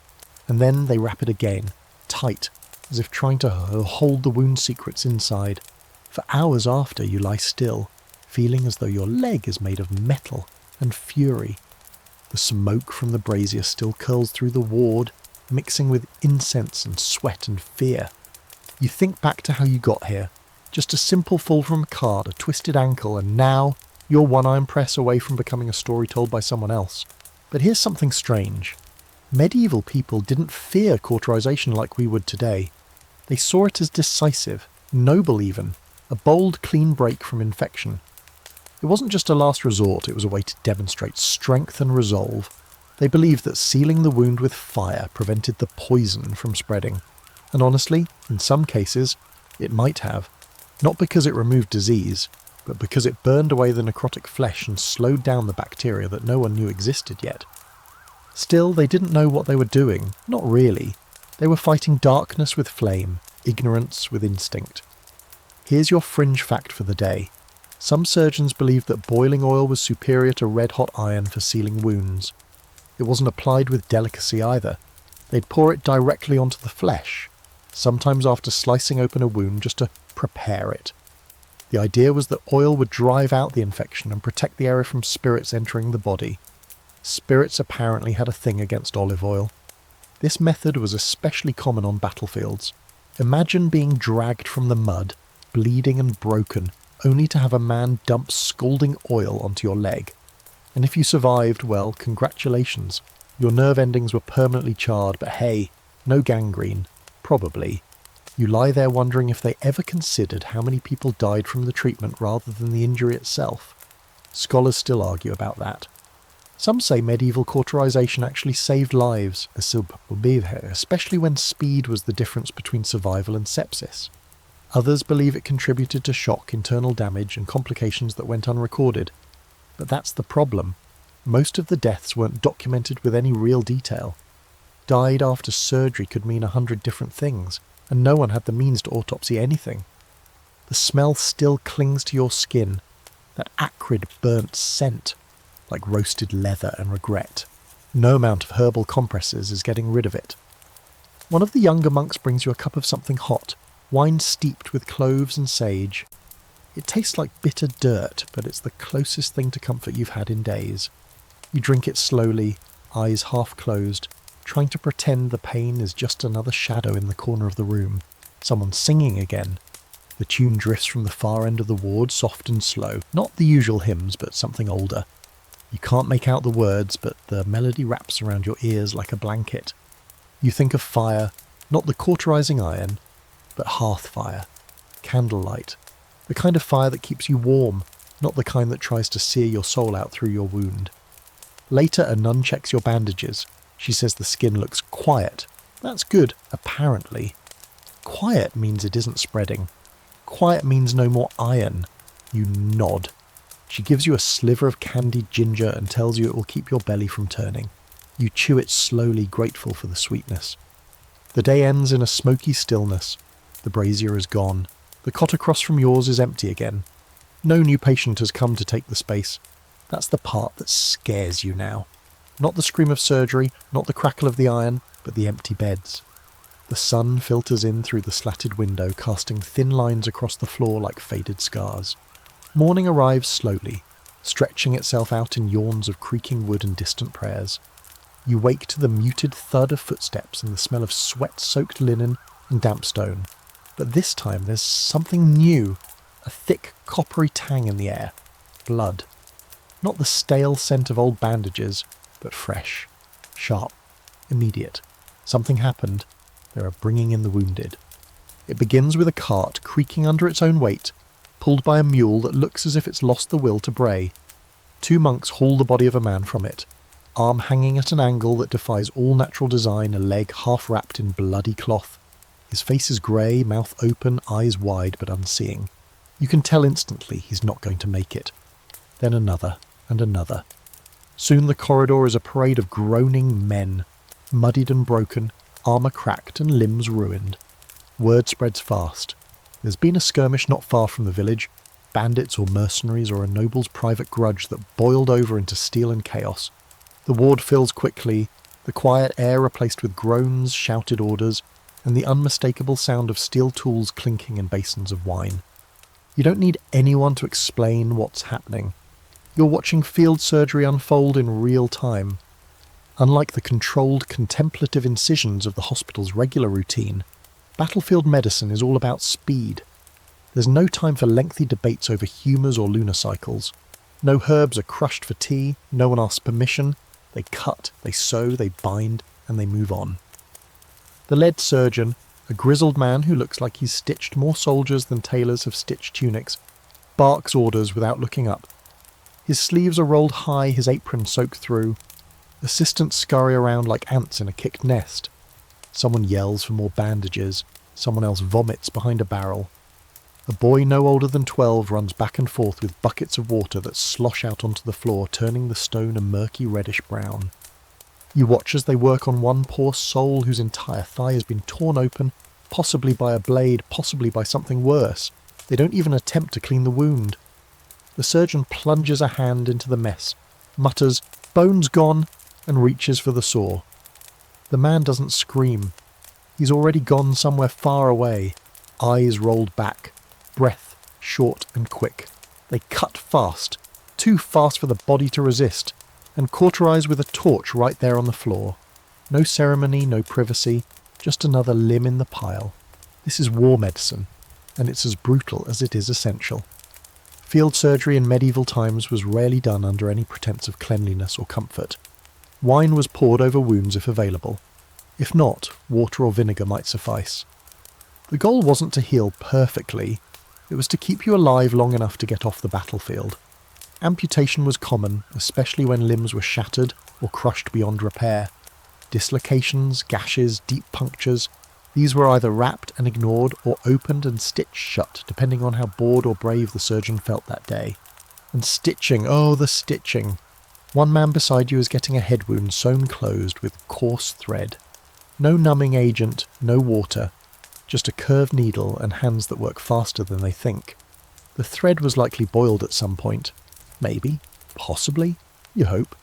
and then they wrap it again, tight, as if trying to hold the wound secrets inside. For hours after, you lie still, feeling as though your leg is made of metal and fury. The smoke from the brazier still curls through the ward, mixing with incense and sweat and fear. You think back to how you got here. Just a simple fall from a cart, a twisted ankle, and now you're one iron press away from becoming a story told by someone else. But here's something strange. Medieval people didn't fear cauterization like we would today. They saw it as decisive, noble even, a bold, clean break from infection. It wasn't just a last resort, it was a way to demonstrate strength and resolve. They believed that sealing the wound with fire prevented the poison from spreading. And honestly, in some cases, it might have. Not because it removed disease, but because it burned away the necrotic flesh and slowed down the bacteria that no one knew existed yet. Still, they didn't know what they were doing. Not really. They were fighting darkness with flame, ignorance with instinct. Here's your fringe fact for the day. Some surgeons believed that boiling oil was superior to red-hot iron for sealing wounds. It wasn't applied with delicacy either. They'd pour it directly onto the flesh, sometimes after slicing open a wound just to prepare it. The idea was that oil would drive out the infection and protect the area from spirits entering the body. Spirits apparently had a thing against olive oil. This method was especially common on battlefields. Imagine being dragged from the mud, bleeding and broken, only to have a man dump scalding oil onto your leg. And if you survived, well, congratulations. Your nerve endings were permanently charred, but hey, no gangrene. Probably. You lie there wondering if they ever considered how many people died from the treatment rather than the injury itself. Scholars still argue about that. Some say medieval cauterization actually saved lives, especially when speed was the difference between survival and sepsis. Others believe it contributed to shock, internal damage, and complications that went unrecorded. But that's the problem. Most of the deaths weren't documented with any real detail. Died after surgery could mean 100 different things, and no one had the means to autopsy anything. The smell still clings to your skin, that acrid, burnt scent, like roasted leather and regret. No amount of herbal compresses is getting rid of it. One of the younger monks brings you a cup of something hot, wine steeped with cloves and sage. It tastes like bitter dirt, but it's the closest thing to comfort you've had in days. You drink it slowly, eyes half closed, trying to pretend the pain is just another shadow in the corner of the room. Someone singing again. The tune drifts from the far end of the ward, soft and slow. Not the usual hymns, but something older. You can't make out the words, but the melody wraps around your ears like a blanket. You think of fire, not the cauterizing iron, but hearth fire, candlelight, the kind of fire that keeps you warm, not the kind that tries to sear your soul out through your wound. Later, a nun checks your bandages. She says the skin looks quiet. That's good, apparently. Quiet means it isn't spreading. Quiet means no more iron. You nod. She gives you a sliver of candied ginger and tells you it will keep your belly from turning. You chew it slowly, grateful for the sweetness. The day ends in a smoky stillness. The brazier is gone. The cot across from yours is empty again. No new patient has come to take the space. That's the part that scares you now. Not the scream of surgery, not the crackle of the iron, but the empty beds. The sun filters in through the slatted window, casting thin lines across the floor like faded scars. Morning arrives slowly, stretching itself out in yawns of creaking wood and distant prayers. You wake to the muted thud of footsteps and the smell of sweat-soaked linen and damp stone. But this time there's something new, a thick, coppery tang in the air. Blood. Not the stale scent of old bandages, but fresh, sharp, immediate. Something happened. They are bringing in the wounded. It begins with a cart creaking under its own weight, pulled by a mule that looks as if it's lost the will to bray. 2 monks haul the body of a man from it, arm hanging at an angle that defies all natural design, a leg half wrapped in bloody cloth. His face is grey, mouth open, eyes wide but unseeing. You can tell instantly he's not going to make it. Then another, and another. Soon the corridor is a parade of groaning men, muddied and broken, armour cracked and limbs ruined. Word spreads fast. There's been a skirmish not far from the village, bandits or mercenaries or a noble's private grudge that boiled over into steel and chaos. The ward fills quickly, the quiet air replaced with groans, shouted orders, and the unmistakable sound of steel tools clinking in basins of wine. You don't need anyone to explain what's happening. You're watching field surgery unfold in real time. Unlike the controlled, contemplative incisions of the hospital's regular routine, battlefield medicine is all about speed. There's no time for lengthy debates over humours or lunar cycles. No herbs are crushed for tea, no one asks permission. They cut, they sew, they bind, and they move on. The lead surgeon, A grizzled man who looks like he's stitched more soldiers than tailors have stitched tunics barks orders without looking up. His sleeves are rolled high, his apron soaked through. Assistants scurry around like ants in a kicked nest. Someone yells for more bandages. Someone else vomits behind a barrel. A boy no older than 12 runs back and forth with buckets of water that slosh out onto the floor, turning the stone a murky reddish brown. You watch as they work on one poor soul whose entire thigh has been torn open, possibly by a blade, possibly by something worse. They don't even attempt to clean the wound. The surgeon plunges a hand into the mess, mutters, "Bones gone," and reaches for the saw. The man doesn't scream. He's already gone somewhere far away, eyes rolled back, breath short and quick. They cut fast, too fast for the body to resist, and cauterize with a torch right there on the floor. No ceremony, no privacy, just another limb in the pile. This is war medicine, and it's as brutal as it is essential. Field surgery in medieval times was rarely done under any pretense of cleanliness or comfort. Wine was poured over wounds if available. If not, water or vinegar might suffice. The goal wasn't to heal perfectly, it was to keep you alive long enough to get off the battlefield. Amputation was common, especially when limbs were shattered or crushed beyond repair. Dislocations, gashes, deep punctures, these were either wrapped and ignored or opened and stitched shut, depending on how bored or brave the surgeon felt that day. And stitching, oh the stitching. One man beside you is getting a head wound sewn closed with coarse thread. No numbing agent, no water, just a curved needle and hands that work faster than they think. The thread was likely boiled at some point. Maybe, possibly, you hope.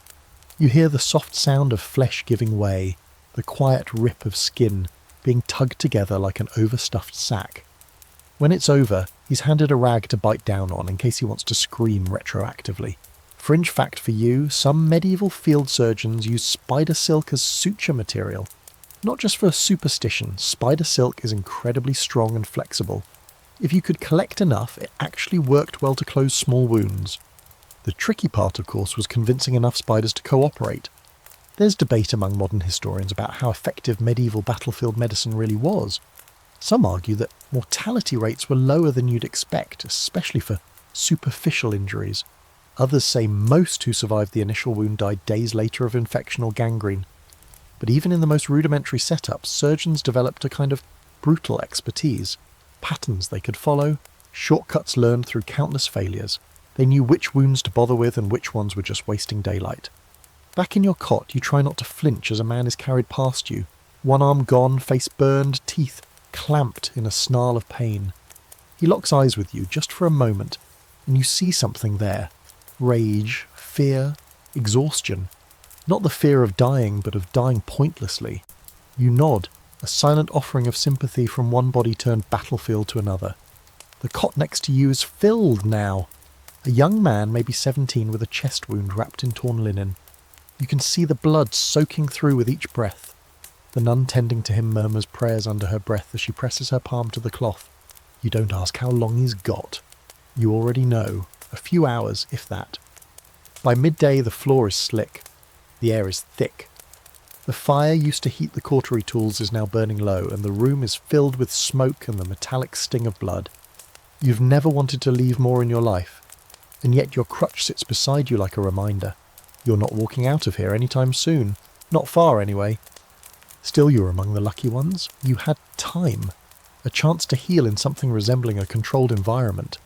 You hear the soft sound of flesh giving way, the quiet rip of skin being tugged together like an overstuffed sack. When it's over, he's handed a rag to bite down on in case he wants to scream retroactively. Fringe fact for you, some medieval field surgeons use spider silk as suture material. Not just for superstition, spider silk is incredibly strong and flexible. If you could collect enough, it actually worked well to close small wounds. The tricky part, of course, was convincing enough spiders to cooperate. There's debate among modern historians about how effective medieval battlefield medicine really was. Some argue that mortality rates were lower than you'd expect, especially for superficial injuries. Others say most who survived the initial wound died days later of infection or gangrene. But even in the most rudimentary setups, surgeons developed a kind of brutal expertise. Patterns they could follow, shortcuts learned through countless failures. They knew which wounds to bother with and which ones were just wasting daylight. Back in your cot, you try not to flinch as a man is carried past you. One arm gone, face burned, teeth clamped in a snarl of pain. He locks eyes with you just for a moment, and you see something there. Rage, fear, exhaustion. Not the fear of dying, but of dying pointlessly. You nod, a silent offering of sympathy from one body turned battlefield to another. The cot next to you is filled now. A young man, maybe 17, with a chest wound wrapped in torn linen. You can see the blood soaking through with each breath. The nun tending to him murmurs prayers under her breath as she presses her palm to the cloth. You don't ask how long he's got. You already know. A few hours, if that. By midday, the floor is slick. The air is thick. The fire used to heat the cautery tools is now burning low, and the room is filled with smoke and the metallic sting of blood. You've never wanted to leave more in your life, and yet your crutch sits beside you like a reminder. You're not walking out of here anytime soon. Not far, anyway. Still, you're among the lucky ones. You had time. A chance to heal in something resembling a controlled environment.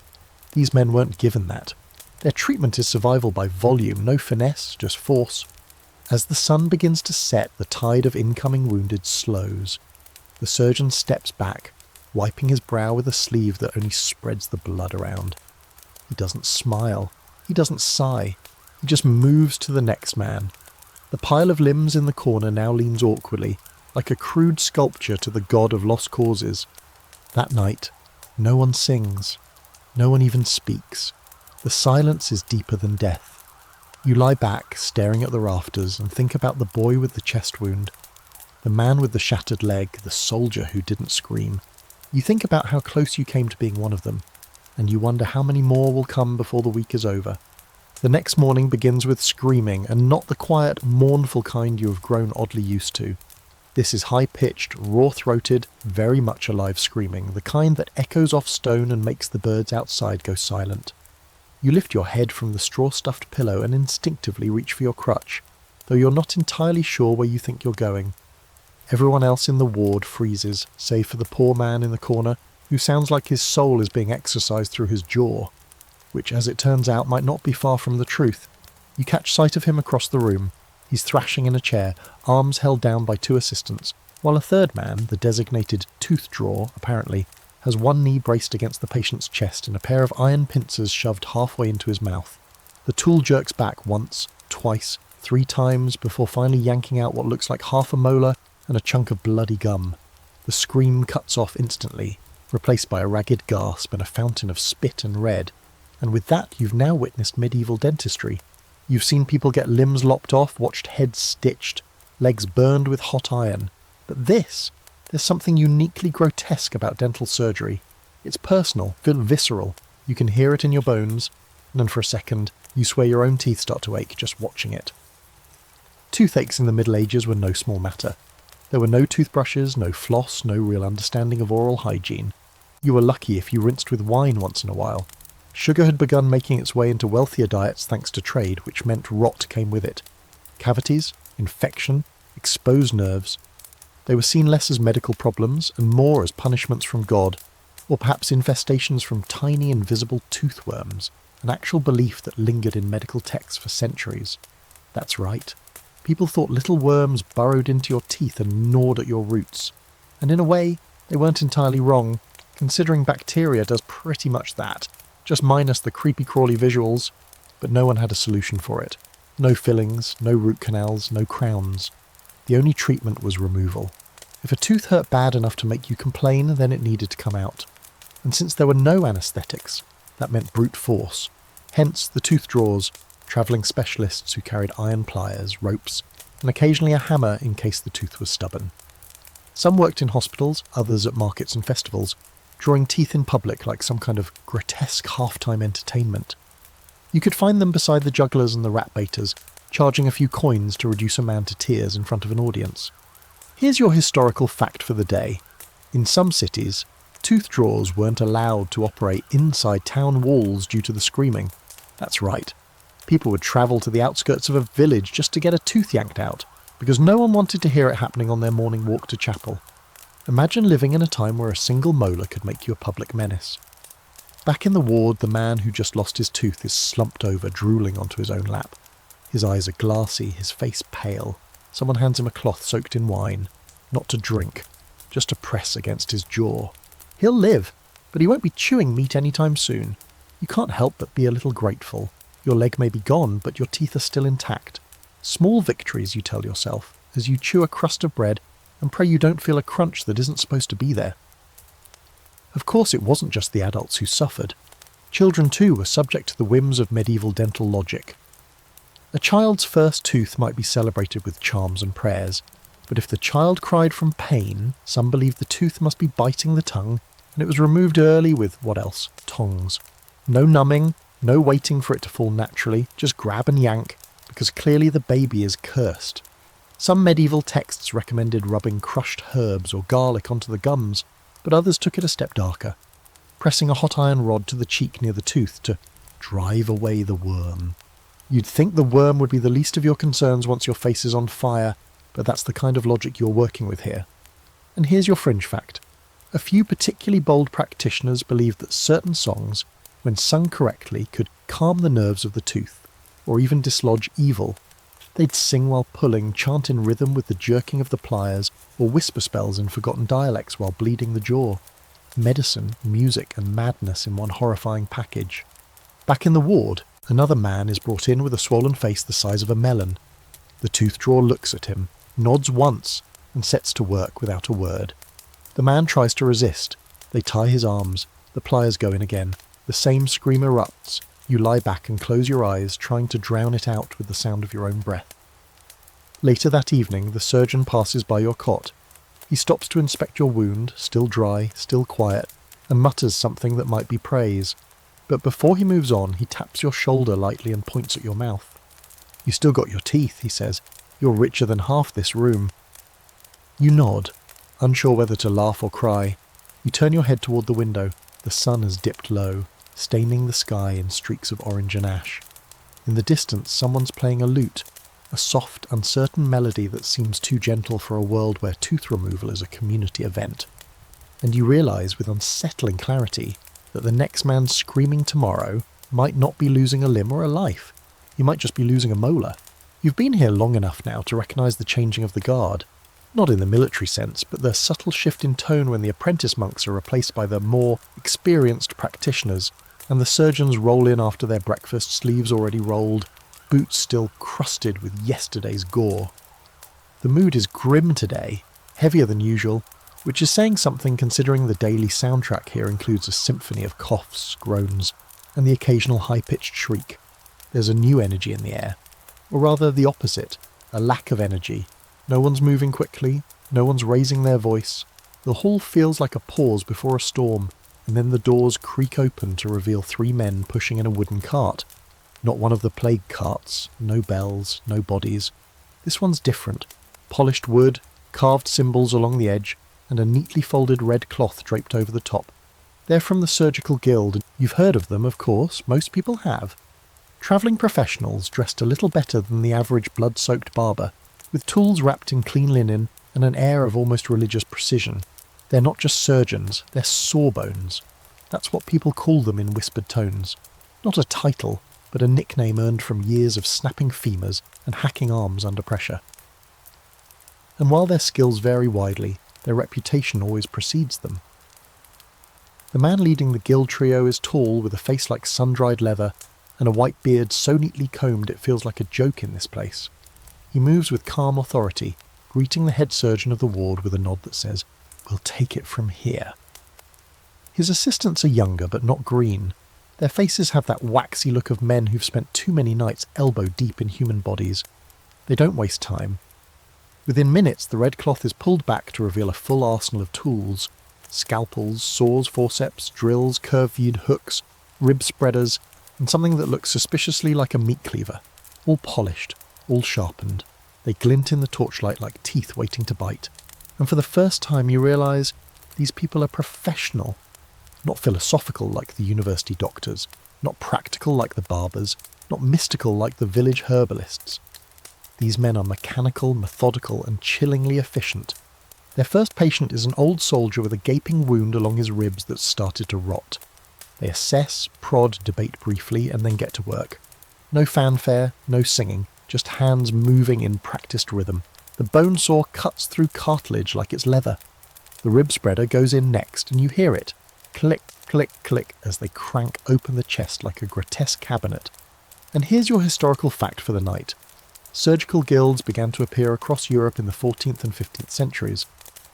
These men weren't given that. Their treatment is survival by volume, no finesse, just force. As the sun begins to set, the tide of incoming wounded slows. The surgeon steps back, wiping his brow with a sleeve that only spreads the blood around. He doesn't smile. He doesn't sigh. He just moves to the next man. The pile of limbs in the corner now leans awkwardly, like a crude sculpture to the god of lost causes. That night, no one sings. No one even speaks. The silence is deeper than death. You lie back, staring at the rafters, and think about the boy with the chest wound, the man with the shattered leg, the soldier who didn't scream. You think about how close you came to being one of them, and you wonder how many more will come before the week is over. The next morning begins with screaming, and not the quiet, mournful kind you have grown oddly used to. This is high-pitched, raw-throated, very much alive screaming, the kind that echoes off stone and makes the birds outside go silent. You lift your head from the straw-stuffed pillow and instinctively reach for your crutch, though you're not entirely sure where you think you're going. Everyone else in the ward freezes, save for the poor man in the corner, who sounds like his soul is being exercised through his jaw, which, as it turns out, might not be far from the truth. You catch sight of him across the room. He's thrashing in a chair, arms held down by 2 assistants, while a third man, the designated tooth drawer, apparently, has one knee braced against the patient's chest and a pair of iron pincers shoved halfway into his mouth. The tool jerks back once, twice, 3 times before finally yanking out what looks like half a molar and a chunk of bloody gum. The scream cuts off instantly, replaced by a ragged gasp and a fountain of spit and red. And with that, you've now witnessed medieval dentistry. You've seen people get limbs lopped off, watched heads stitched, legs burned with hot iron. But there's something uniquely grotesque about dental surgery. It's personal, visceral. You can hear it in your bones, and for a second, you swear your own teeth start to ache just watching it. Toothaches in the Middle Ages were no small matter. There were no toothbrushes, no floss, no real understanding of oral hygiene. You were lucky if you rinsed with wine once in a while. Sugar had begun making its way into wealthier diets thanks to trade, which meant rot came with it. Cavities, infection, exposed nerves. They were seen less as medical problems and more as punishments from God, or perhaps infestations from tiny invisible toothworms, an actual belief that lingered in medical texts for centuries. That's right. People thought little worms burrowed into your teeth and gnawed at your roots. And in a way, they weren't entirely wrong, considering bacteria does pretty much that, just minus the creepy-crawly visuals, but no one had a solution for it. No fillings, no root canals, no crowns. The only treatment was removal. If a tooth hurt bad enough to make you complain, then it needed to come out. And since there were no anesthetics, that meant brute force. Hence the tooth drawers, travelling specialists who carried iron pliers, ropes, and occasionally a hammer in case the tooth was stubborn. Some worked in hospitals, others at markets and festivals, drawing teeth in public like some kind of grotesque half-time entertainment. You could find them beside the jugglers and the rat baiters, charging a few coins to reduce a man to tears in front of an audience. Here's your historical fact for the day. In some cities, tooth drawers weren't allowed to operate inside town walls due to the screaming. That's right. People would travel to the outskirts of a village just to get a tooth yanked out, because no one wanted to hear it happening on their morning walk to chapel. Imagine living in a time where a single molar could make you a public menace. Back in the ward, the man who just lost his tooth is slumped over, drooling onto his own lap. His eyes are glassy, his face pale. Someone hands him a cloth soaked in wine. Not to drink, just to press against his jaw. He'll live, but he won't be chewing meat anytime soon. You can't help but be a little grateful. Your leg may be gone, but your teeth are still intact. Small victories, you tell yourself, as you chew a crust of bread and pray you don't feel a crunch that isn't supposed to be there. Of course, it wasn't just the adults who suffered. Children too were subject to the whims of medieval dental logic. A child's first tooth might be celebrated with charms and prayers, but if the child cried from pain, some believed the tooth must be biting the tongue, and it was removed early with, what else, tongs. No numbing, no waiting for it to fall naturally, just grab and yank, because clearly the baby is cursed. Some medieval texts recommended rubbing crushed herbs or garlic onto the gums, but others took it a step darker, pressing a hot iron rod to the cheek near the tooth to drive away the worm. You'd think the worm would be the least of your concerns once your face is on fire, but that's the kind of logic you're working with here. And here's your fringe fact. A few particularly bold practitioners believed that certain songs, when sung correctly, could calm the nerves of the tooth, or even dislodge evil. They'd sing while pulling, chant in rhythm with the jerking of the pliers, or whisper spells in forgotten dialects while bleeding the jaw. Medicine, music, and madness in one horrifying package. Back in the ward, another man is brought in with a swollen face the size of a melon. The tooth drawer looks at him, nods once, and sets to work without a word. The man tries to resist. They tie his arms. The pliers go in again. The same scream erupts. You lie back and close your eyes, trying to drown it out with the sound of your own breath. Later that evening, the surgeon passes by your cot. He stops to inspect your wound, still dry, still quiet, and mutters something that might be praise. But before he moves on, he taps your shoulder lightly and points at your mouth. "You still got your teeth," he says. "You're richer than half this room." You nod, unsure whether to laugh or cry. You turn your head toward the window. The sun has dipped low, staining the sky in streaks of orange and ash. In the distance, someone's playing a lute, a soft, uncertain melody that seems too gentle for a world where tooth removal is a community event. And you realise with unsettling clarity that the next man screaming tomorrow might not be losing a limb or a life. He might just be losing a molar. You've been here long enough now to recognise the changing of the guard. Not in the military sense, but the subtle shift in tone when the apprentice monks are replaced by the more experienced practitioners, and the surgeons roll in after their breakfast, sleeves already rolled, boots still crusted with yesterday's gore. The mood is grim today, heavier than usual, which is saying something considering the daily soundtrack here includes a symphony of coughs, groans, and the occasional high-pitched shriek. There's a new energy in the air, or rather the opposite, a lack of energy. No one's moving quickly, no one's raising their voice. The hall feels like a pause before a storm, and then the doors creak open to reveal 3 men pushing in a wooden cart. Not one of the plague carts, no bells, no bodies. This one's different. Polished wood, carved symbols along the edge, and a neatly folded red cloth draped over the top. They're from the Surgical Guild. You've heard of them, of course, most people have. Travelling professionals dressed a little better than the average blood-soaked barber, with tools wrapped in clean linen and an air of almost religious precision. They're not just surgeons, they're sawbones. That's what people call them in whispered tones. Not a title, but a nickname earned from years of snapping femurs and hacking arms under pressure. And while their skills vary widely, their reputation always precedes them. The man leading the guild trio is tall, with a face like sun-dried leather, and a white beard so neatly combed it feels like a joke in this place. He moves with calm authority, greeting the head surgeon of the ward with a nod that says, "We'll take it from here." His assistants are younger but not green. Their faces have that waxy look of men who've spent too many nights elbow deep in human bodies. They don't waste time. Within minutes, the red cloth is pulled back to reveal a full arsenal of tools. Scalpels, saws, forceps, drills, curved hooks, rib spreaders, and something that looks suspiciously like a meat cleaver. All polished, all sharpened. They glint in the torchlight like teeth waiting to bite. And for the first time you realise these people are professional. Not philosophical like the university doctors, not practical like the barbers, not mystical like the village herbalists. These men are mechanical, methodical, and chillingly efficient. Their first patient is an old soldier with a gaping wound along his ribs that's started to rot. They assess, prod, debate briefly, and then get to work. No fanfare, no singing, just hands moving in practiced rhythm. The bone saw cuts through cartilage like it's leather. The rib spreader goes in next, and you hear it. Click, click, click, as they crank open the chest like a grotesque cabinet. And here's your historical fact for the night. Surgical guilds began to appear across Europe in the 14th and 15th centuries,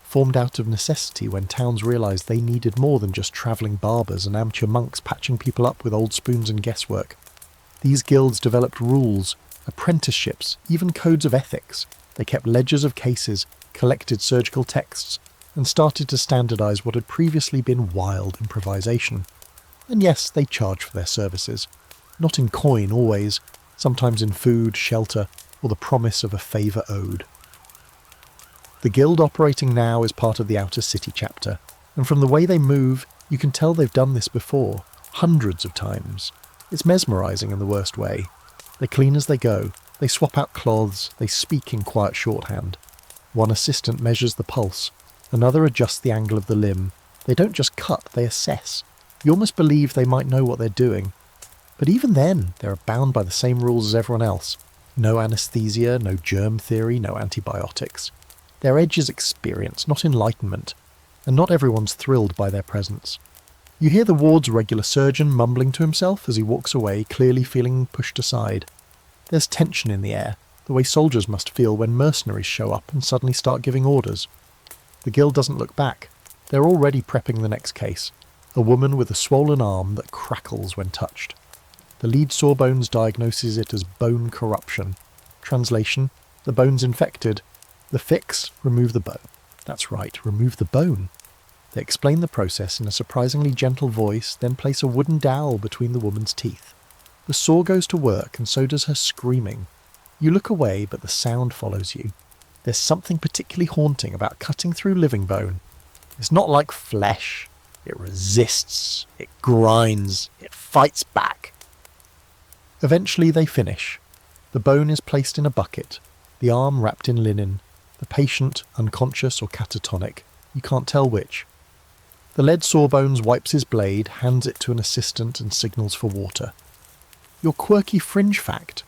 formed out of necessity when towns realised they needed more than just travelling barbers and amateur monks patching people up with old spoons and guesswork. These guilds developed rules, apprenticeships, even codes of ethics. They kept ledgers of cases, collected surgical texts, and started to standardise what had previously been wild improvisation. And yes, they charged for their services. Not in coin always, sometimes in food, shelter, or the promise of a favour owed. The guild operating now is part of the Outer City chapter, and from the way they move, you can tell they've done this before, hundreds of times. It's mesmerising in the worst way. They clean as they go, they swap out cloths, they speak in quiet shorthand. One assistant measures the pulse, another adjusts the angle of the limb. They don't just cut, they assess. You almost believe they might know what they're doing. But even then, they're bound by the same rules as everyone else. No anesthesia, no germ theory, no antibiotics. Their edge is experience, not enlightenment, and not everyone's thrilled by their presence. You hear the ward's regular surgeon mumbling to himself as he walks away, clearly feeling pushed aside. There's tension in the air, the way soldiers must feel when mercenaries show up and suddenly start giving orders. The guild doesn't look back. They're already prepping the next case, a woman with a swollen arm that crackles when touched. The lead sawbones diagnoses it as bone corruption. Translation, the bone's infected. The fix, remove the bone. That's right, remove the bone. They explain the process in a surprisingly gentle voice, then place a wooden dowel between the woman's teeth. The saw goes to work, and so does her screaming. You look away, but the sound follows you. There's something particularly haunting about cutting through living bone. It's not like flesh. It resists, it grinds, it fights back. Eventually they finish. The bone is placed in a bucket, the arm wrapped in linen, the patient unconscious or catatonic. You can't tell which. The lead sawbones wipes his blade, hands it to an assistant and signals for water. Your quirky fringe fact.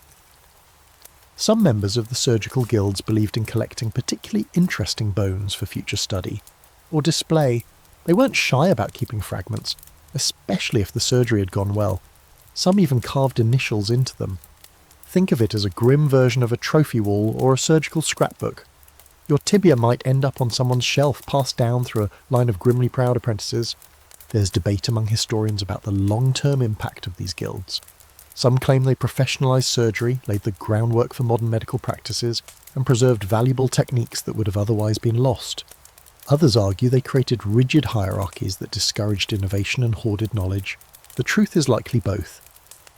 Some members of the surgical guilds believed in collecting particularly interesting bones for future study or display. They weren't shy about keeping fragments, especially if the surgery had gone well. Some even carved initials into them. Think of it as a grim version of a trophy wall or a surgical scrapbook. Your tibia might end up on someone's shelf, passed down through a line of grimly proud apprentices. There's debate among historians about the long-term impact of these guilds. Some claim they professionalised surgery, laid the groundwork for modern medical practices, and preserved valuable techniques that would have otherwise been lost. Others argue they created rigid hierarchies that discouraged innovation and hoarded knowledge. The truth is likely both.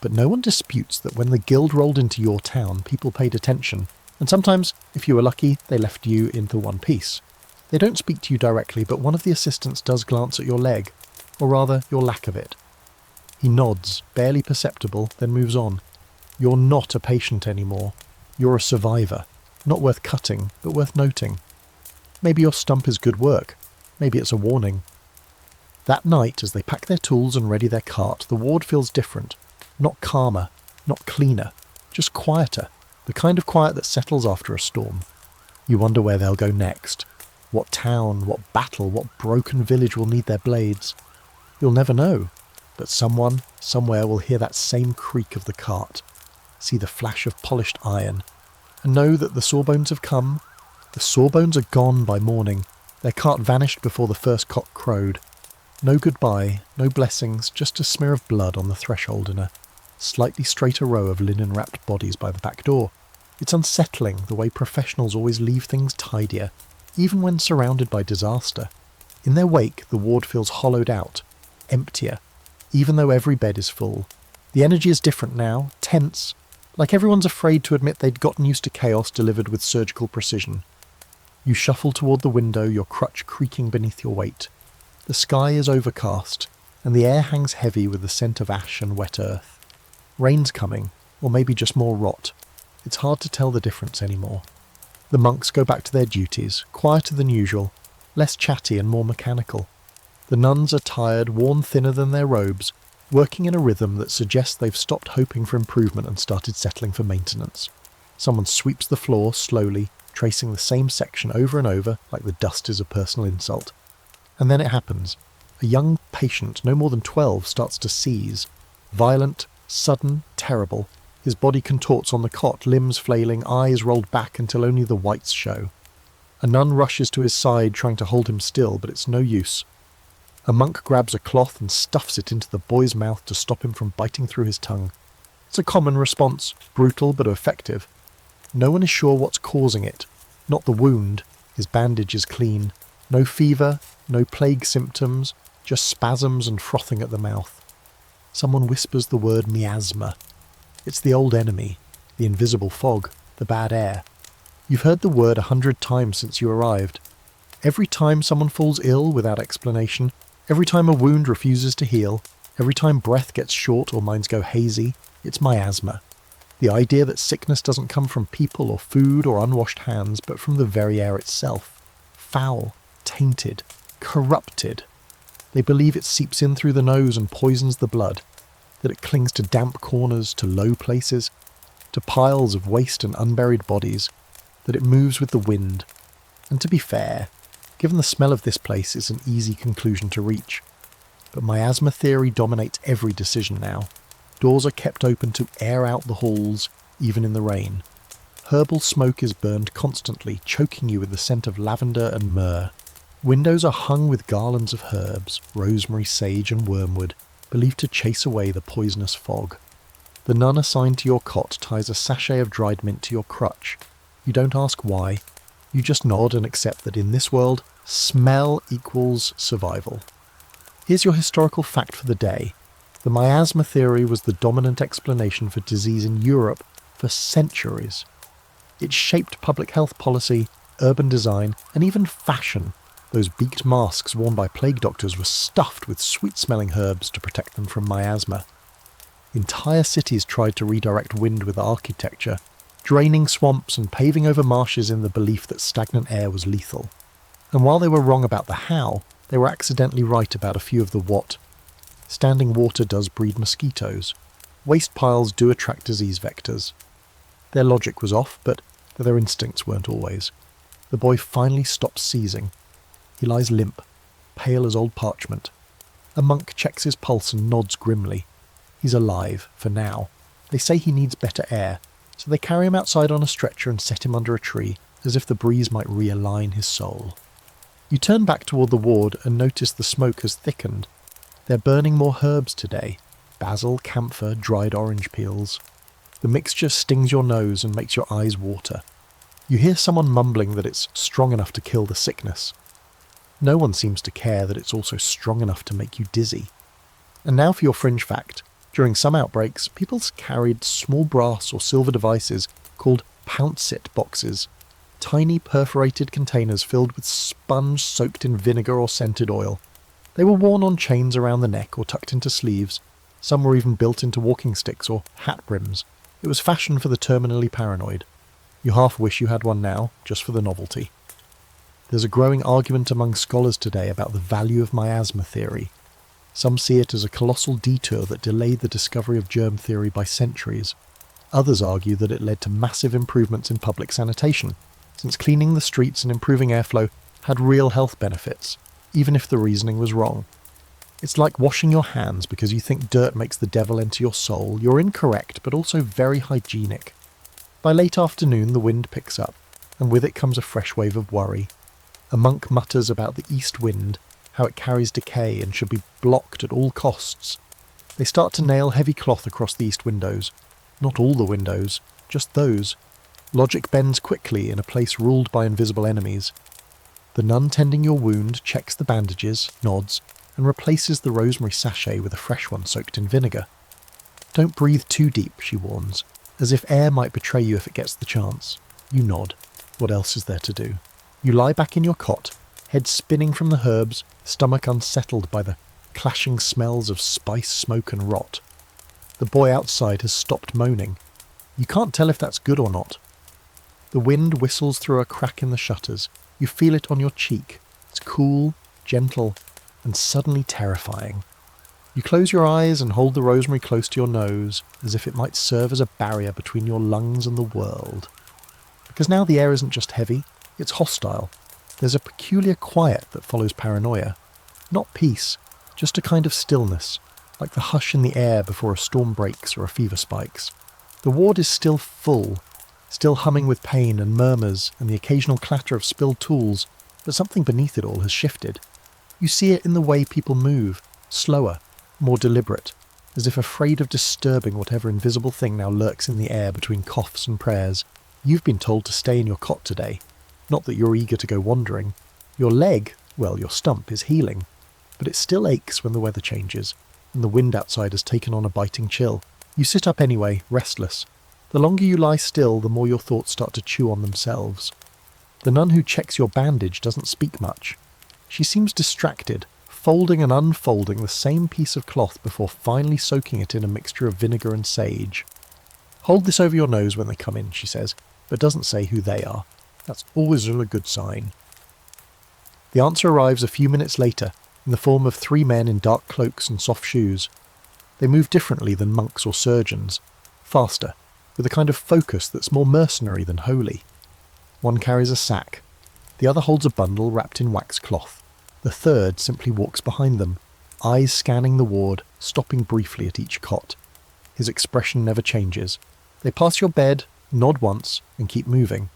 But no one disputes that when the guild rolled into your town, people paid attention, and sometimes, if you were lucky, they left you in the one piece. They don't speak to you directly, but one of the assistants does glance at your leg, or rather, your lack of it. He nods, barely perceptible, then moves on. You're not a patient anymore. You're a survivor. Not worth cutting, but worth noting. Maybe your stump is good work. Maybe it's a warning. That night, as they pack their tools and ready their cart, the ward feels different. Not calmer, not cleaner, just quieter. The kind of quiet that settles after a storm. You wonder where they'll go next. What town, what battle, what broken village will need their blades. You'll never know. But someone, somewhere will hear that same creak of the cart, see the flash of polished iron, and know that the sawbones have come. The sawbones are gone by morning. Their cart vanished before the first cock crowed. No goodbye, no blessings, just a smear of blood on the threshold and a slightly straighter row of linen-wrapped bodies by the back door. It's unsettling the way professionals always leave things tidier, even when surrounded by disaster. In their wake, the ward feels hollowed out, emptier, even though every bed is full. The energy is different now, tense, like everyone's afraid to admit they'd gotten used to chaos delivered with surgical precision. You shuffle toward the window, your crutch creaking beneath your weight. The sky is overcast, and the air hangs heavy with the scent of ash and wet earth. Rain's coming, or maybe just more rot. It's hard to tell the difference anymore. The monks go back to their duties, quieter than usual, less chatty and more mechanical. The nuns are tired, worn thinner than their robes, working in a rhythm that suggests they've stopped hoping for improvement and started settling for maintenance. Someone sweeps the floor slowly, tracing the same section over and over like the dust is a personal insult. And then it happens. A young patient, no more than 12, starts to seize. Violent, sudden, terrible. His body contorts on the cot, limbs flailing, eyes rolled back until only the whites show. A nun rushes to his side, trying to hold him still, but it's no use. A monk grabs a cloth and stuffs it into the boy's mouth to stop him from biting through his tongue. It's a common response, brutal but effective. No one is sure what's causing it. Not the wound. His bandage is clean. No fever, no plague symptoms, just spasms and frothing at the mouth. Someone whispers the word miasma. It's the old enemy, the invisible fog, the bad air. You've heard the word 100 times since you arrived. Every time someone falls ill without explanation, every time a wound refuses to heal, every time breath gets short or minds go hazy, it's miasma. The idea that sickness doesn't come from people or food or unwashed hands, but from the very air itself. Foul, tainted, corrupted. They believe it seeps in through the nose and poisons the blood, that it clings to damp corners, to low places, to piles of waste and unburied bodies, that it moves with the wind. And to be fair, given the smell of this place, it's an easy conclusion to reach. But miasma theory dominates every decision now. Doors are kept open to air out the halls, even in the rain. Herbal smoke is burned constantly, choking you with the scent of lavender and myrrh. Windows are hung with garlands of herbs, rosemary, sage and wormwood, believed to chase away the poisonous fog. The nun assigned to your cot ties a sachet of dried mint to your crutch. You don't ask why. You just nod and accept that in this world, smell equals survival. Here's your historical fact for the day. The miasma theory was the dominant explanation for disease in Europe for centuries. It shaped public health policy, urban design, and even fashion. Those beaked masks worn by plague doctors were stuffed with sweet-smelling herbs to protect them from miasma. Entire cities tried to redirect wind with architecture, draining swamps and paving over marshes in the belief that stagnant air was lethal. And while they were wrong about the how, they were accidentally right about a few of the what. Standing water does breed mosquitoes. Waste piles do attract disease vectors. Their logic was off, but their instincts weren't always. The boy finally stops seizing. He lies limp, pale as old parchment. A monk checks his pulse and nods grimly. He's alive, for now. They say he needs better air, so they carry him outside on a stretcher and set him under a tree, as if the breeze might realign his soul. You turn back toward the ward and notice the smoke has thickened. They're burning more herbs today. Basil, camphor, dried orange peels. The mixture stings your nose and makes your eyes water. You hear someone mumbling that it's strong enough to kill the sickness. No one seems to care that it's also strong enough to make you dizzy. And now for your fringe fact. During some outbreaks, people carried small brass or silver devices called pouncet boxes, tiny perforated containers filled with sponge soaked in vinegar or scented oil. They were worn on chains around the neck or tucked into sleeves. Some were even built into walking sticks or hat brims. It was fashion for the terminally paranoid. You half wish you had one now, just for the novelty. There's a growing argument among scholars today about the value of miasma theory. Some see it as a colossal detour that delayed the discovery of germ theory by centuries. Others argue that it led to massive improvements in public sanitation, since cleaning the streets and improving airflow had real health benefits, even if the reasoning was wrong. It's like washing your hands because you think dirt makes the devil enter your soul. You're incorrect, but also very hygienic. By late afternoon, the wind picks up, and with it comes a fresh wave of worry. A monk mutters about the east wind, how it carries decay and should be blocked at all costs. They start to nail heavy cloth across the east windows. Not all the windows, just those. Logic bends quickly in a place ruled by invisible enemies. The nun tending your wound checks the bandages, nods, and replaces the rosemary sachet with a fresh one soaked in vinegar. Don't breathe too deep, she warns, as if air might betray you if it gets the chance. You nod. What else is there to do? You lie back in your cot, head spinning from the herbs, stomach unsettled by the clashing smells of spice, smoke and rot. The boy outside has stopped moaning. You can't tell if that's good or not. The wind whistles through a crack in the shutters. You feel it on your cheek. It's cool, gentle, and suddenly terrifying. You close your eyes and hold the rosemary close to your nose, as if it might serve as a barrier between your lungs and the world. Because now the air isn't just heavy, it's hostile. There's a peculiar quiet that follows paranoia. Not peace, just a kind of stillness, like the hush in the air before a storm breaks or a fever spikes. The ward is still full, still humming with pain and murmurs and the occasional clatter of spilled tools, but something beneath it all has shifted. You see it in the way people move, slower, more deliberate, as if afraid of disturbing whatever invisible thing now lurks in the air between coughs and prayers. You've been told to stay in your cot today. Not that you're eager to go wandering. Your leg, well, your stump, is healing, but it still aches when the weather changes, and the wind outside has taken on a biting chill. You sit up anyway, restless. The longer you lie still, the more your thoughts start to chew on themselves. The nun who checks your bandage doesn't speak much. She seems distracted, folding and unfolding the same piece of cloth before finally soaking it in a mixture of vinegar and sage. "Hold this over your nose when they come in," she says, but doesn't say who they are. That's always a good sign. The answer arrives a few minutes later, in the form of 3 men in dark cloaks and soft shoes. They move differently than monks or surgeons, faster, with a kind of focus that's more mercenary than holy. One carries a sack. The other holds a bundle wrapped in wax cloth. The third simply walks behind them, eyes scanning the ward, stopping briefly at each cot. His expression never changes. They pass your bed, nod once, and keep moving.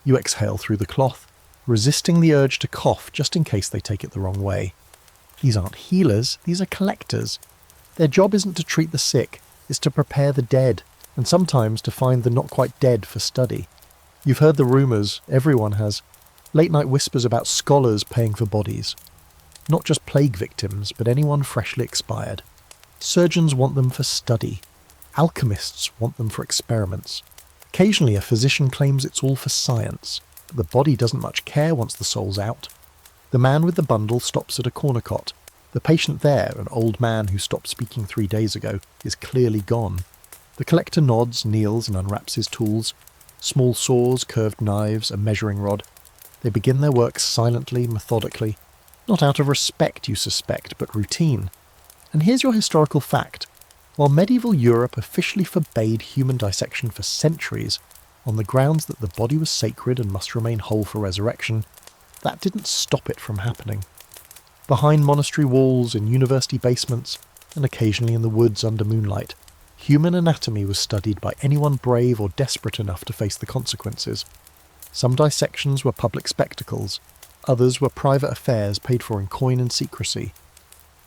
You exhale through the cloth, resisting the urge to cough just in case they take it the wrong way. These aren't healers, these are collectors. Their job isn't to treat the sick, it's to prepare the dead, and sometimes to find the not quite dead for study. You've heard the rumours, everyone has. Late-night whispers about scholars paying for bodies. Not just plague victims, but anyone freshly expired. Surgeons want them for study. Alchemists want them for experiments. Occasionally a physician claims it's all for science. but the body doesn't much care once the soul's out. The man with the bundle stops at a corner cot. The patient there, an old man who stopped speaking 3 days ago, is clearly gone. The collector nods, kneels, and unwraps his tools. Small saws, curved knives, a measuring rod. They begin their work silently, methodically. Not out of respect, you suspect, but routine. And here's your historical fact. While medieval Europe officially forbade human dissection for centuries, on the grounds that the body was sacred and must remain whole for resurrection, that didn't stop it from happening. Behind monastery walls, in university basements, and occasionally in the woods under moonlight, human anatomy was studied by anyone brave or desperate enough to face the consequences. Some dissections were public spectacles, others were private affairs paid for in coin and secrecy.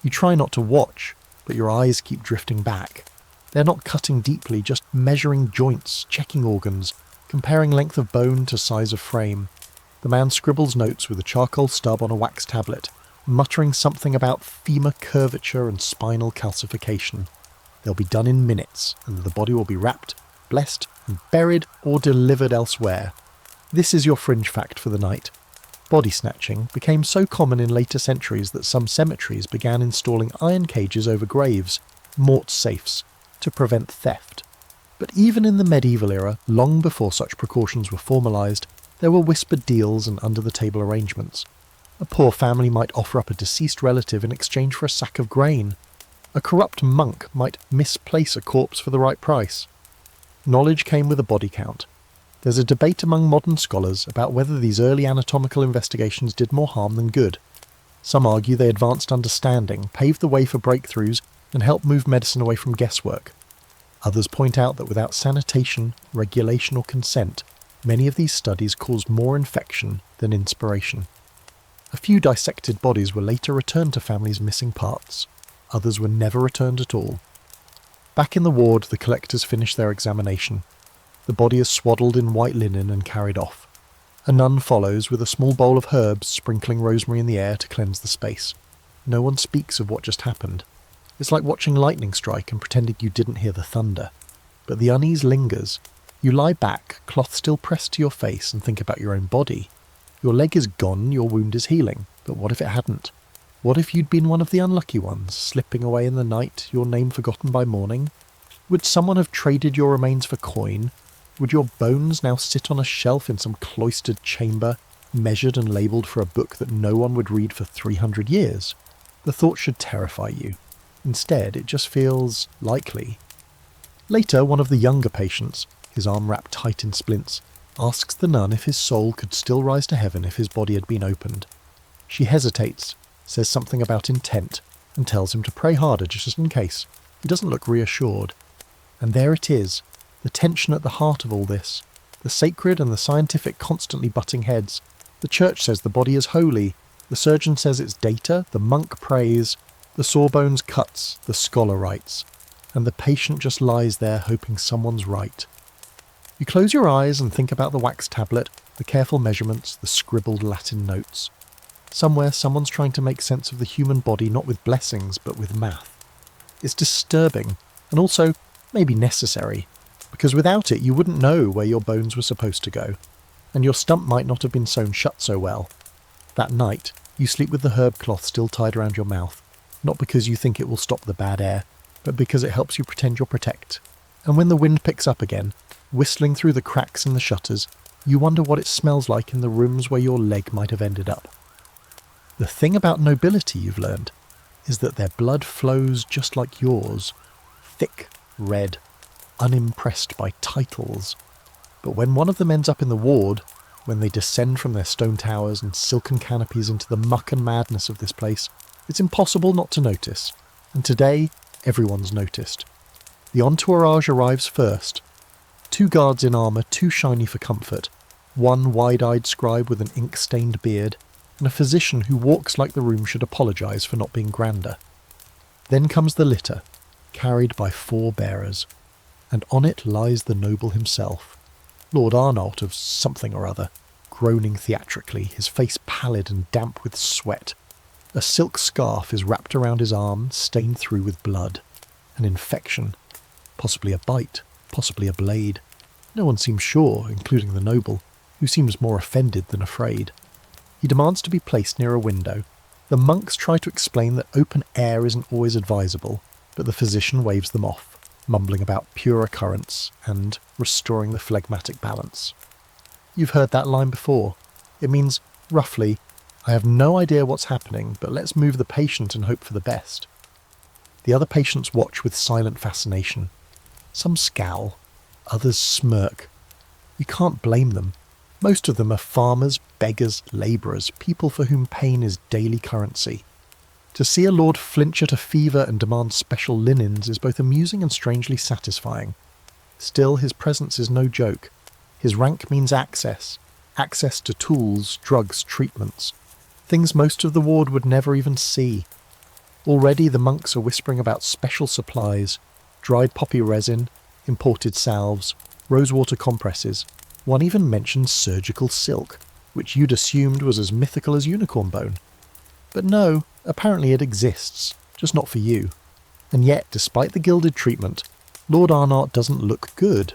You try not to watch, but your eyes keep drifting back. They're not cutting deeply, just measuring joints, checking organs, comparing length of bone to size of frame. The man scribbles notes with a charcoal stub on a wax tablet, muttering something about femur curvature and spinal calcification. They'll be done in minutes, and the body will be wrapped, blessed, and buried or delivered elsewhere. This is your fringe fact for the night. Body snatching became so common in later centuries that some cemeteries began installing iron cages over graves, mort safes, to prevent theft. But even in the medieval era, long before such precautions were formalised, there were whispered deals and under-the-table arrangements. A poor family might offer up a deceased relative in exchange for a sack of grain. A corrupt monk might misplace a corpse for the right price. Knowledge came with a body count. There's a debate among modern scholars about whether these early anatomical investigations did more harm than good. Some argue they advanced understanding, paved the way for breakthroughs, and helped move medicine away from guesswork. Others point out that without sanitation, regulation or consent, many of these studies caused more infection than inspiration. A few dissected bodies were later returned to families missing parts. Others were never returned at all. Back in the ward, the collectors finish their examination. The body is swaddled in white linen and carried off. A nun follows with a small bowl of herbs, sprinkling rosemary in the air to cleanse the space. No one speaks of what just happened. It's like watching lightning strike and pretending you didn't hear the thunder. But the unease lingers. You lie back, cloth still pressed to your face, and think about your own body. Your leg is gone, your wound is healing. But what if it hadn't? What if you'd been one of the unlucky ones, slipping away in the night, your name forgotten by morning? Would someone have traded your remains for coin? Would your bones now sit on a shelf in some cloistered chamber, measured and labelled for a book that no one would read for 300 years? The thought should terrify you. Instead, it just feels likely. Later, one of the younger patients, his arm wrapped tight in splints, asks the nun if his soul could still rise to heaven if his body had been opened. She hesitates, says something about intent, and tells him to pray harder just in case. He doesn't look reassured. And there it is, the tension at the heart of all this. The sacred and the scientific constantly butting heads. The church says the body is holy. The surgeon says it's data. The monk prays. The sawbones cuts. The scholar writes. And the patient just lies there hoping someone's right. You close your eyes and think about the wax tablet, the careful measurements, the scribbled Latin notes. Somewhere someone's trying to make sense of the human body not with blessings but with math. It's disturbing, and also maybe necessary, because without it you wouldn't know where your bones were supposed to go, and your stump might not have been sewn shut so well. That night, you sleep with the herb cloth still tied around your mouth, not because you think it will stop the bad air, but because it helps you pretend you're protect. And when the wind picks up again, whistling through the cracks in the shutters, you wonder what it smells like in the rooms where your leg might have ended up. The thing about nobility you've learned is that their blood flows just like yours, thick, red, unimpressed by titles. But when one of them ends up in the ward, when they descend from their stone towers and silken canopies into the muck and madness of this place, it's impossible not to notice. And today, everyone's noticed. The entourage arrives first. 2 guards in armour too shiny for comfort, 1 wide-eyed scribe with an ink-stained beard, and a physician who walks like the room should apologise for not being grander. Then comes the litter, carried by 4 bearers, and on it lies the noble himself, Lord Arnott of something or other, groaning theatrically, his face pallid and damp with sweat. A silk scarf is wrapped around his arm, stained through with blood. An infection. Possibly a bite, possibly a blade. No one seems sure, including the noble. who seems more offended than afraid. He demands to be placed near a window. The monks try to explain that open air isn't always advisable, but the physician waves them off, mumbling about purer currents and restoring the phlegmatic balance. You've heard that line before. It means, roughly, I have no idea what's happening, but let's move the patient and hope for the best. The other patients watch with silent fascination. Some scowl, others smirk. You can't blame them. Most of them are farmers, beggars, labourers, people for whom pain is daily currency. To see a lord flinch at a fever and demand special linens is both amusing and strangely satisfying. Still, his presence is no joke. His rank means access to tools, drugs, treatments, things most of the ward would never even see. Already the monks are whispering about special supplies, dried poppy resin, imported salves, rosewater compresses. One even mentioned surgical silk, which you'd assumed was as mythical as unicorn bone. But no, apparently it exists, just not for you. And yet, despite the gilded treatment, Lord Arnott doesn't look good.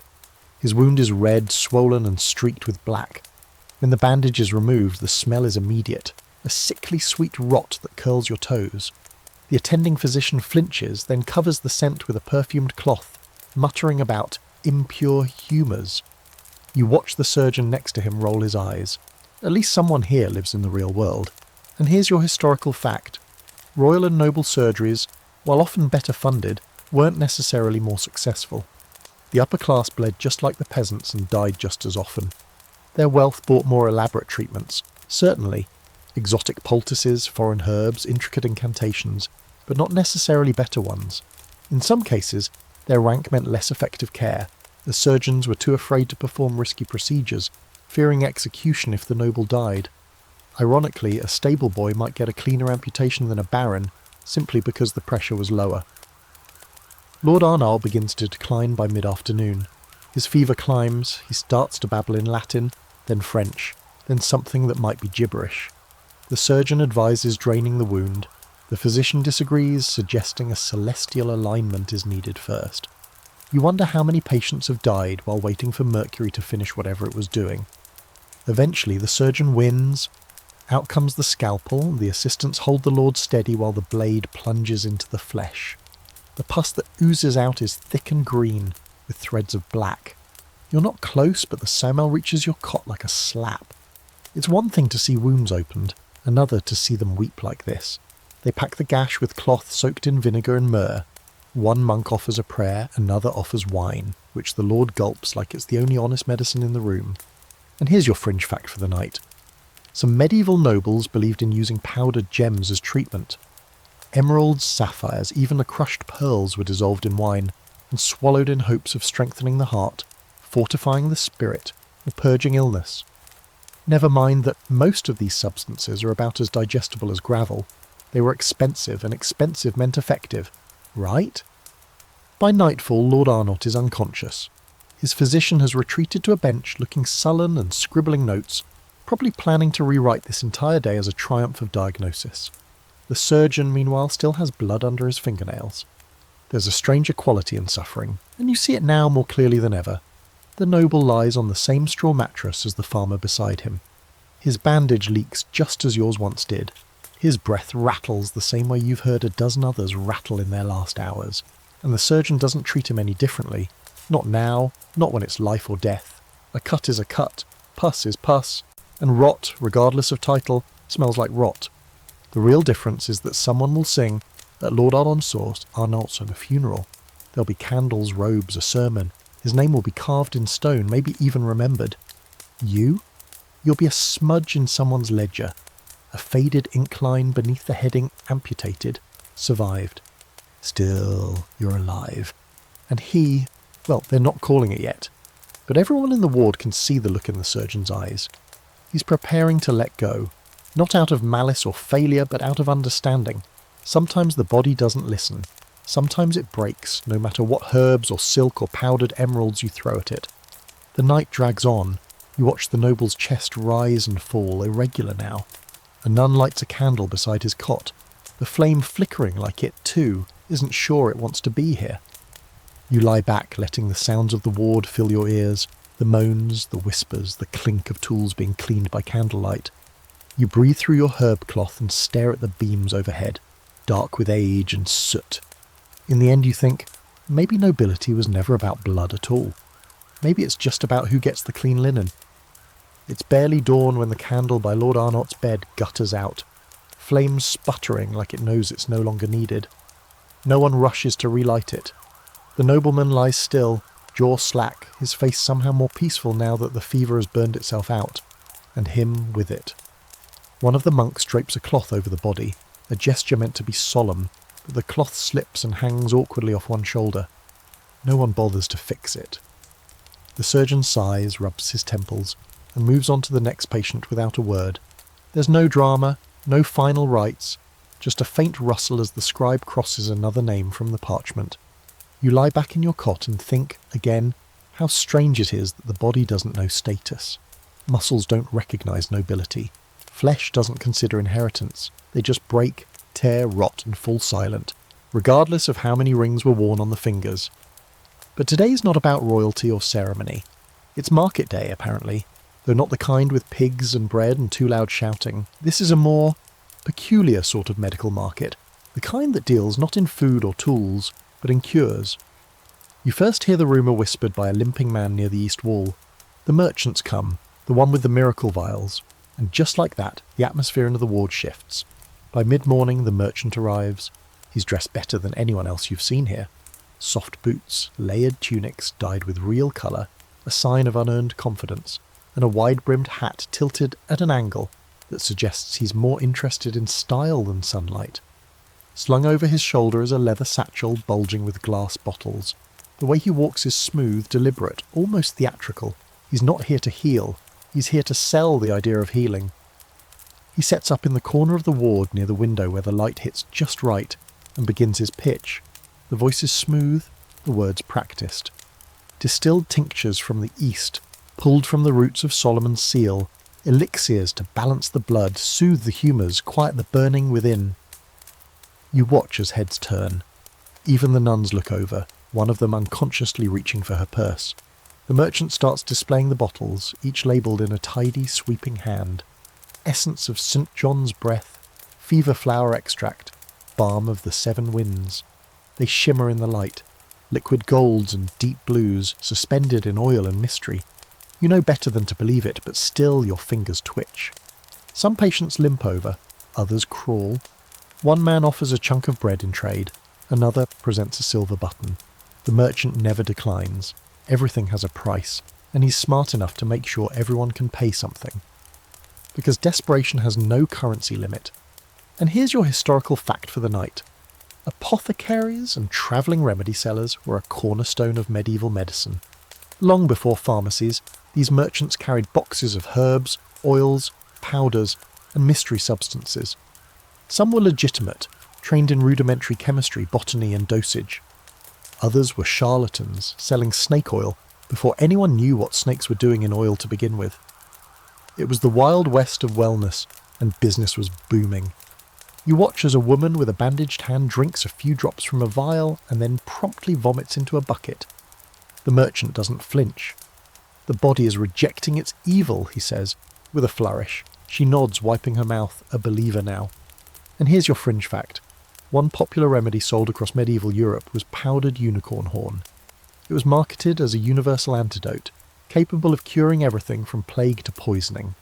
His wound is red, swollen and streaked with black. When the bandage is removed, the smell is immediate, a sickly sweet rot that curls your toes. The attending physician flinches, then covers the scent with a perfumed cloth, muttering about impure humours. You watch the surgeon next to him roll his eyes. At least someone here lives in the real world. And here's your historical fact. Royal and noble surgeries, while often better funded, weren't necessarily more successful. The upper class bled just like the peasants and died just as often. Their wealth bought more elaborate treatments, certainly, exotic poultices, foreign herbs, intricate incantations, but not necessarily better ones. In some cases, their rank meant less effective care. The surgeons were too afraid to perform risky procedures, fearing execution if the noble died. Ironically, a stable boy might get a cleaner amputation than a baron, simply because the pressure was lower. Lord Arnall begins to decline by mid-afternoon. His fever climbs, he starts to babble in Latin, then French, then something that might be gibberish. The surgeon advises draining the wound. The physician disagrees, suggesting a celestial alignment is needed first. You wonder how many patients have died while waiting for Mercury to finish whatever it was doing. Eventually the surgeon wins. Out comes the scalpel, the assistants hold the lord steady while the blade plunges into the flesh. The pus that oozes out is thick and green, with threads of black. You're not close, but the smell reaches your cot like a slap. It's one thing to see wounds opened, another to see them weep like this. They pack the gash with cloth soaked in vinegar and myrrh. One monk offers a prayer, another offers wine, which the lord gulps like it's the only honest medicine in the room. And here's your fringe fact for the night. Some medieval nobles believed in using powdered gems as treatment. Emeralds, sapphires, even the crushed pearls were dissolved in wine and swallowed in hopes of strengthening the heart, fortifying the spirit, or purging illness. Never mind that most of these substances are about as digestible as gravel. They were expensive, and expensive meant effective, right? By nightfall, Lord Arnott is unconscious. His physician has retreated to a bench, looking sullen and scribbling notes, probably planning to rewrite this entire day as a triumph of diagnosis. The surgeon, meanwhile, still has blood under his fingernails. There's a strange equality in suffering, and you see it now more clearly than ever. The noble lies on the same straw mattress as the farmer beside him. His bandage leaks just as yours once did. His breath rattles the same way you've heard a dozen others rattle in their last hours. And the surgeon doesn't treat him any differently. Not now, not when it's life or death. A cut is a cut, pus is pus, and rot, regardless of title, smells like rot. The real difference is that someone will sing at Lord Arnott's at a funeral. There'll be candles, robes, a sermon. His name will be carved in stone, maybe even remembered. You'll be a smudge in someone's ledger, a faded ink line beneath the heading amputated, survived. Still, you're alive. And they're not calling it yet, but everyone in the ward can see the look in the surgeon's eyes. He's preparing to let go, not out of malice or failure, but out of understanding. Sometimes the body doesn't listen. Sometimes it breaks, no matter what herbs or silk or powdered emeralds you throw at it. The night drags on. You watch the noble's chest rise and fall, irregular now. A nun lights a candle beside his cot, the flame flickering like it, too, isn't sure it wants to be here. You lie back, letting the sounds of the ward fill your ears. The moans, the whispers, the clink of tools being cleaned by candlelight. You breathe through your herb cloth and stare at the beams overhead, dark with age and soot. In the end you think, maybe nobility was never about blood at all. Maybe it's just about who gets the clean linen. It's barely dawn when the candle by Lord Arnott's bed gutters out, flames sputtering like it knows it's no longer needed. No one rushes to relight it. The nobleman lies still, jaw slack, his face somehow more peaceful now that the fever has burned itself out, and him with it. One of the monks drapes a cloth over the body, a gesture meant to be solemn, but the cloth slips and hangs awkwardly off one shoulder. No one bothers to fix it. The surgeon sighs, rubs his temples, and moves on to the next patient without a word. There's no drama, no final rites, just a faint rustle as the scribe crosses another name from the parchment. You lie back in your cot and think, again, how strange it is that the body doesn't know status. Muscles don't recognise nobility. Flesh doesn't consider inheritance. They just break, tear, rot and fall silent, regardless of how many rings were worn on the fingers. But today's not about royalty or ceremony. It's market day, apparently, though not the kind with pigs and bread and too loud shouting. This is a more peculiar sort of medical market, the kind that deals not in food or tools, but in cures. You first hear the rumour whispered by a limping man near the east wall. The merchants come, the one with the miracle vials, and just like that, the atmosphere into the ward shifts. By mid-morning, the merchant arrives. He's dressed better than anyone else you've seen here. Soft boots, layered tunics dyed with real colour, a sign of unearned confidence, and a wide-brimmed hat tilted at an angle that suggests he's more interested in style than sunlight. Slung over his shoulder is a leather satchel bulging with glass bottles. The way he walks is smooth, deliberate, almost theatrical. He's not here to heal. He's here to sell the idea of healing. He sets up in the corner of the ward near the window where the light hits just right and begins his pitch. The voice is smooth, the words practiced. Distilled tinctures from the east, pulled from the roots of Solomon's seal, elixirs to balance the blood, soothe the humours, quiet the burning within. You watch as heads turn. Even the nuns look over, one of them unconsciously reaching for her purse. The merchant starts displaying the bottles, each labelled in a tidy, sweeping hand. Essence of St. John's breath, fever flower extract, balm of the seven winds. They shimmer in the light, liquid golds and deep blues, suspended in oil and mystery. You know better than to believe it, but still your fingers twitch. Some patients limp over, others crawl. One man offers a chunk of bread in trade, another presents a silver button. The merchant never declines. Everything has a price, and he's smart enough to make sure everyone can pay something. Because desperation has no currency limit. And here's your historical fact for the night. Apothecaries and travelling remedy sellers were a cornerstone of medieval medicine. Long before pharmacies, these merchants carried boxes of herbs, oils, powders, and mystery substances. Some were legitimate, trained in rudimentary chemistry, botany, and dosage. Others were charlatans, selling snake oil before anyone knew what snakes were doing in oil to begin with. It was the Wild West of wellness, and business was booming. You watch as a woman with a bandaged hand drinks a few drops from a vial and then promptly vomits into a bucket. The merchant doesn't flinch. The body is rejecting its evil, he says, with a flourish. She nods, wiping her mouth, a believer now. And here's your fringe fact. One popular remedy sold across medieval Europe was powdered unicorn horn. It was marketed as a universal antidote, capable of curing everything from plague to poisoning.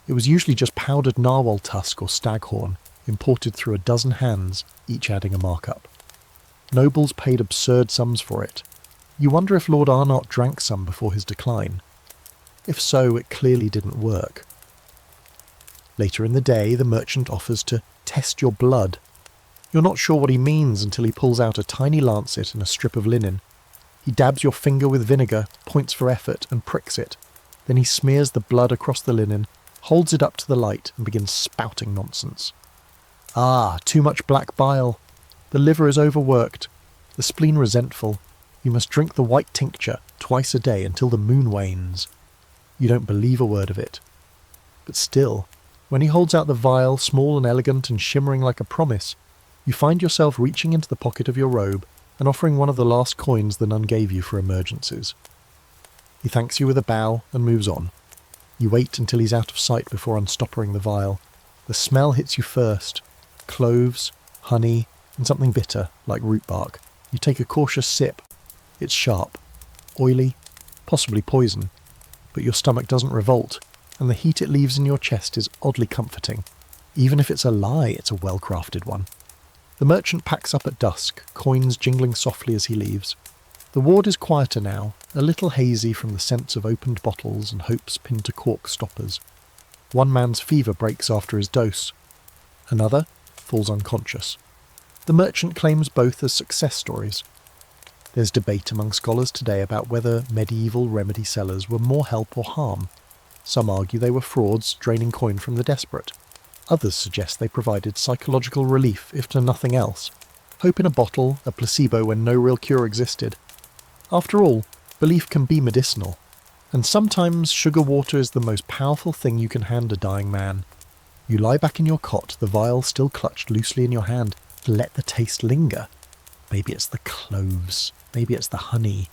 It was usually just powdered narwhal tusk or staghorn, imported through a dozen hands, each adding a markup. Nobles paid absurd sums for it. You wonder if Lord Arnott drank some before his decline. If so, it clearly didn't work. Later in the day, the merchant offers to test your blood. You're not sure what he means until he pulls out a tiny lancet and a strip of linen. He dabs your finger with vinegar, points for effort, and pricks it. Then he smears the blood across the linen, holds it up to the light, and begins spouting nonsense. Ah, too much black bile. The liver is overworked. The spleen resentful. You must drink the white tincture twice a day until the moon wanes. You don't believe a word of it. But still, when he holds out the vial, small and elegant and shimmering like a promise, you find yourself reaching into the pocket of your robe and offering one of the last coins the nun gave you for emergencies. He thanks you with a bow and moves on. You wait until he's out of sight before unstoppering the vial. The smell hits you first. Cloves, honey, and something bitter, like root bark. You take a cautious sip. It's sharp, oily, possibly poison. But your stomach doesn't revolt, and the heat it leaves in your chest is oddly comforting. Even if it's a lie, it's a well-crafted one. The merchant packs up at dusk, coins jingling softly as he leaves. The ward is quieter now, a little hazy from the scents of opened bottles and hopes pinned to cork stoppers. One man's fever breaks after his dose. Another falls unconscious. The merchant claims both as success stories. There's debate among scholars today about whether medieval remedy sellers were more help or harm. Some argue they were frauds draining coin from the desperate. Others suggest they provided psychological relief, if to nothing else. Hope in a bottle, a placebo when no real cure existed. After all, belief can be medicinal, and sometimes sugar water is the most powerful thing you can hand a dying man. You lie back in your cot, the vial still clutched loosely in your hand, to let the taste linger. Maybe it's the cloves, maybe it's the honey,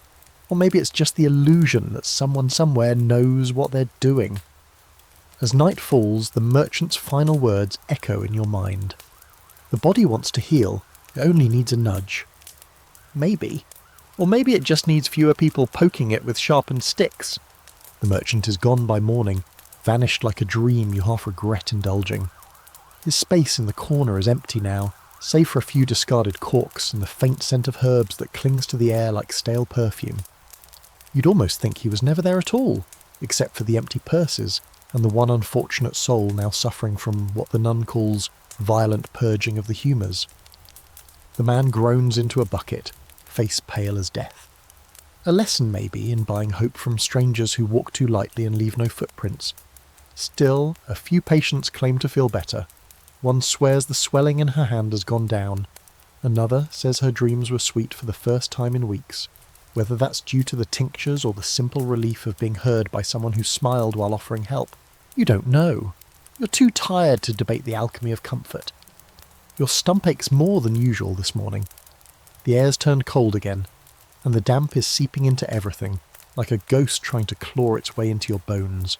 or maybe it's just the illusion that someone somewhere knows what they're doing. As night falls, the merchant's final words echo in your mind. The body wants to heal, it only needs a nudge. Maybe. Or maybe it just needs fewer people poking it with sharpened sticks. The merchant is gone by morning, vanished like a dream you half regret indulging. His space in the corner is empty now, save for a few discarded corks and the faint scent of herbs that clings to the air like stale perfume. You'd almost think he was never there at all, except for the empty purses and the one unfortunate soul now suffering from what the nun calls violent purging of the humours. The man groans into a bucket, face pale as death. A lesson maybe in buying hope from strangers who walk too lightly and leave no footprints. Still, a few patients claim to feel better. One swears the swelling in her hand has gone down. Another says her dreams were sweet for the first time in weeks. Whether that's due to the tinctures or the simple relief of being heard by someone who smiled while offering help, you don't know. You're too tired to debate the alchemy of comfort. Your stump aches more than usual this morning. The air's turned cold again, and the damp is seeping into everything, like a ghost trying to claw its way into your bones.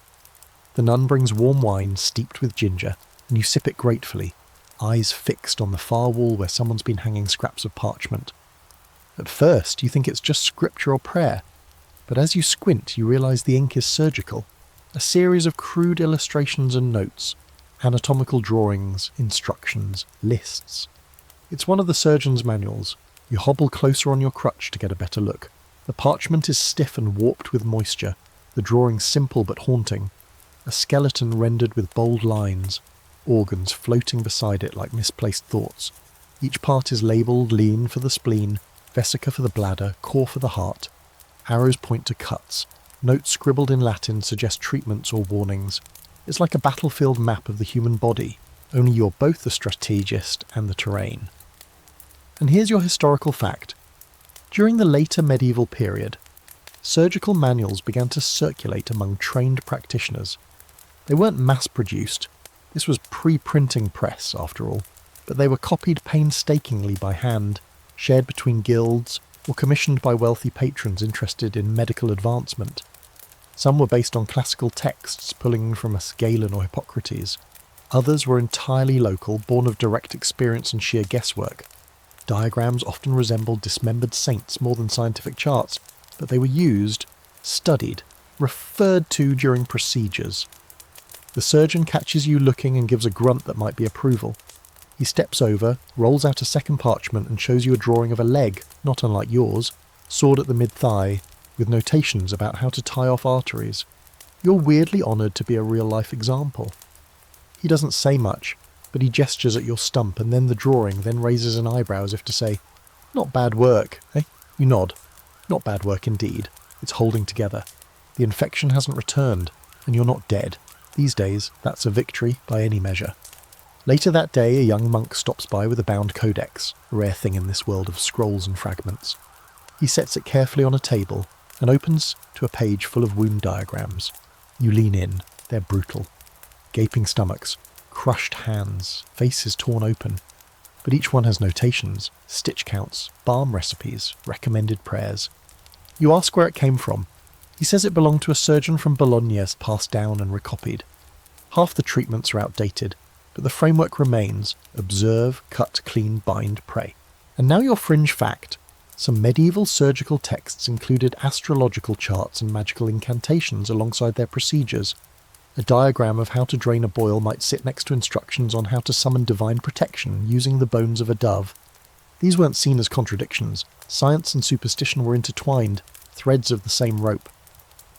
The nun brings warm wine steeped with ginger, and you sip it gratefully, eyes fixed on the far wall where someone's been hanging scraps of parchment. At first, you think it's just scripture or prayer, but as you squint, you realise the ink is surgical, a series of crude illustrations and notes, anatomical drawings, instructions, lists. It's one of the surgeon's manuals. You hobble closer on your crutch to get a better look. The parchment is stiff and warped with moisture, the drawing simple but haunting. A skeleton rendered with bold lines, organs floating beside it like misplaced thoughts. Each part is labelled lean for the spleen, vesica for the bladder, core for the heart. Arrows point to cuts. Notes scribbled in Latin suggest treatments or warnings. It's like a battlefield map of the human body, only you're both the strategist and the terrain. And here's your historical fact. During the later medieval period, surgical manuals began to circulate among trained practitioners. They weren't mass-produced. This was pre-printing press, after all, but they were copied painstakingly by hand, shared between guilds, or commissioned by wealthy patrons interested in medical advancement. Some were based on classical texts pulling from a Galen or Hippocrates. Others were entirely local, born of direct experience and sheer guesswork. Diagrams often resembled dismembered saints more than scientific charts, but they were used, studied, referred to during procedures. The surgeon catches you looking and gives a grunt that might be approval. He steps over, rolls out a second parchment and shows you a drawing of a leg, not unlike yours, sword at the mid-thigh, with notations about how to tie off arteries. You're weirdly honoured to be a real-life example. He doesn't say much, but he gestures at your stump and then the drawing, then raises an eyebrow as if to say, "Not bad work, eh?" You nod. Not bad work indeed. It's holding together. The infection hasn't returned, and you're not dead. These days, that's a victory by any measure. Later that day, a young monk stops by with a bound codex, a rare thing in this world of scrolls and fragments. He sets it carefully on a table and opens to a page full of wound diagrams. You lean in. They're brutal. Gaping stomachs, crushed hands, faces torn open. But each one has notations, stitch counts, balm recipes, recommended prayers. You ask where it came from. He says it belonged to a surgeon from Bologna, passed down and recopied. Half the treatments are outdated, but the framework remains: observe, cut, clean, bind, pray. And now your fringe fact. Some medieval surgical texts included astrological charts and magical incantations alongside their procedures. A diagram of how to drain a boil might sit next to instructions on how to summon divine protection using the bones of a dove. These weren't seen as contradictions. Science and superstition were intertwined, threads of the same rope.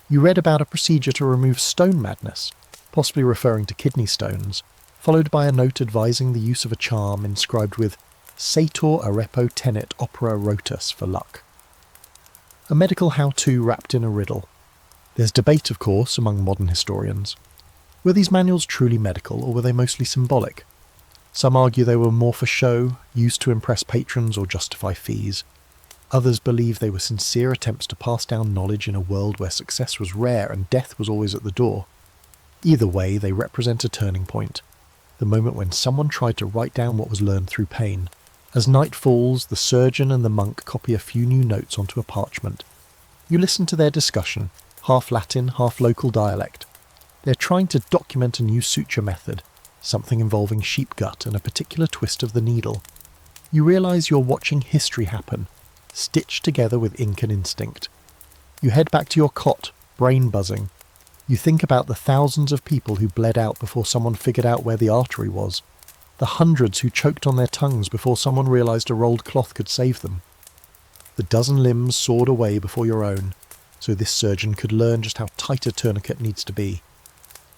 You read about a procedure to remove stone madness, possibly referring to kidney stones, followed by a note advising the use of a charm inscribed with Sator arepo tenet opera rotus for luck. A medical how-to wrapped in a riddle. There's debate, of course, among modern historians. Were these manuals truly medical, or were they mostly symbolic? Some argue they were more for show, used to impress patrons or justify fees. Others believe they were sincere attempts to pass down knowledge in a world where success was rare and death was always at the door. Either way, they represent a turning point, the moment when someone tried to write down what was learned through pain. As night falls, the surgeon and the monk copy a few new notes onto a parchment. You listen to their discussion, half Latin, half local dialect. They're trying to document a new suture method, something involving sheep gut and a particular twist of the needle. You realise you're watching history happen, stitched together with ink and instinct. You head back to your cot, brain buzzing. You think about the thousands of people who bled out before someone figured out where the artery was, the hundreds who choked on their tongues before someone realised a rolled cloth could save them. The dozen limbs sawed away before your own, so this surgeon could learn just how tight a tourniquet needs to be.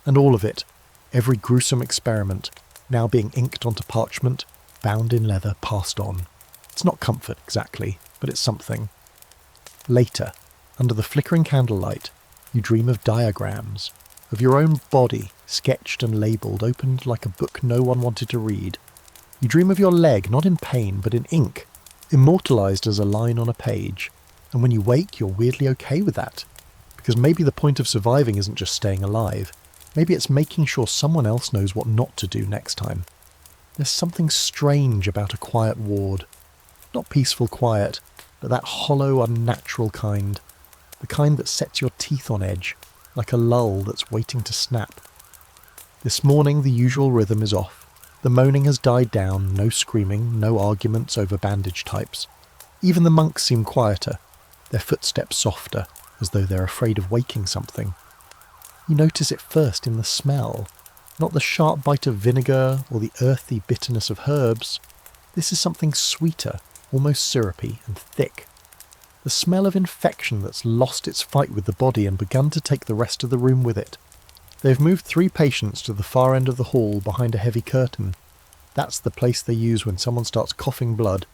And all of it, every gruesome experiment, now being inked onto parchment, bound in leather, passed on. It's not comfort exactly, but it's something. Later, under the flickering candlelight, you dream of diagrams, of your own body, sketched and labelled, opened like a book no one wanted to read. You dream of your leg, not in pain, but in ink, immortalised as a line on a page. And when you wake, you're weirdly okay with that. Because maybe the point of surviving isn't just staying alive. Maybe it's making sure someone else knows what not to do next time. There's something strange about a quiet ward. Not peaceful quiet, but that hollow, unnatural kind. The kind that sets your teeth on edge, like a lull that's waiting to snap. This morning the usual rhythm is off. The moaning has died down, no screaming, no arguments over bandage types. Even the monks seem quieter, their footsteps softer, as though they're afraid of waking something. You notice it first in the smell, not the sharp bite of vinegar or the earthy bitterness of herbs. This is something sweeter, almost syrupy and thick. The smell of infection that's lost its fight with the body and begun to take the rest of the room with it. They've moved 3 patients to the far end of the hall behind a heavy curtain. That's the place they use when someone starts coughing blood,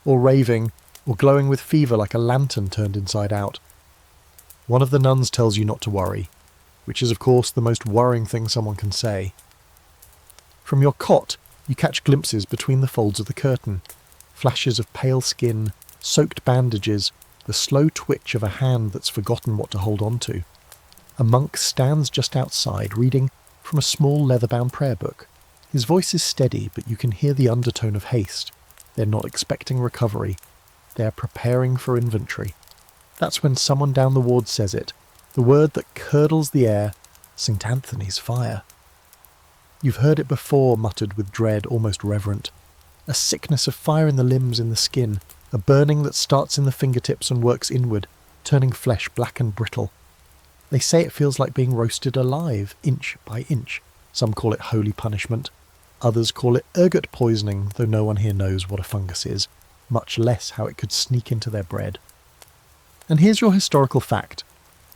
or raving, or glowing with fever like a lantern turned inside out. One of the nuns tells you not to worry, which is of course the most worrying thing someone can say. From your cot, you catch glimpses between the folds of the curtain, flashes of pale skin, soaked bandages, the slow twitch of a hand that's forgotten what to hold on to. A monk stands just outside, reading from a small leather-bound prayer book. His voice is steady, but you can hear the undertone of haste. They're not expecting recovery. They're preparing for inventory. That's when someone down the ward says it, the word that curdles the air, St. Anthony's fire. You've heard it before, muttered with dread, almost reverent. A sickness of fire in the limbs, in the skin, a burning that starts in the fingertips and works inward, turning flesh black and brittle. They say it feels like being roasted alive, inch by inch. Some call it holy punishment. Others call it ergot poisoning, though no one here knows what a fungus is, much less how it could sneak into their bread. And here's your historical fact.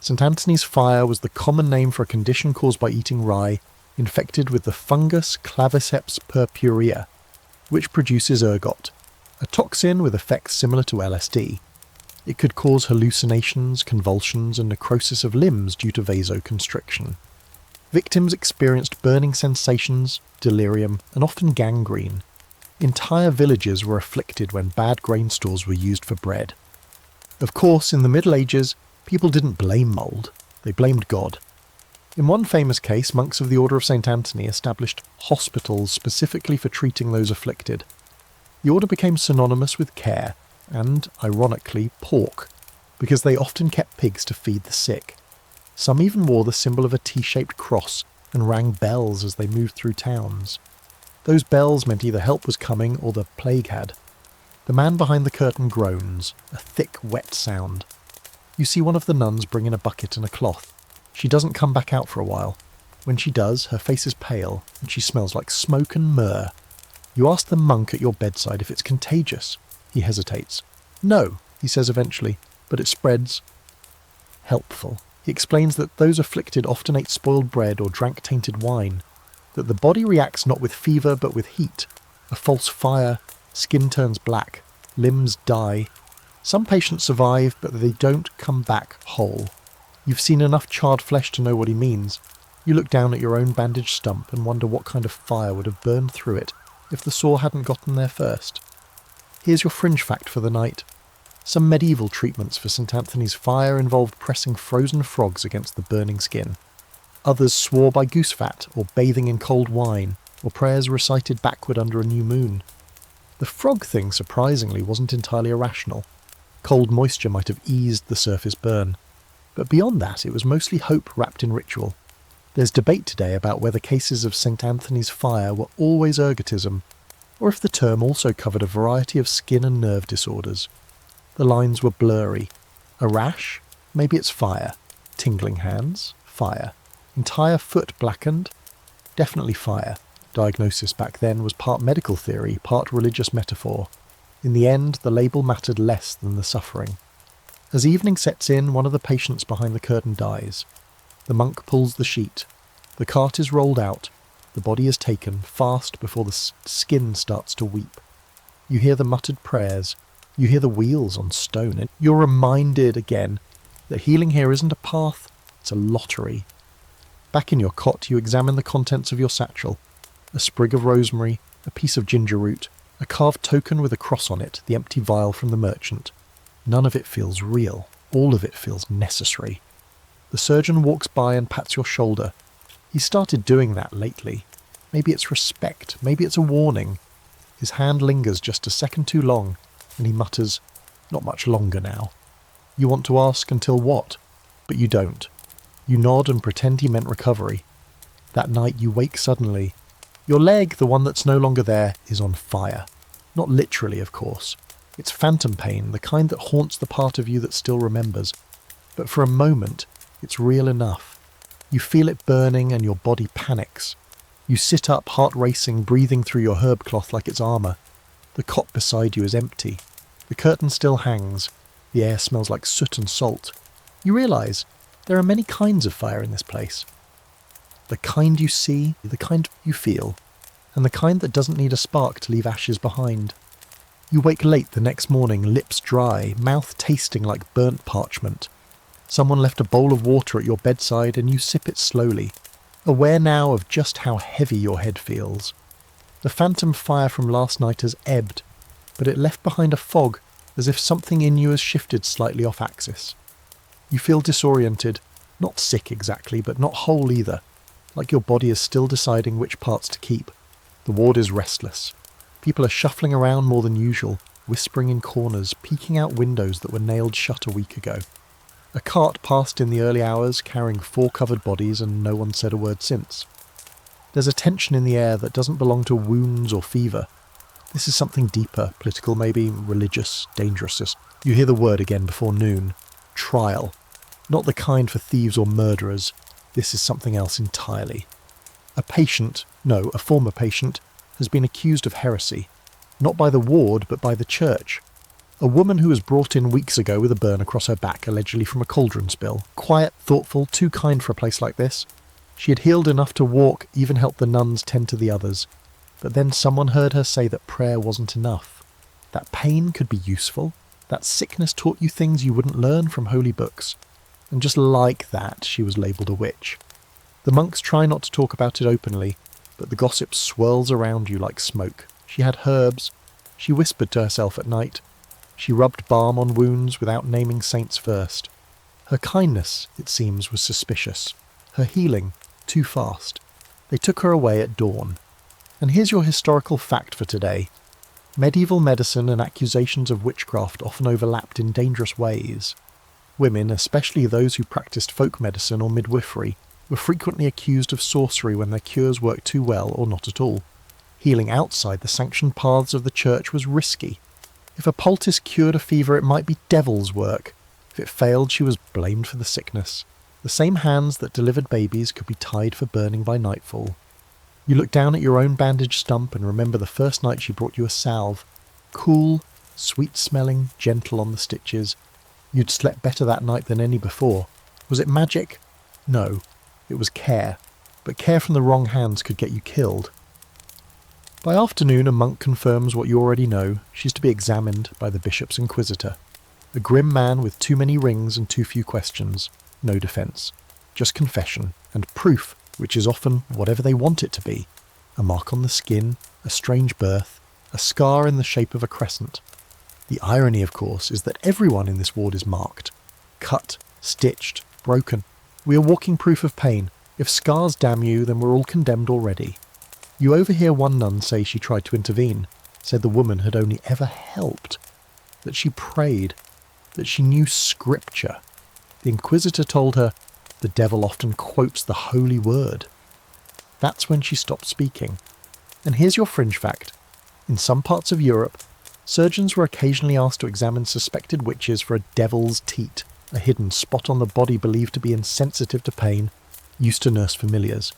St. Anthony's fire was the common name for a condition caused by eating rye, infected with the fungus Claviceps purpurea, which produces ergot, a toxin with effects similar to LSD. It could cause hallucinations, convulsions, and necrosis of limbs due to vasoconstriction. Victims experienced burning sensations, delirium, and often gangrene. Entire villages were afflicted when bad grain stores were used for bread. Of course, in the Middle Ages, people didn't blame mould, they blamed God. In one famous case, monks of the Order of St. Anthony established hospitals specifically for treating those afflicted. The order became synonymous with care and, ironically, pork. because they often kept pigs to feed the sick. Some even wore the symbol of a T-shaped cross and rang bells as they moved through towns. Those bells meant either help was coming or the plague had. The man behind the curtain groans, a thick, wet sound. You see one of the nuns bring in a bucket and a cloth. She doesn't come back out for a while. When she does, her face is pale, and she smells like smoke and myrrh. You ask the monk at your bedside if it's contagious. He hesitates. No, he says eventually, but it spreads. Helpful. He explains that those afflicted often ate spoiled bread or drank tainted wine, that the body reacts not with fever but with heat, a false fire, skin turns black, limbs die. Some patients survive, but they don't come back whole. You've seen enough charred flesh to know what he means. You look down at your own bandaged stump and wonder what kind of fire would have burned through it if the sore hadn't gotten there first. Here's your fringe fact for the night. Some medieval treatments for St. Anthony's fire involved pressing frozen frogs against the burning skin. Others swore by goose fat, or bathing in cold wine, or prayers recited backward under a new moon. The frog thing, surprisingly, wasn't entirely irrational. Cold moisture might have eased the surface burn. But beyond that, it was mostly hope wrapped in ritual. There's debate today about whether cases of St. Anthony's fire were always ergotism, or if the term also covered a variety of skin and nerve disorders. The lines were blurry. A rash? Maybe it's fire. Tingling hands? Fire. Entire foot blackened? Definitely fire. Diagnosis back then was part medical theory, part religious metaphor. In the end, the label mattered less than the suffering. As evening sets in, one of the patients behind the curtain dies. The monk pulls the sheet. The cart is rolled out. The body is taken, fast before the skin starts to weep. You hear the muttered prayers. You hear the wheels on stone, and you're reminded again that healing here isn't a path, it's a lottery. Back in your cot, you examine the contents of your satchel. A sprig of rosemary, a piece of ginger root, a carved token with a cross on it, the empty vial from the merchant. None of it feels real. All of it feels necessary. The surgeon walks by and pats your shoulder. He started doing that lately. Maybe it's respect, maybe it's a warning. His hand lingers just a second too long, and he mutters, "Not much longer now." You want to ask until what? But you don't. You nod and pretend he meant recovery. That night you wake suddenly. Your leg, the one that's no longer there, is on fire. Not literally, of course. It's phantom pain, the kind that haunts the part of you that still remembers. But for a moment, it's real enough. You feel it burning and your body panics. You sit up, heart racing, breathing through your herb cloth like it's armour. The cot beside you is empty. The curtain still hangs. The air smells like soot and salt. You realise there are many kinds of fire in this place. The kind you see, the kind you feel, and the kind that doesn't need a spark to leave ashes behind. You wake late the next morning, lips dry, mouth tasting like burnt parchment. Someone left a bowl of water at your bedside and you sip it slowly, aware now of just how heavy your head feels. The phantom fire from last night has ebbed, but it left behind a fog as if something in you has shifted slightly off axis. You feel disoriented, not sick exactly, but not whole either, like your body is still deciding which parts to keep. The ward is restless. People are shuffling around more than usual, whispering in corners, peeking out windows that were nailed shut a week ago. A cart passed in the early hours, carrying 4 covered bodies, and no one said a word since. There's a tension in the air that doesn't belong to wounds or fever. This is something deeper, political maybe, religious, dangerous. You hear the word again before noon. Trial. Not the kind for thieves or murderers. This is something else entirely. A former patient, has been accused of heresy. Not by the ward, but by the church. A woman who was brought in weeks ago with a burn across her back, allegedly from a cauldron spill. Quiet, thoughtful, too kind for a place like this. She had healed enough to walk, even helped the nuns tend to the others. But then someone heard her say that prayer wasn't enough. That pain could be useful. That sickness taught you things you wouldn't learn from holy books. And just like that, she was labelled a witch. The monks try not to talk about it openly, but the gossip swirls around you like smoke. She had herbs. She whispered to herself at night. She rubbed balm on wounds without naming saints first. Her kindness, it seems, was suspicious. Her healing, too fast. They took her away at dawn. And here's your historical fact for today. Medieval medicine and accusations of witchcraft often overlapped in dangerous ways. Women, especially those who practiced folk medicine or midwifery, were frequently accused of sorcery when their cures worked too well or not at all. Healing outside the sanctioned paths of the church was risky. If a poultice cured a fever, it might be devil's work. If it failed, she was blamed for the sickness. The same hands that delivered babies could be tied for burning by nightfall. You look down at your own bandaged stump and remember the first night she brought you a salve. Cool, sweet-smelling, gentle on the stitches. You'd slept better that night than any before. Was it magic? No. It was care. But care from the wrong hands could get you killed. By afternoon, a monk confirms what you already know. She's to be examined by the bishop's inquisitor. A grim man with too many rings and too few questions. No defence. Just confession, and proof, which is often whatever they want it to be. A mark on the skin, a strange birth, a scar in the shape of a crescent. The irony, of course, is that everyone in this ward is marked. Cut, stitched, broken. We are walking proof of pain. If scars damn you, then we're all condemned already. You overhear one nun say she tried to intervene, said the woman had only ever helped, that she prayed, that she knew scripture. The inquisitor told her, the devil often quotes the holy word. That's when she stopped speaking. And here's your fringe fact. In some parts of Europe, surgeons were occasionally asked to examine suspected witches for a devil's teat, a hidden spot on the body believed to be insensitive to pain, used to nurse familiars.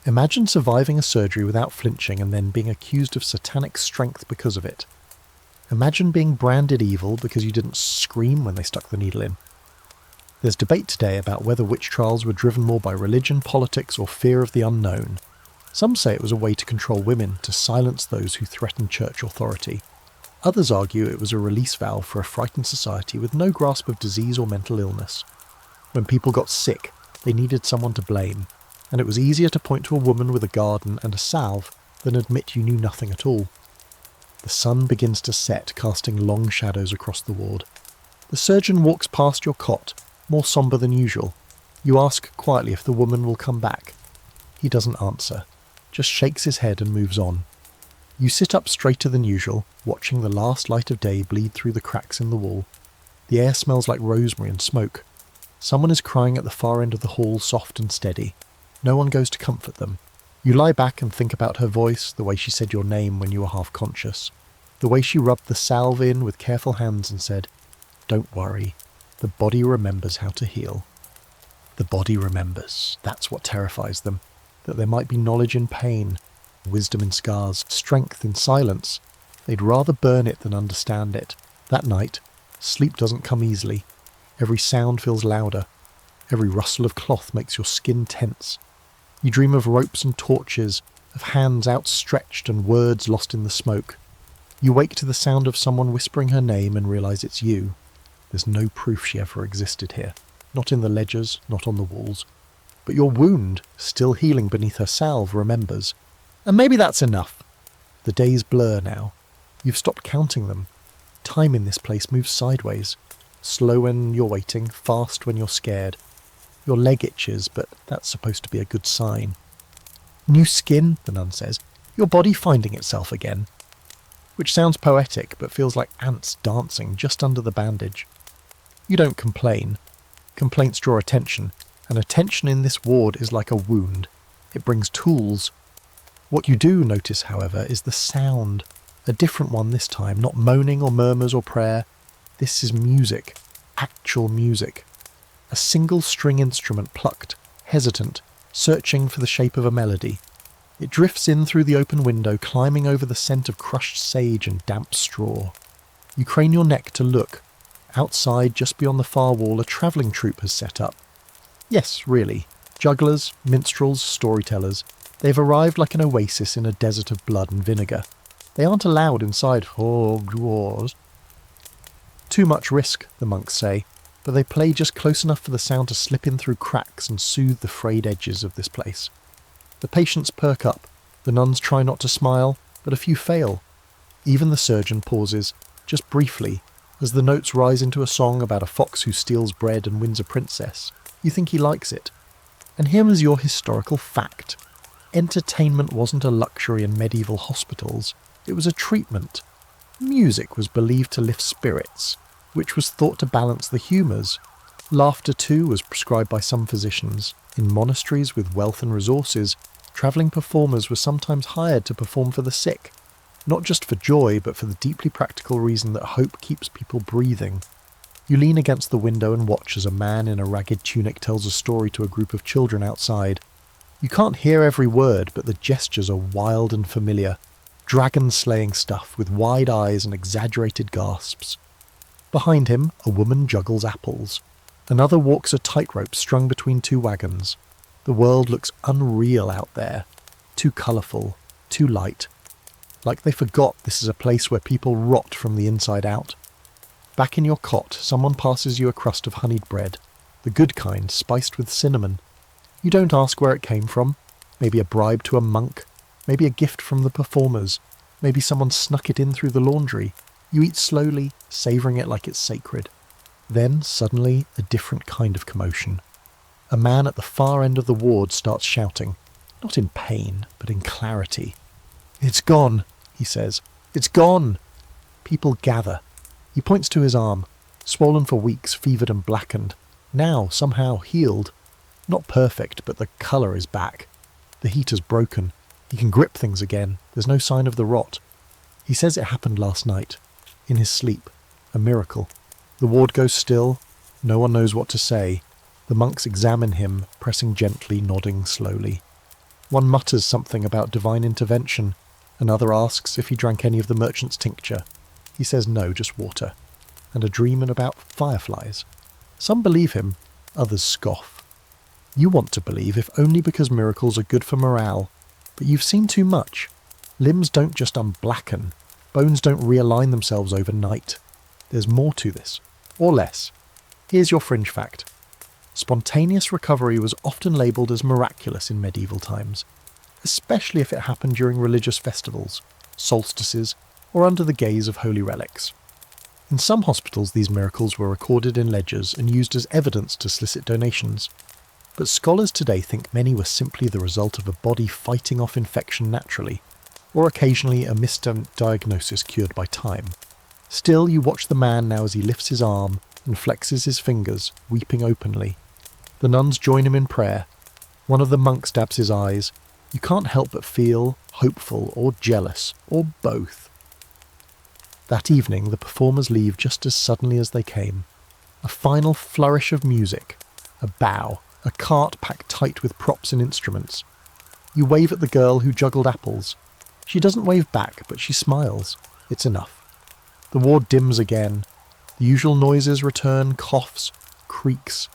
Imagine surviving a surgery without flinching and then being accused of satanic strength because of it. Imagine being branded evil because you didn't scream when they stuck the needle in. There's debate today about whether witch trials were driven more by religion, politics, or fear of the unknown. Some say it was a way to control women, to silence those who threatened church authority. Others argue it was a release valve for a frightened society with no grasp of disease or mental illness. When people got sick, they needed someone to blame, and it was easier to point to a woman with a garden and a salve than admit you knew nothing at all. The sun begins to set, casting long shadows across the ward. The surgeon walks past your cot, more sombre than usual. You ask quietly if the woman will come back. He doesn't answer, just shakes his head and moves on. You sit up straighter than usual, watching the last light of day bleed through the cracks in the wall. The air smells like rosemary and smoke. Someone is crying at the far end of the hall, soft and steady. No one goes to comfort them. You lie back and think about her voice, the way she said your name when you were half conscious. The way she rubbed the salve in with careful hands and said, "Don't worry, the body remembers how to heal." The body remembers. That's what terrifies them. That there might be knowledge in pain, wisdom in scars, strength in silence. They'd rather burn it than understand it. That night, sleep doesn't come easily. Every sound feels louder. Every rustle of cloth makes your skin tense. You dream of ropes and torches, of hands outstretched and words lost in the smoke. You wake to the sound of someone whispering her name and realise it's you. There's no proof she ever existed here. Not in the ledgers, not on the walls. But your wound, still healing beneath her salve, remembers. And maybe that's enough. The days blur now. You've stopped counting them. Time in this place moves sideways. Slow when you're waiting, fast when you're scared. Your leg itches, but that's supposed to be a good sign. New skin, the nun says. Your body finding itself again. Which sounds poetic, but feels like ants dancing just under the bandage. You don't complain. Complaints draw attention, and attention in this ward is like a wound. It brings tools. What you do notice, however, is the sound. A different one this time, not moaning or murmurs or prayer. This is music. Actual music. A single string instrument plucked, hesitant, searching for the shape of a melody. It drifts in through the open window, climbing over the scent of crushed sage and damp straw. You crane your neck to look. Outside, just beyond the far wall, a travelling troupe has set up. Yes, really. Jugglers, minstrels, storytellers. They've arrived like an oasis in a desert of blood and vinegar. They aren't allowed inside Hogwarts. Too much risk, the monks say, but they play just close enough for the sound to slip in through cracks and soothe the frayed edges of this place. The patients perk up. The nuns try not to smile, but a few fail. Even the surgeon pauses, just briefly, as the notes rise into a song about a fox who steals bread and wins a princess. You think he likes it. And here is your historical fact. Entertainment wasn't a luxury in medieval hospitals. It was a treatment. Music was believed to lift spirits, which was thought to balance the humours. Laughter, too, was prescribed by some physicians. In monasteries with wealth and resources, travelling performers were sometimes hired to perform for the sick, not just for joy, but for the deeply practical reason that hope keeps people breathing. You lean against the window and watch as a man in a ragged tunic tells a story to a group of children outside. You can't hear every word, but the gestures are wild and familiar, dragon-slaying stuff with wide eyes and exaggerated gasps. Behind him, a woman juggles apples. Another walks a tightrope strung between two wagons. The world looks unreal out there, too colourful, too light. Like they forgot this is a place where people rot from the inside out. Back in your cot, someone passes you a crust of honeyed bread, the good kind, spiced with cinnamon. You don't ask where it came from. Maybe a bribe to a monk, maybe a gift from the performers, maybe someone snuck it in through the laundry. You eat slowly, savouring it like it's sacred. Then, suddenly, a different kind of commotion. A man at the far end of the ward starts shouting, not in pain, but in clarity. "It's gone," he says. "It's gone!" People gather. He points to his arm, swollen for weeks, fevered and blackened. Now, somehow, healed. Not perfect, but the colour is back. The heat has broken. He can grip things again. There's no sign of the rot. He says it happened last night. In his sleep. A miracle. The ward goes still. No one knows what to say. The monks examine him, pressing gently, nodding slowly. One mutters something about divine intervention. Another asks if he drank any of the merchant's tincture. He says no, just water. And a dream about fireflies. Some believe him, others scoff. You want to believe, if only because miracles are good for morale. But you've seen too much. Limbs don't just unblacken. Bones don't realign themselves overnight. There's more to this. Or less. Here's your fringe fact. Spontaneous recovery was often labelled as miraculous in medieval times, especially if it happened during religious festivals, solstices, or under the gaze of holy relics. In some hospitals these miracles were recorded in ledgers and used as evidence to solicit donations. But scholars today think many were simply the result of a body fighting off infection naturally, or occasionally a misdiagnosis cured by time. Still, you watch the man now as he lifts his arm and flexes his fingers, weeping openly. The nuns join him in prayer. One of the monks dabs his eyes. You can't help but feel hopeful or jealous, or both. That evening, the performers leave just as suddenly as they came. A final flourish of music, a bow, a cart packed tight with props and instruments. You wave at the girl who juggled apples. She doesn't wave back, but she smiles. It's enough. The ward dims again. The usual noises return, coughs, creaks,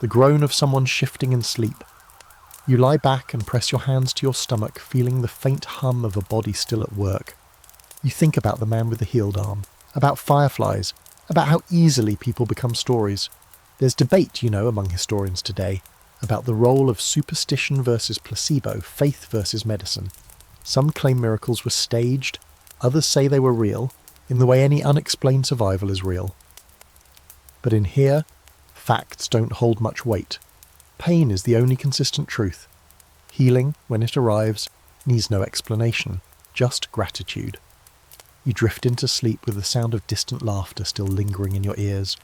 the groan of someone shifting in sleep. You lie back and press your hands to your stomach, feeling the faint hum of a body still at work. You think about the man with the healed arm, about fireflies, about how easily people become stories. There's debate, among historians today, about the role of superstition versus placebo, faith versus medicine. Some claim miracles were staged, others say they were real, in the way any unexplained survival is real. But in here, facts don't hold much weight. Pain is the only consistent truth. Healing, when it arrives, needs no explanation, just gratitude. You drift into sleep with the sound of distant laughter still lingering in your ears.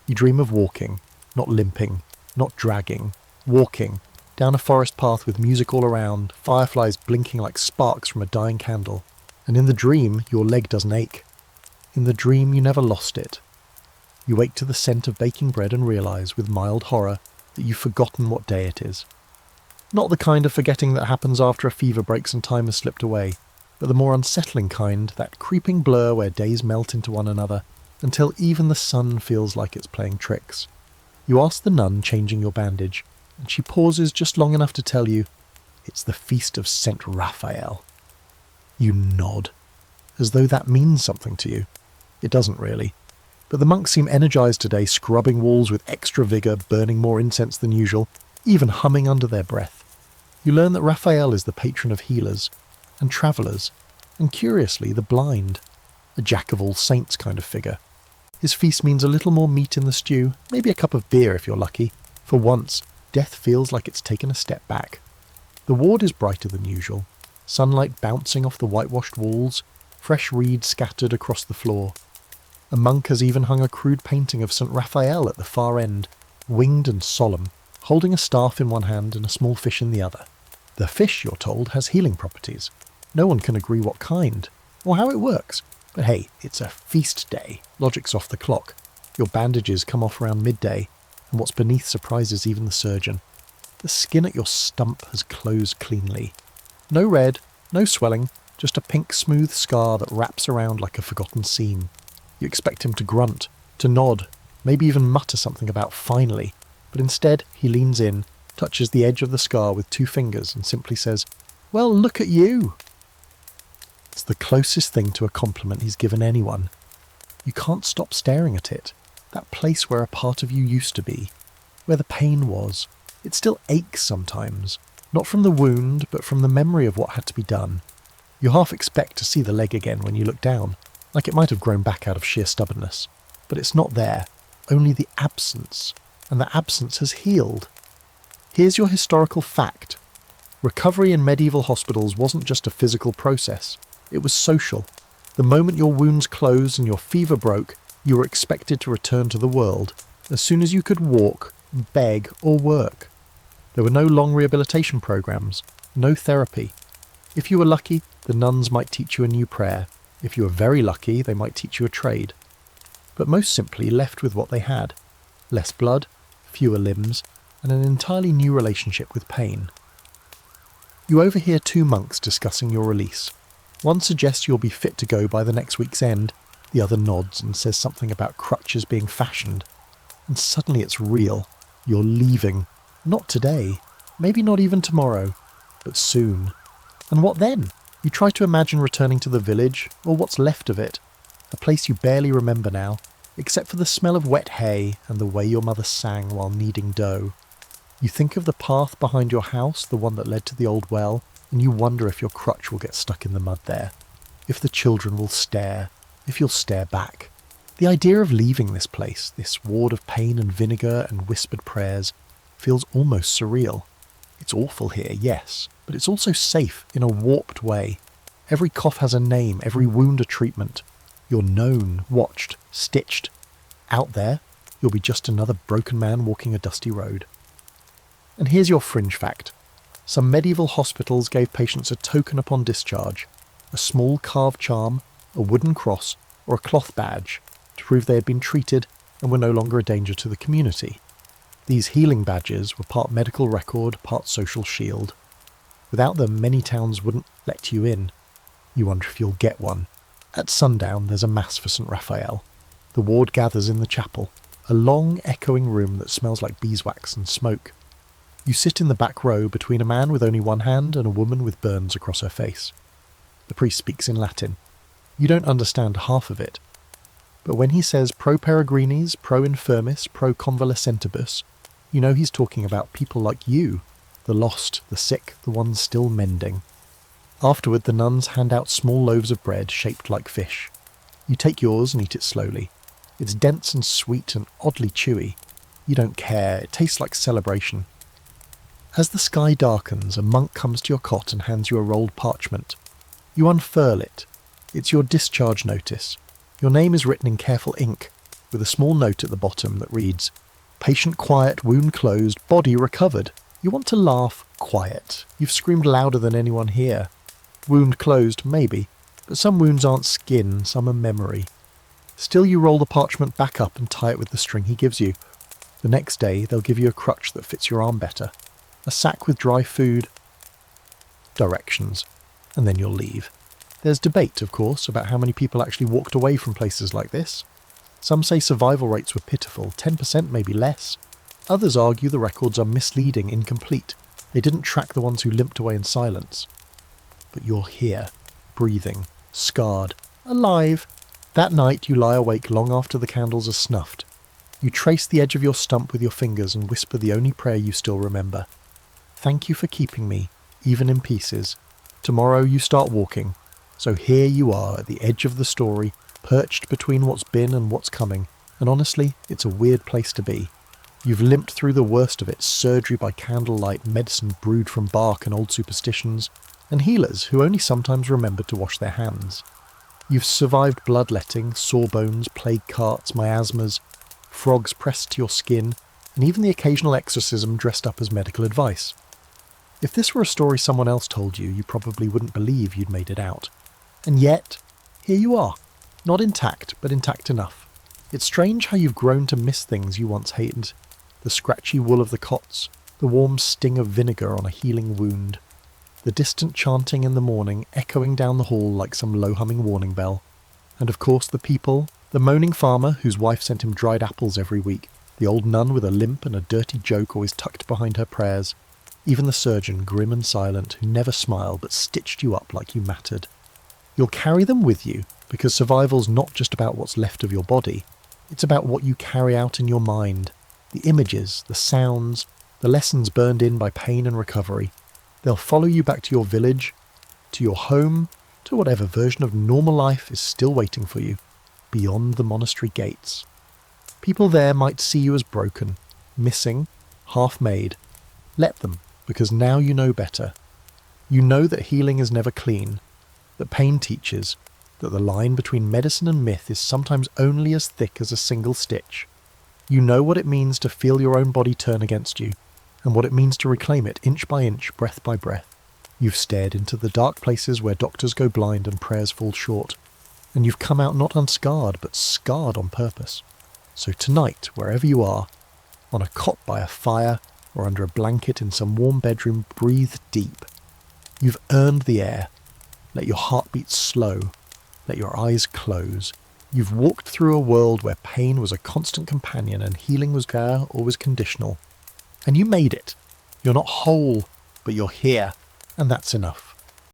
You dream of walking, not limping, not dragging, walking, down a forest path with music all around, fireflies blinking like sparks from a dying candle. And in the dream, your leg doesn't ache. In the dream, you never lost it. You wake to the scent of baking bread and realise, with mild horror, that you've forgotten what day it is. Not the kind of forgetting that happens after a fever breaks and time has slipped away, but the more unsettling kind, that creeping blur where days melt into one another, until even the sun feels like it's playing tricks. You ask the nun changing your bandage, and she pauses just long enough to tell you, it's the feast of Saint Raphael. You nod, as though that means something to you. It doesn't really. But the monks seem energised today, scrubbing walls with extra vigour, burning more incense than usual, even humming under their breath. You learn that Raphael is the patron of healers, and travellers, and curiously, the blind. A jack-of-all-saints kind of figure. His feast means a little more meat in the stew, maybe a cup of beer if you're lucky. For once, death feels like it's taken a step back. The ward is brighter than usual, sunlight bouncing off the whitewashed walls, fresh reeds scattered across the floor. A monk has even hung a crude painting of St. Raphael at the far end, winged and solemn, holding a staff in one hand and a small fish in the other. The fish, you're told, has healing properties. No one can agree what kind, or how it works. But hey, it's a feast day. Logic's off the clock. Your bandages come off around midday, and what's beneath surprises even the surgeon. The skin at your stump has closed cleanly. No red, no swelling, just a pink smooth scar that wraps around like a forgotten seam. You expect him to grunt, to nod, maybe even mutter something about finally, but instead he leans in, touches the edge of the scar with 2 fingers and simply says, "Well, look at you." It's the closest thing to a compliment he's given anyone. You can't stop staring at it, that place where a part of you used to be, where the pain was. It still aches sometimes, not from the wound, but from the memory of what had to be done. You half expect to see the leg again when you look down, like it might have grown back out of sheer stubbornness. But it's not there, only the absence, and the absence has healed. Here's your historical fact. Recovery in medieval hospitals wasn't just a physical process, it was social. The moment your wounds closed and your fever broke, you were expected to return to the world, as soon as you could walk, beg, or work. There were no long rehabilitation programs, no therapy. If you were lucky, the nuns might teach you a new prayer. If you were very lucky, they might teach you a trade. But most simply left with what they had. Less blood, fewer limbs, and an entirely new relationship with pain. You overhear 2 monks discussing your release. One suggests you'll be fit to go by the next week's end. The other nods and says something about crutches being fashioned. And suddenly it's real. You're leaving. Not today. Maybe not even tomorrow. But soon. And what then? You try to imagine returning to the village, or what's left of it. A place you barely remember now, except for the smell of wet hay and the way your mother sang while kneading dough. You think of the path behind your house, the one that led to the old well, and you wonder if your crutch will get stuck in the mud there. If the children will stare. If you'll stare back. The idea of leaving this place, this ward of pain and vinegar and whispered prayers, feels almost surreal. It's awful here, yes, but it's also safe in a warped way. Every cough has a name, every wound a treatment. You're known, watched, stitched. Out there, you'll be just another broken man walking a dusty road. And here's your fringe fact. Some medieval hospitals gave patients a token upon discharge, a small carved charm, a wooden cross, or a cloth badge, to prove they had been treated and were no longer a danger to the community. These healing badges were part medical record, part social shield. Without them, many towns wouldn't let you in. You wonder if you'll get one. At sundown, there's a mass for St. Raphael. The ward gathers in the chapel, a long, echoing room that smells like beeswax and smoke. You sit in the back row between a man with only one hand and a woman with burns across her face. The priest speaks in Latin. You don't understand half of it. But when he says pro peregrinis, pro infirmis, pro convalescentibus, you know he's talking about people like you, the lost, the sick, the ones still mending. Afterward, the nuns hand out small loaves of bread shaped like fish. You take yours and eat it slowly. It's dense and sweet and oddly chewy. You don't care, it tastes like celebration. As the sky darkens, a monk comes to your cot and hands you a rolled parchment. You unfurl it. It's your discharge notice. Your name is written in careful ink, with a small note at the bottom that reads, "Patient quiet, wound closed, body recovered." You want to laugh, quiet. You've screamed louder than anyone here. Wound closed, maybe, but some wounds aren't skin, some are memory. Still you roll the parchment back up and tie it with the string he gives you. The next day they'll give you a crutch that fits your arm better, a sack with dry food, directions, and then you'll leave. There's debate, of course, about how many people actually walked away from places like this. Some say survival rates were pitiful, 10% maybe less. Others argue the records are misleading, incomplete. They didn't track the ones who limped away in silence. But you're here, breathing, scarred, alive. That night you lie awake long after the candles are snuffed. You trace the edge of your stump with your fingers and whisper the only prayer you still remember. Thank you for keeping me, even in pieces. Tomorrow you start walking. So here you are at the edge of the story, perched between what's been and what's coming, and honestly, it's a weird place to be. You've limped through the worst of it, surgery by candlelight, medicine brewed from bark and old superstitions, and healers who only sometimes remembered to wash their hands. You've survived bloodletting, sore bones, plague carts, miasmas, frogs pressed to your skin, and even the occasional exorcism dressed up as medical advice. If this were a story someone else told you, you probably wouldn't believe you'd made it out. And yet, here you are. Not intact, but intact enough. It's strange how you've grown to miss things you once hated. The scratchy wool of the cots, the warm sting of vinegar on a healing wound, the distant chanting in the morning echoing down the hall like some low-humming warning bell, and of course the people, the moaning farmer whose wife sent him dried apples every week, the old nun with a limp and a dirty joke always tucked behind her prayers, even the surgeon, grim and silent, who never smiled but stitched you up like you mattered. You'll carry them with you, because survival's not just about what's left of your body, it's about what you carry out in your mind, the images, the sounds, the lessons burned in by pain and recovery. They'll follow you back to your village, to your home, to whatever version of normal life is still waiting for you, beyond the monastery gates. People there might see you as broken, missing, half-made. Let them, because now you know better. You know that healing is never clean, that pain teaches, that the line between medicine and myth is sometimes only as thick as a single stitch. You know what it means to feel your own body turn against you, and what it means to reclaim it inch by inch, breath by breath. You've stared into the dark places where doctors go blind and prayers fall short, and you've come out not unscarred, but scarred on purpose. So tonight, wherever you are, on a cot by a fire, or under a blanket in some warm bedroom, breathe deep. You've earned the air. Let your heart beat slow. Let your eyes close. You've walked through a world where pain was a constant companion and healing was always conditional. And you made it. You're not whole, but you're here, and that's enough.